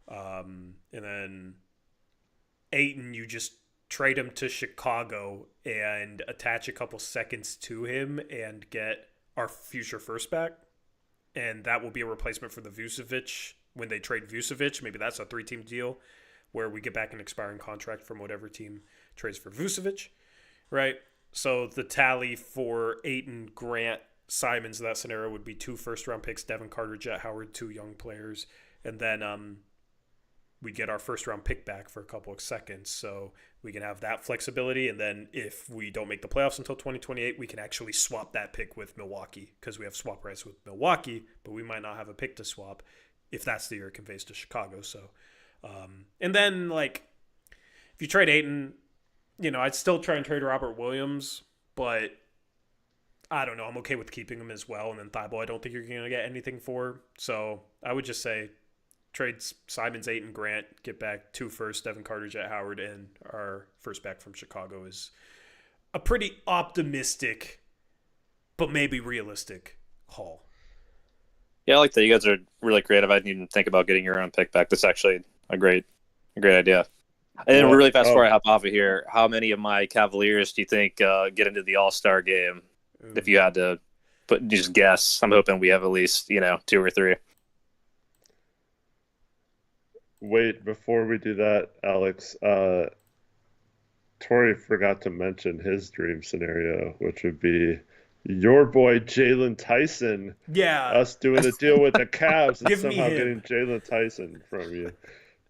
and then Ayton, you just trade him to Chicago and attach a couple seconds to him and get our future first back. And that will be a replacement for the Vucevic when they trade Vucevic. Maybe that's a 3-team deal where we get back an expiring contract from whatever team trades for Vucevic, right? So the tally for Ayton, Grant, Simons in that scenario would be 2 first-round picks, Devin Carter, Jet Howard, 2 young players. And then we get our first-round pick back for a couple of seconds. So we can have that flexibility. And then if we don't make the playoffs until 2028, we can actually swap that pick with Milwaukee because we have swap rights with Milwaukee, but we might not have a pick to swap if that's the year it conveys to Chicago. So, and then, like, if you trade Ayton, I'd still try and trade Robert Williams, but I don't know. I'm okay with keeping him as well. And then Thibault, I don't think you're going to get anything for. So I would just say trade Simons, Ayton, Grant, get back 2 first, Devin Carter, Jet Howard, and our first back from Chicago is a pretty optimistic, but maybe realistic haul. Yeah, I like that. You guys are really creative. I didn't even think about getting your own pick back. That's actually a great idea. And then really fast before I hop off of here, how many of my Cavaliers do you think get into the All-Star game? Ooh. If you had to just guess, I'm hoping we have at least 2 or 3. Wait, before we do that, Alex, Tori forgot to mention his dream scenario, which would be your boy Jalen Tyson. Yeah. Us doing a deal with the Cavs and somehow getting Jalen Tyson from you.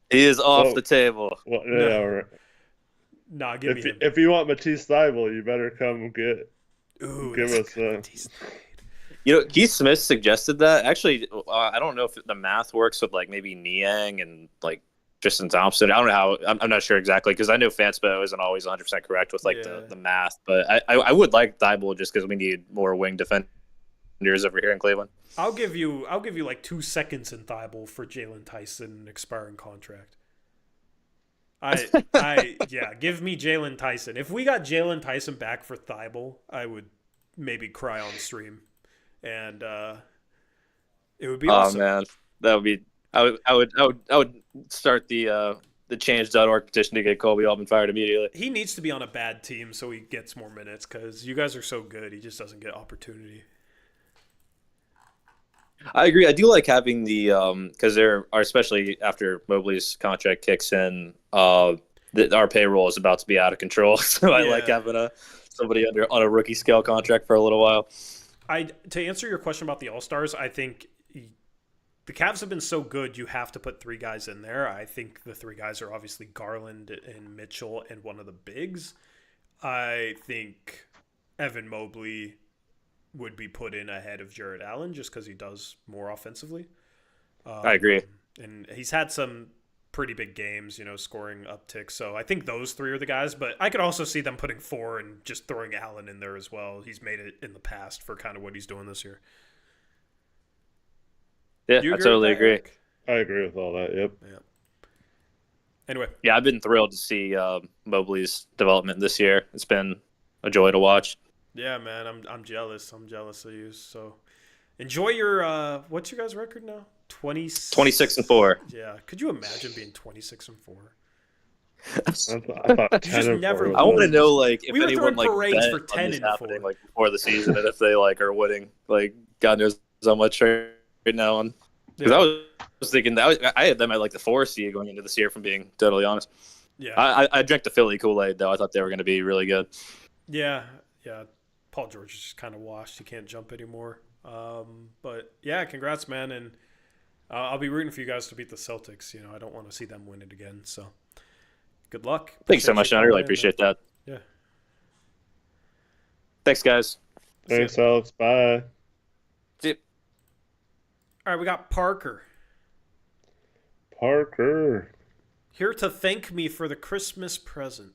He is off the table. Well, yeah, Nah, give me him. If you want Matisse Thybulle, you better come give us Keith Smith suggested that. Actually, I don't know if the math works with like maybe Niang and like Tristan Thompson. I don't know how. I'm not sure exactly because I know Fanspo isn't always 100% correct with like the math. But I would like Thybulle just because we need more wing defenders over here in Cleveland. I'll give you like 2 seconds in Thybulle for Jalen Tyson expiring contract. Give me Jalen Tyson. If we got Jalen Tyson back for Thybulle, I would maybe cry on stream. And it would be awesome. Oh man, that would be. I would start the change.org petition to get Kobe Altman fired immediately. He needs to be on a bad team so he gets more minutes because you guys are so good. He just doesn't get opportunity. I agree. I do like having the because there are, especially after Mobley's contract kicks in, our payroll is about to be out of control. So I like having somebody on a rookie scale contract for a little while. To answer your question about the All-Stars, I think the Cavs have been so good, you have to put 3 guys in there. I think the 3 guys are obviously Garland and Mitchell and one of the bigs. I think Evan Mobley would be put in ahead of Jarrett Allen just because he does more offensively. I agree. And he's had some pretty big games, scoring upticks. So I think those 3 are the guys, but I could also see them putting 4 and just throwing Allen in there as well. He's made it in the past for kind of what he's doing this year. Yeah, I totally agree. I agree with all that. Yep. Yeah. Anyway. Yeah, I've been thrilled to see Mobley's development this year. It's been a joy to watch. Yeah, man, I'm jealous. I'm jealous of you. So enjoy your what's your guys' record now? 26-4. Yeah. Could you imagine being 26-4? I thought 10 I want to know like if anyone like parades bet for 10 on this and happening 4. like before the season and if they like are winning like God knows how much right now on because I was thinking that I had them at like the 4 seed going into this year from being totally honest. Yeah. I drank the Philly Kool-Aid though. I thought they were going to be really good. Yeah. Paul George is just kind of washed. He can't jump anymore. But yeah, congrats, man. And I'll be rooting for you guys to beat the Celtics. I don't want to see them win it again. So good luck. Thanks so much, John. I really appreciate that. Yeah. Thanks, guys. Thanks, Alex. Bye. See you. All right, we got Parker. Here to thank me for the Christmas present.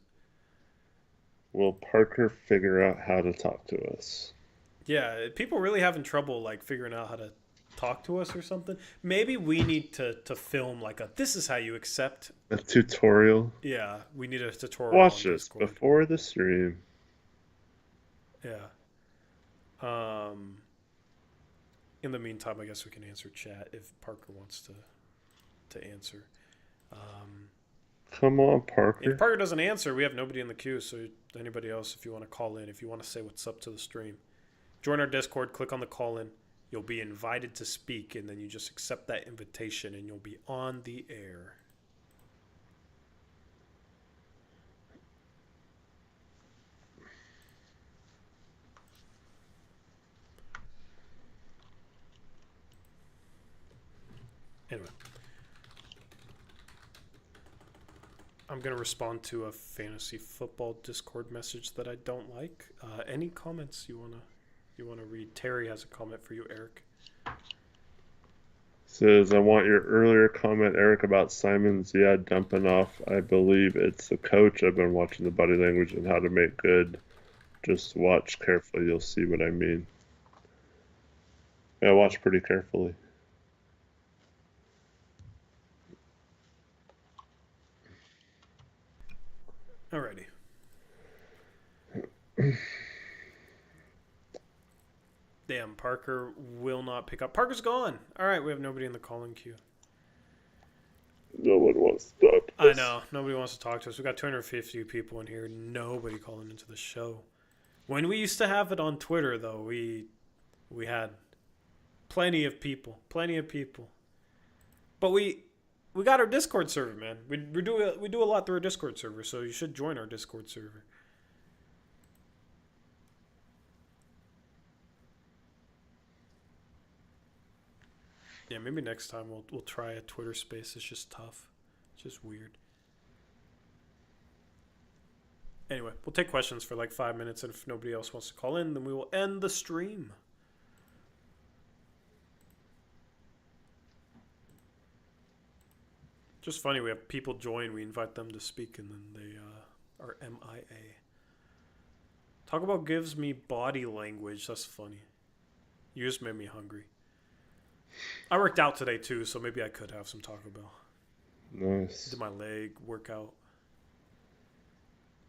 Will Parker figure out how to talk to us? Yeah, people really having trouble like figuring out how to talk to us or something. Maybe we need to film like this is how you accept a tutorial. Yeah, we need a tutorial. Watch this before the stream. Yeah. In the meantime, I guess we can answer chat if Parker wants to answer. Come on, Parker. If Parker doesn't answer, we have nobody in the queue, so anybody else, if you want to call in, if you want to say what's up to the stream, join our Discord, click on the call in. You'll be invited to speak, and then you just accept that invitation, and you'll be on the air. Anyway. I'm going to respond to a fantasy football Discord message that I don't like. Any comments you want to read? Terry has a comment for you, Eric. Says, I want your earlier comment, Eric, about Simon Ziad dumping off. I believe it's the coach. I've been watching the body language and how to make good. Just watch carefully. You'll see what I mean. Yeah, watch pretty carefully. Alrighty. Damn, Parker will not pick up. Parker's gone. Alright, we have nobody in the calling queue. No one wants to talk to I us. know. Nobody wants to talk to us. We got 250 people in here. Nobody calling into the show. When we used to have it on Twitter, though, we had plenty of people. Plenty of people. But we got our Discord server, man. We do a lot through our Discord server, so you should join our Discord server. Yeah, maybe next time we'll try a Twitter space. It's just tough. It's just weird. Anyway, we'll take questions for like 5 minutes, and if nobody else wants to call in, then we will end the stream. Just funny, we have people join, we invite them to speak, and then they are MIA. Taco Bell gives me body language. That's funny. You just made me hungry. I worked out today too, so maybe I could have some Taco Bell. Nice. Did my leg workout.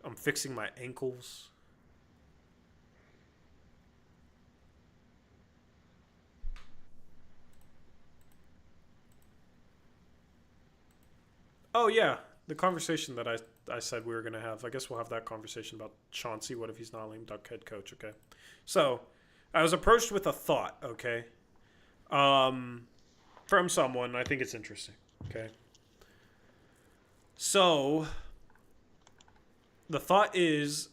I'm fixing my ankles. Oh yeah, the conversation that I said we were going to have. I guess we'll have that conversation about Chauncey. What if he's not a lame duck head coach, okay? So, I was approached with a thought, okay? From someone. I think it's interesting, okay? So, the thought is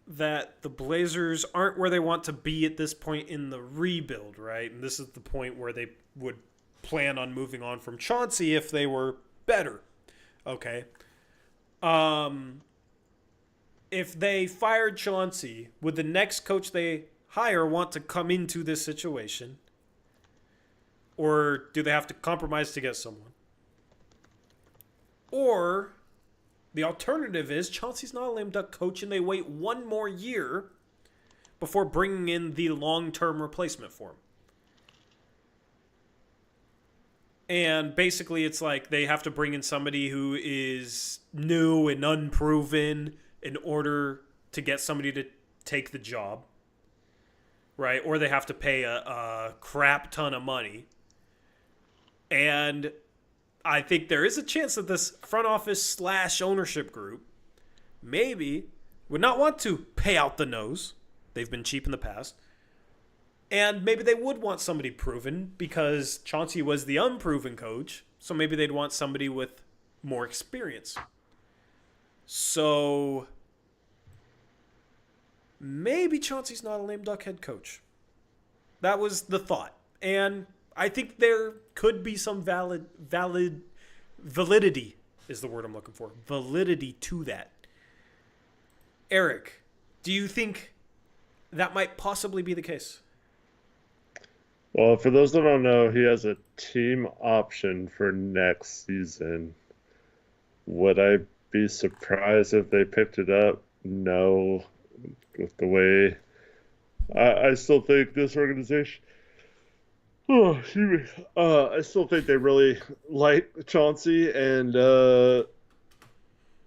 that the Blazers aren't where they want to be at this point in the rebuild, right? And this is the point where they would plan on moving on from Chauncey if they were better, okay? If they fired Chauncey, would the next coach they hire want to come into this situation? Or do they have to compromise to get someone? Or the alternative is Chauncey's not a lame duck coach and they wait one more year before bringing in the long-term replacement for him. And basically it's like they have to bring in somebody who is new and unproven in order to get somebody to take the job. Right? Or they have to pay a crap ton of money. And I think there is a chance that this front office / ownership group maybe would not want to pay out the nose. They've been cheap in the past. And maybe they would want somebody proven because Chauncey was the unproven coach. So maybe they'd want somebody with more experience. So maybe Chauncey's not a lame duck head coach. That was the thought. And I think there could be some validity is the word I'm looking for. Validity to that. Eric, do you think that might possibly be the case? Well, for those that don't know, he has a team option for next season. Would I be surprised if they picked it up? No. With the way I still think this organization I still think they really like Chauncey, and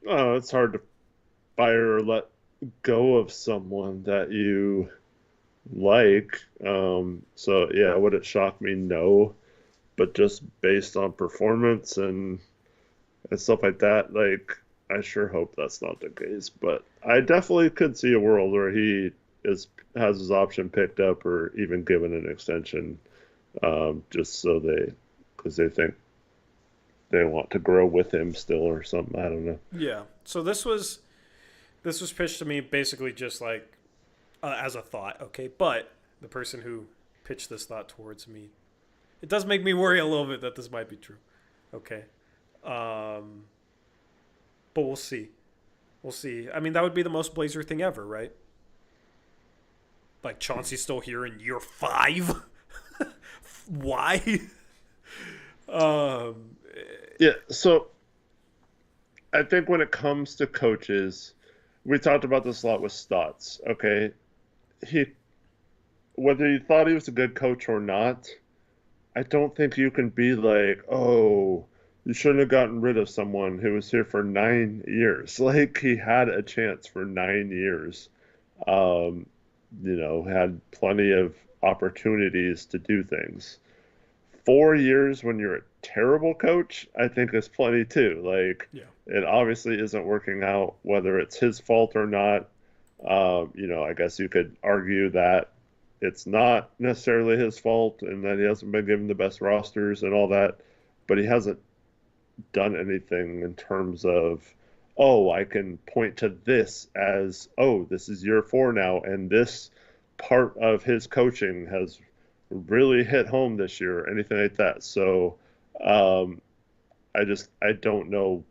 it's hard to fire or let go of someone that you like. So yeah, would it shock me? No, but just based on performance and and stuff like that. Like, I sure hope that's not the case, but I definitely could see a world where he is has his option picked up or even given an extension, just so because they think they want to grow with him still or something. I don't know. Yeah. So this was pitched to me basically just like as a thought, okay? But the person who pitched this thought towards me, it does make me worry a little bit that this might be true. Okay. Um, but we'll see. We'll see. I mean, that would be the most Blazer thing ever, right? Like Chauncey's still here in year 5. Why? um, Yeah, so I think when it comes to coaches, we talked about this a lot with Stotts. Okay, he whether you thought he was a good coach or not, I don't think you can be like, oh, you shouldn't have gotten rid of someone who was here for 9 years. Like he had a chance for 9 years. Um, had plenty of opportunities to do things. 4 years when you're a terrible coach, I think is plenty too. Like yeah. it obviously isn't working out, whether it's his fault or not. I guess you could argue that it's not necessarily his fault and that he hasn't been given the best rosters and all that, but he hasn't done anything in terms of, oh, I can point to this as, oh, this is year 4 now, and this part of his coaching has really hit home this year, or anything like that. So um, I don't know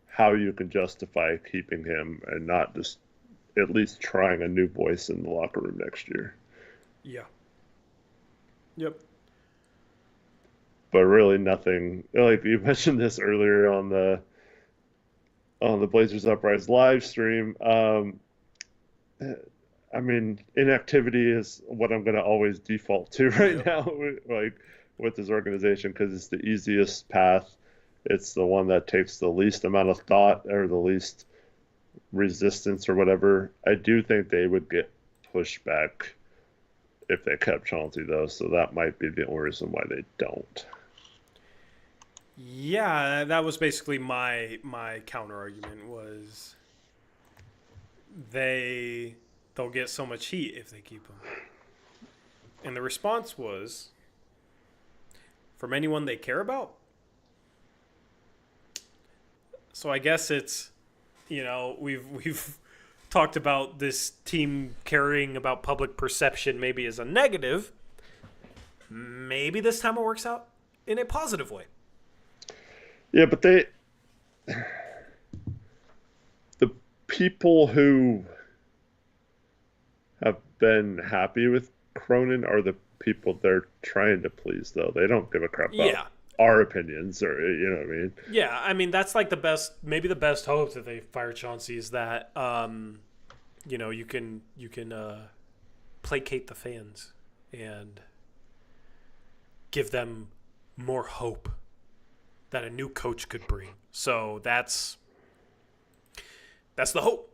how you can justify keeping him and not just at least trying a new voice in the locker room next year. Yeah. Yep. But really nothing, like you mentioned this earlier on the Blazers Uprise live stream. I mean, inactivity is what I'm going to always default to right Yep. now, like with this organization, because it's the easiest path. It's the one that takes the least amount of thought or the least resistance or whatever. I do think they would get pushed back if they kept Chauncey, though, so that might be the only reason why they don't. Yeah, that was basically my counter argument was they'll get so much heat if they keep him. And the response was from anyone they care about. So I guess it's we've talked about this team caring about public perception maybe as a negative. Maybe this time it works out in a positive way. Yeah, but the people who have been happy with Cronin are the people they're trying to please, though. They don't give a crap about Yeah. our opinions, or you know what I mean? Yeah, I mean that's like maybe the best hope that they fire Chauncey is that you can placate the fans and give them more hope that a new coach could bring. So that's the hope.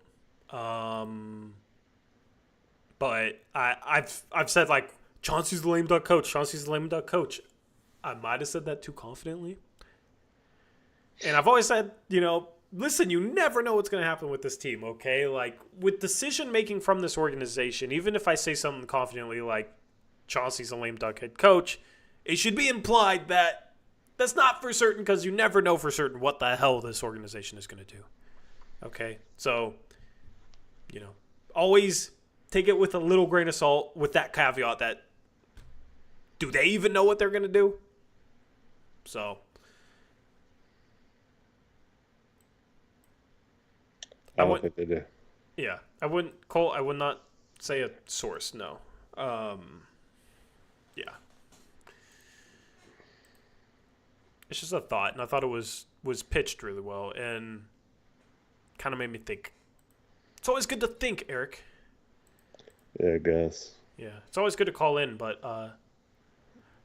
But I've said like Chauncey's the lame duck coach. Chauncey's the lame duck coach. I might have said that too confidently. And I've always said, listen, you never know what's going to happen with this team, okay? Like, with decision-making from this organization, even if I say something confidently like Chauncey's a lame duck head coach, it should be implied that that's not for certain because you never know for certain what the hell this organization is going to do, okay? So, always take it with a little grain of salt with that caveat that do they even know what they're going to do? So I don't think they do. yeah, I would not say a source, no. Yeah. It's just a thought, and I thought it was pitched really well and kind of made me think. It's always good to think, Eric. Yeah, I guess. Yeah, it's always good to call in, but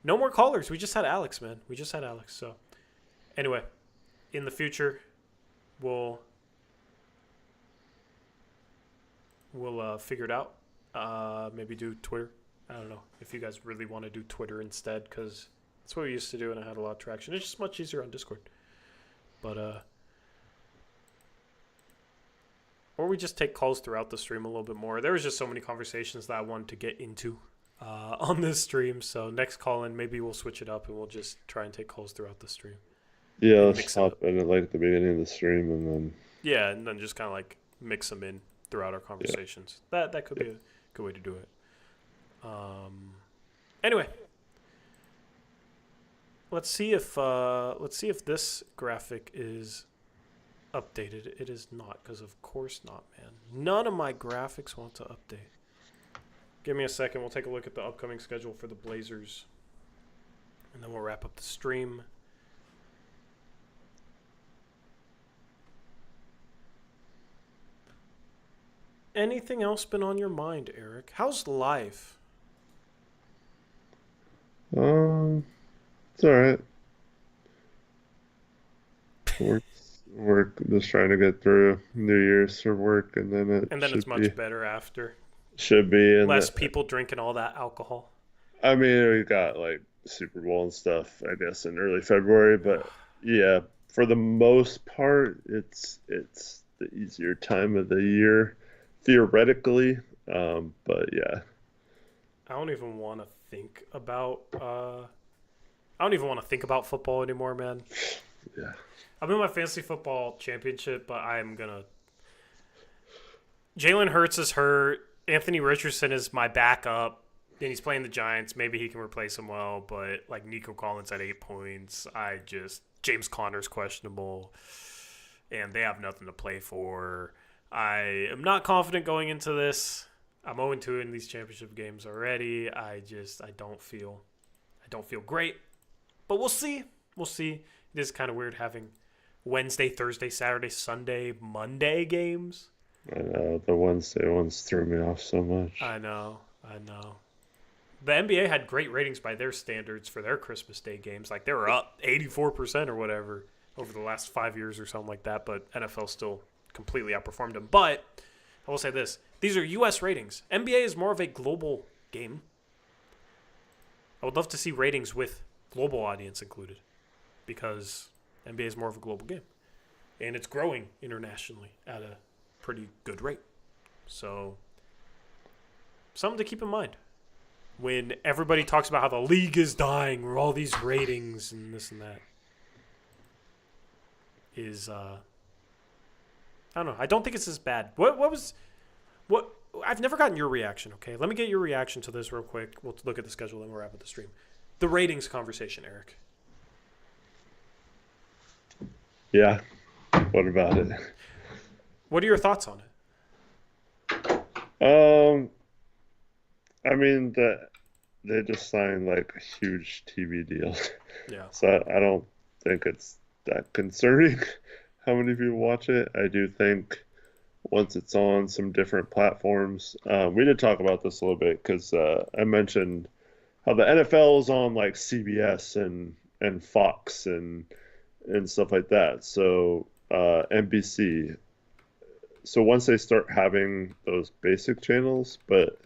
no more callers. We just had Alex, man. We just had Alex. So, anyway, in the future, we'll figure it out. Maybe do Twitter. I don't know if you guys really want to do Twitter instead, because that's what we used to do, and I had a lot of traction. It's just much easier on Discord. But or we just take calls throughout the stream a little bit more. There was just so many conversations that I wanted to get into on this stream. So next call in, maybe we'll switch it up and we'll just try and take calls throughout the stream. Yeah, And let's hop in like at the beginning of the stream and then. Yeah, and then just kind of like mix them in throughout our conversations. Yeah. That could be a good way to do it. Anyway, let's see if this graphic is updated. It is not, because of course not, man. None of my graphics want to update. Give me a second. We'll take a look at the upcoming schedule for the Blazers, and then we'll wrap up the stream. Anything else been on your mind, Eric? How's life? It's all right. Work, just trying to get through New Year's for work, and then it's much better after. Should be less people drinking all that alcohol. I mean, we got like Super Bowl and stuff, I guess, in early February, but yeah, for the most part, it's the easier time of the year, theoretically. But yeah, I don't even want to think about. I don't even want to think about football anymore, man. Yeah. I'm in my fantasy football championship, but I'm gonna. Jalen Hurts is hurt. Anthony Richardson is my backup, and he's playing the Giants. Maybe he can replace him well, but like Nico Collins at 8 points. James Conner's questionable, and they have nothing to play for. I am not confident going into this. I'm 0-2 in these championship games already. I don't feel great, but we'll see. We'll see. It is kind of weird having Wednesday, Thursday, Saturday, Sunday, Monday games. I know, the Wednesday ones threw me off so much. I know. The NBA had great ratings by their standards for their Christmas Day games. Like, they were up 84% or whatever over the last 5 years or something like that, but NFL still completely outperformed them. But I will say this. These are U.S. ratings. NBA is more of a global game. I would love to see ratings with global audience included, because NBA is more of a global game. And it's growing internationally at a pretty good rate. So, something to keep in mind when everybody talks about how the league is dying or all these ratings and this and that. I don't know. I don't think it's as bad. What I've never gotten your reaction, okay? Let me get your reaction to this real quick. We'll look at the schedule and we'll wrap up the stream. The ratings conversation, Eric. Yeah. What about it? What are your thoughts on it? I mean, they just signed like a huge TV deal. Yeah. So I don't think it's that concerning how many people watch it. I do think once it's on some different platforms, we did talk about this a little bit because I mentioned how the NFL is on like CBS and Fox and stuff like that. So NBC. So once they start having those basic channels, but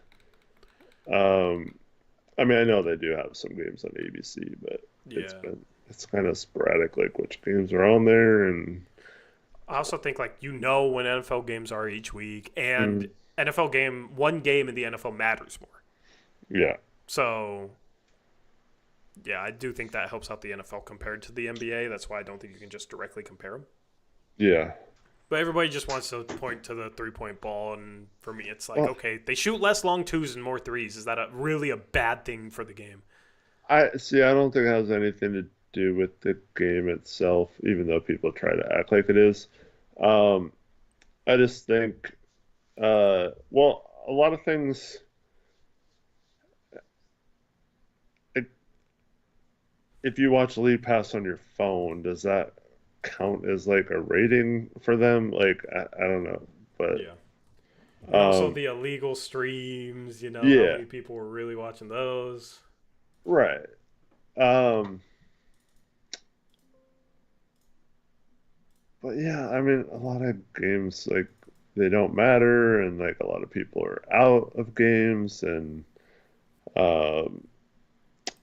I mean, I know they do have some games on ABC, but yeah, it's kind of sporadic, like which games are on there. And I also think like when NFL games are each week, and one game in the NFL matters more. Yeah. So yeah, I do think that helps out the NFL compared to the NBA. That's why I don't think you can just directly compare them. Yeah. But everybody just wants to point to the three-point ball, and for me, it's like, okay, they shoot less long twos and more threes. Is that really a bad thing for the game? I don't think it has anything to do with the game itself, even though people try to act like it is. I just think, a lot of things. If you watch League Pass on your phone, does that count as like a rating for them? Like I don't know, but yeah. And also the illegal streams, how many people were really watching those? Right. But yeah, I mean, a lot of games like they don't matter, and like a lot of people are out of games, and I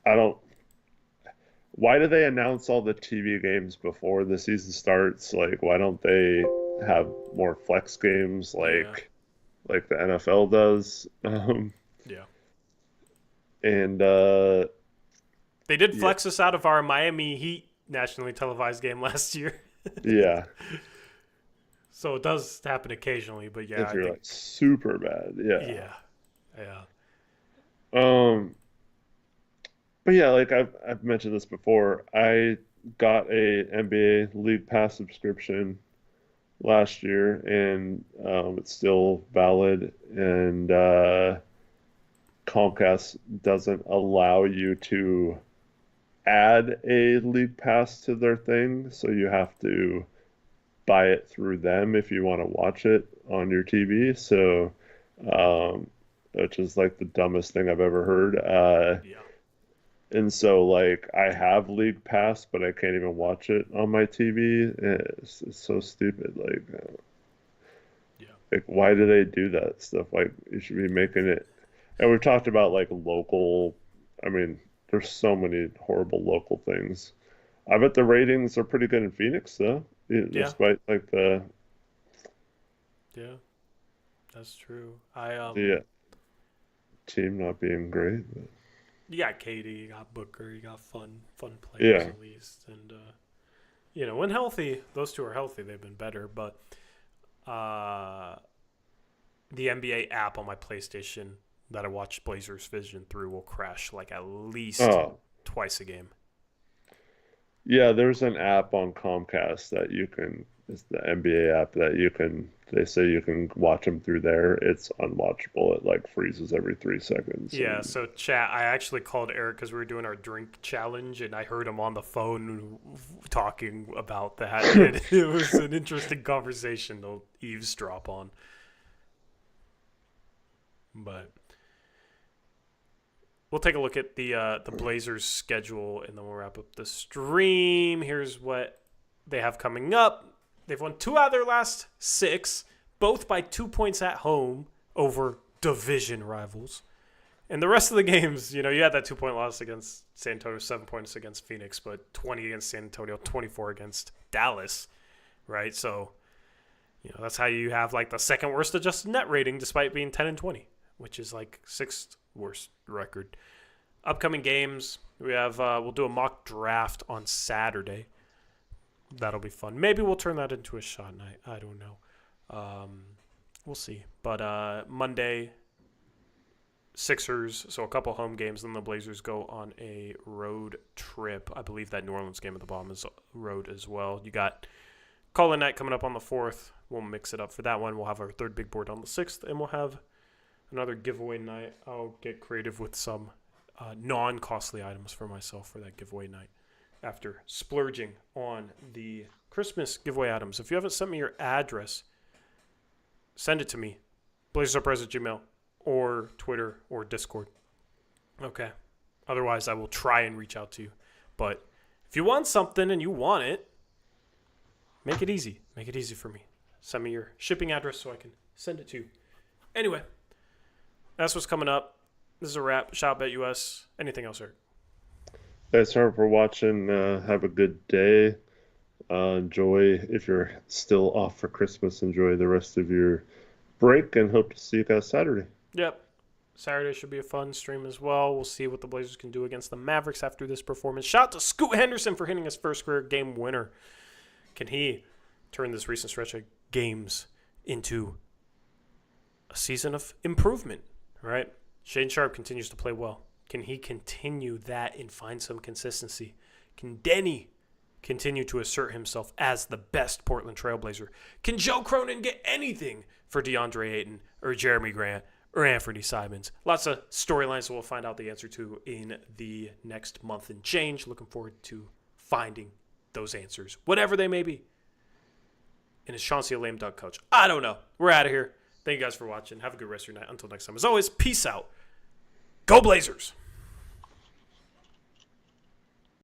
don't. why do they announce all the TV games before the season starts? Like, why don't they have more flex games like the NFL does? Yeah. And They did flex us out of our Miami Heat nationally televised game last year. yeah, So it does happen occasionally, but yeah, if you're like super bad, yeah. But yeah, like I've mentioned this before, I got a NBA League Pass subscription last year, and it's still valid. And Comcast doesn't allow you to add a League Pass to their thing, so you have to buy it through them if you want to watch it on your TV. So, which is like the dumbest thing I've ever heard. Yeah. And so, like, I have League Pass, but I can't even watch it on my TV. It's so stupid. Like, why do they do that stuff? Like, you should be making it. And we've talked about like local. I mean, there's so many horrible local things. I bet the ratings are pretty good in Phoenix, though, despite like the. Yeah, that's true. The team not being great. But... You got Katie, you got Booker, you got fun players at least, and when healthy, those two are healthy. They've been better, but the NBA app on my PlayStation that I watch Blazers Vision through will crash like at least twice a game. Yeah, there's an app on Comcast that you can. It's the NBA app that you can. They say you can watch them through there. It's unwatchable. It like freezes every 3 seconds. Yeah. So chat. I actually called Eric because we were doing our drink challenge, and I heard him on the phone talking about that. And it was an interesting conversation to eavesdrop on. But we'll take a look at the Blazers schedule, and then we'll wrap up the stream. Here's what they have coming up. They've won 2 out of their last 6, both by 2 points at home over division rivals. And the rest of the games, you had that 2-point loss against San Antonio, 7 points against Phoenix, but 20 against San Antonio, 24 against Dallas, right? So, that's how you have like the second worst adjusted net rating despite being 10-20, which is like 6th worst record. Upcoming games, we have we'll do a mock draft on Saturday. That'll be fun. Maybe we'll turn that into a shot night. I don't know. We'll see. But Monday, Sixers, so a couple home games. Then the Blazers go on a road trip. I believe that New Orleans game at the bottom is road as well. You got Call-In Night coming up on the 4th. We'll mix it up for that one. We'll have our third big board on the 6th, and we'll have another giveaway night. I'll get creative with some non-costly items for myself for that giveaway night after splurging on the Christmas giveaway items. If you haven't sent me your address, send it to me, blazersurprise@gmail.com, or Twitter or Discord. Okay. Otherwise, I will try and reach out to you. But if you want something and you want it, make it easy. Make it easy for me. Send me your shipping address so I can send it to you. Anyway, that's what's coming up. This is a wrap. ShopBetUS. Anything else, Eric? Thanks for watching. Have a good day. Enjoy, if you're still off for Christmas, enjoy the rest of your break, and hope to see you guys Saturday. Yep. Saturday should be a fun stream as well. We'll see what the Blazers can do against the Mavericks after this performance. Shout out to Scoot Henderson for hitting his first career game winner. Can he turn this recent stretch of games into a season of improvement, right? Shaden Sharp continues to play well. Can he continue that and find some consistency? Can Denny continue to assert himself as the best Portland Trailblazer? Can Joe Cronin get anything for DeAndre Ayton or Jeremy Grant or Anthony Simons? Lots of storylines that we'll find out the answer to in the next month and change. Looking forward to finding those answers, whatever they may be. And is Chauncey a lame duck coach? I don't know. We're out of here. Thank you guys for watching. Have a good rest of your night. Until next time, as always, peace out. Go Blazers!